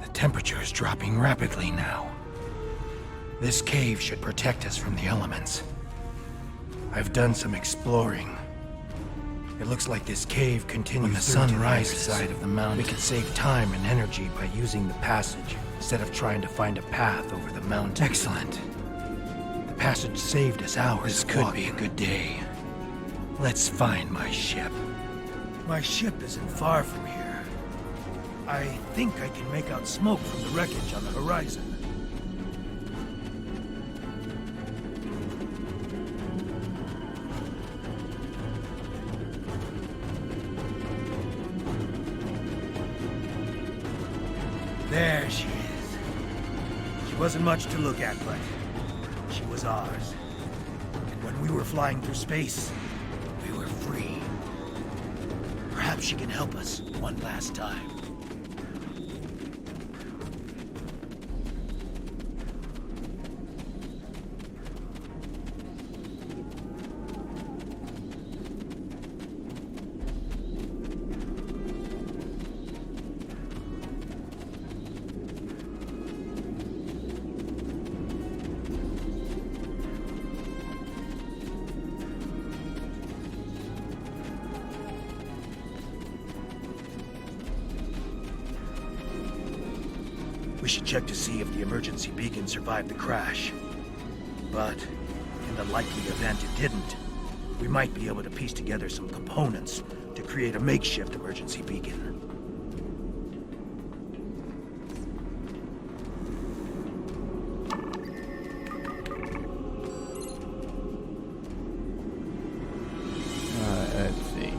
The temperature is dropping rapidly now. This cave should protect us from the elements. I've done some exploring. It looks like this cave continues when the sun rises side of the mountain. We can save time and energy by using the passage instead of trying to find a path over the mountain. Excellent. The passage saved us hours. This could be a good day. Let's find my ship. My ship isn't far from here. I think I can make out smoke from the wreckage on the horizon. There she is. She wasn't much to look at, but she was ours. And when we were flying through space, we were free. Perhaps she can help us one last time. We should check to see if the emergency beacon survived the crash. But, in the likely event it didn't, we might be able to piece together some components to create a makeshift emergency beacon. Let's see.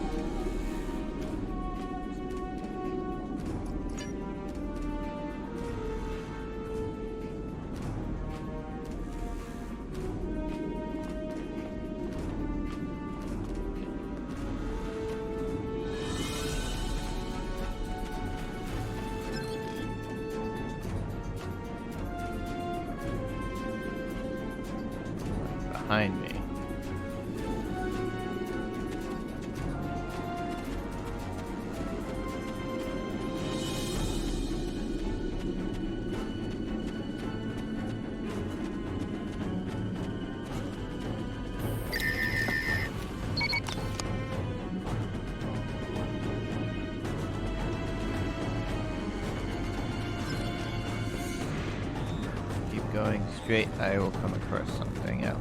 Behind me. Keep going straight, I will come across something else.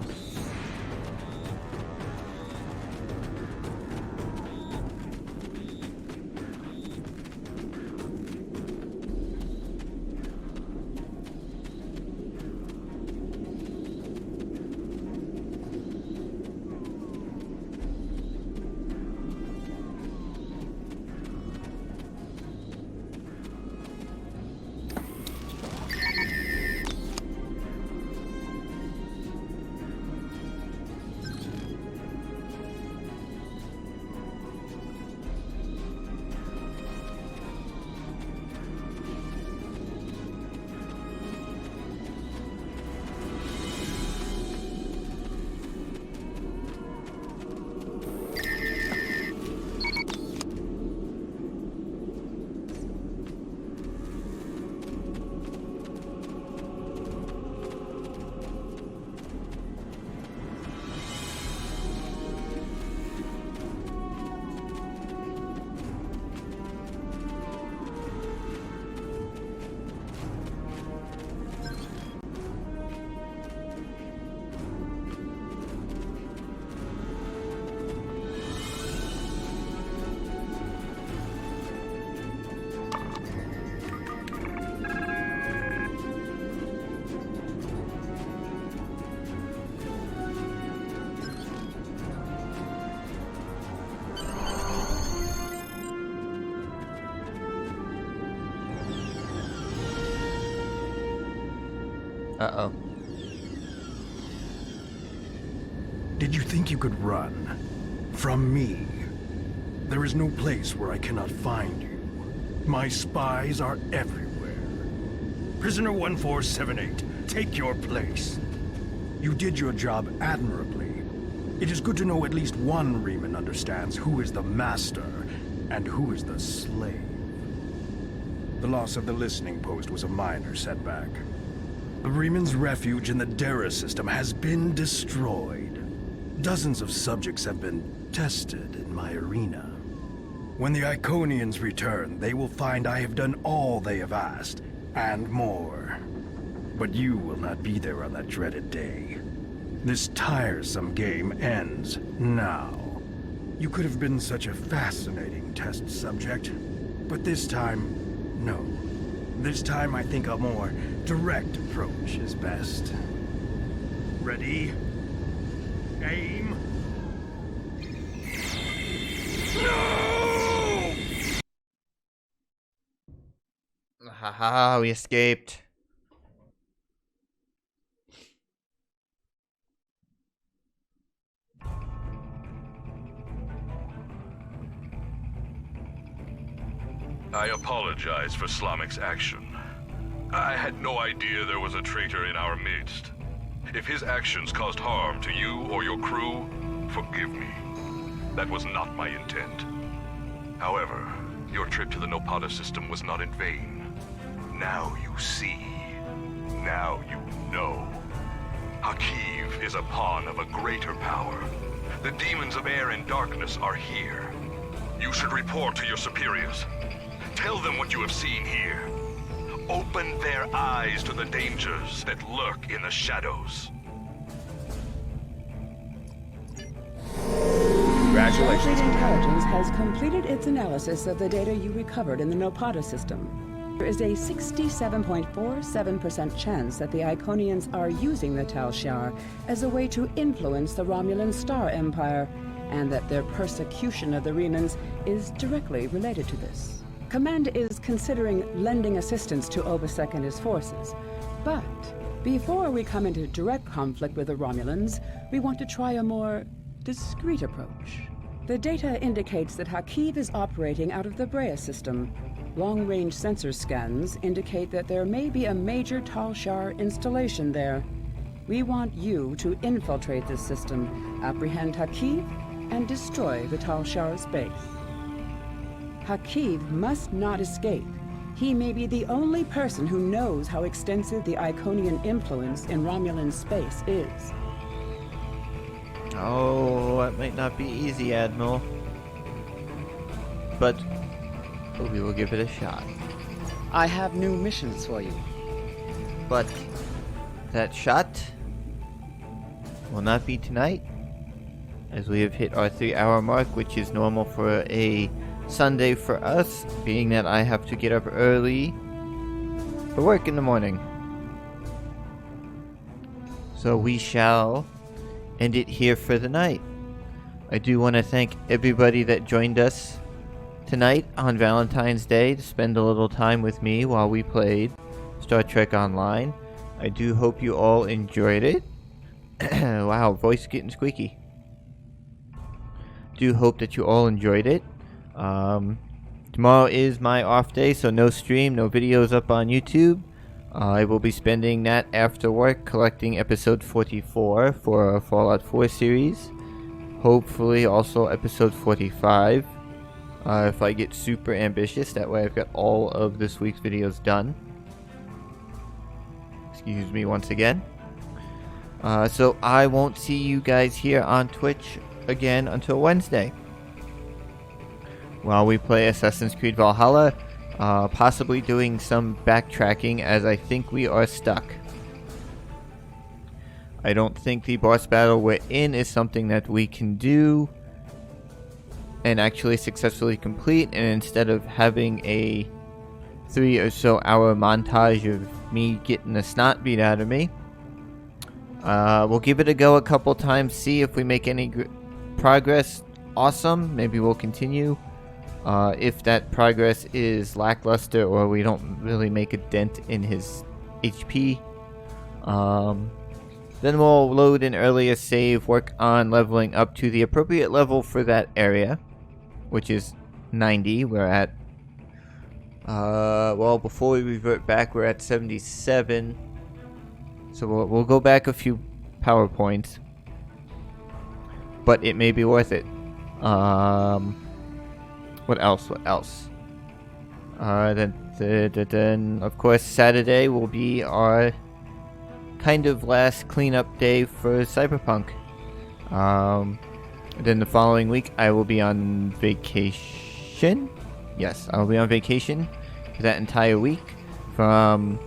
Uh-oh. Did you think you could run from me? There is no place where I cannot find you. My spies are everywhere. Prisoner 1478, take your place. You did your job admirably. It is good to know at least one Riemann understands who is the master and who is the slave. The loss of the listening post was a minor setback. The Riemann's refuge in the Dera system has been destroyed. Dozens of subjects have been tested in my arena. When the Iconians return, they will find I have done all they have asked, and more. But you will not be there on that dreaded day. This tiresome game ends now. You could have been such a fascinating test subject, but this time, no. This time I think a more direct approach is best. Ready? Aim. No! Haha, we escaped. I apologize for Slamic's action. I had no idea there was a traitor in our midst. If his actions caused harm to you or your crew, forgive me. That was not my intent. However, your trip to the Nopata system was not in vain. Now you see. Now you know. Hakiv is a pawn of a greater power. The demons of air and darkness are here. You should report to your superiors. Tell them what you have seen here. Open their eyes to the dangers that lurk in the shadows. Congratulations. Starfleet Intelligence has completed its analysis of the data you recovered in the Nopata system. There is a 67.47% chance that the Iconians are using the Tal Shiar as a way to influence the Romulan Star Empire, and that their persecution of the Riemans is directly related to this. Command is considering lending assistance to Obisek and his forces. But before we come into direct conflict with the Romulans, we want to try a more discreet approach. The data indicates that Hakiv is operating out of the Brea system. Long-range sensor scans indicate that there may be a major Tal Shiar installation there. We want you to infiltrate this system, apprehend Hakiv, and destroy the Tal Shiar's base. Hakiv must not escape. He may be the only person who knows how extensive the Iconian influence in Romulan space is. Oh, that might not be easy, Admiral. But we will give it a shot. I have new missions for you. But that shot will not be tonight, as we have hit our 3-hour mark, which is normal for a Sunday for us, being that I have to get up early for work in the morning. So we shall end it here for the night. I do want to thank everybody that joined us tonight on Valentine's Day to spend a little time with me while we played Star Trek Online. I do hope you all enjoyed it. Wow, voice getting squeaky. Do hope that you all enjoyed it. Tomorrow is my off day, so no stream, no videos up on YouTube. I will be spending that after work collecting episode 44 for our Fallout 4 series. Hopefully also episode 45. If I get super ambitious, that way I've got all of this week's videos done. Excuse me once again. So I won't see you guys here on Twitch again until Wednesday, while we play Assassin's Creed Valhalla, possibly doing some backtracking, as I think we are stuck. I don't think the boss battle we're in is something that we can do and actually successfully complete, and instead of having a 3 or so hour montage of me getting the snot beat out of me, we'll give it a go a couple times, see if we make any progress. Awesome, maybe we'll continue. If that progress is lackluster or we don't really make a dent in his HP, Then we'll load an earlier save, work on leveling up to the appropriate level for that area, which is 90. We're at, well, before we revert back, we're at 77. So we'll go back a few power points, but it may be worth it. What else? Then of course Saturday will be our kind of last cleanup day for Cyberpunk. Then the following week I will be on vacation. Yes, I will be on vacation for that entire week from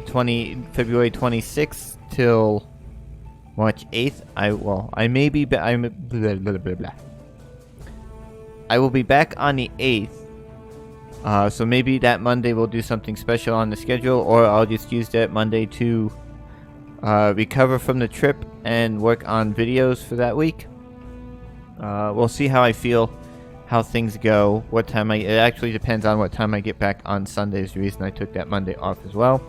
February 26th till March 8th. I may be I will be back on the 8th. So maybe that Monday we'll do something special on the schedule, or I'll just use that Monday to recover from the trip and work on videos for that week. We'll see how I feel, how things go, what time it actually depends on what time I get back on Sunday is the reason I took that Monday off as well.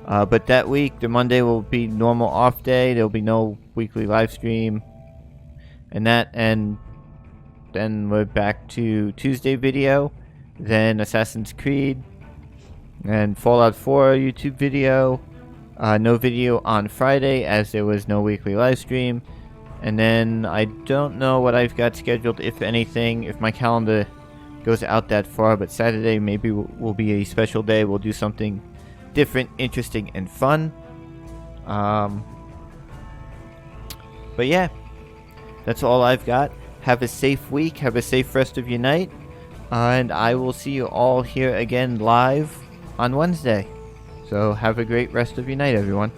But that week, the Monday will be normal off day. There'll be no weekly live stream and then we're back to Tuesday video, then Assassin's Creed, and Fallout 4 YouTube video. No video on Friday as there was no weekly live stream. And then I don't know what I've got scheduled, if anything, if my calendar goes out that far, but Saturday maybe will be a special day. We'll do something different, interesting, and fun. But yeah, that's all I've got. Have a safe week, have a safe rest of your night, and I will see you all here again live on Wednesday. So have a great rest of your night, everyone.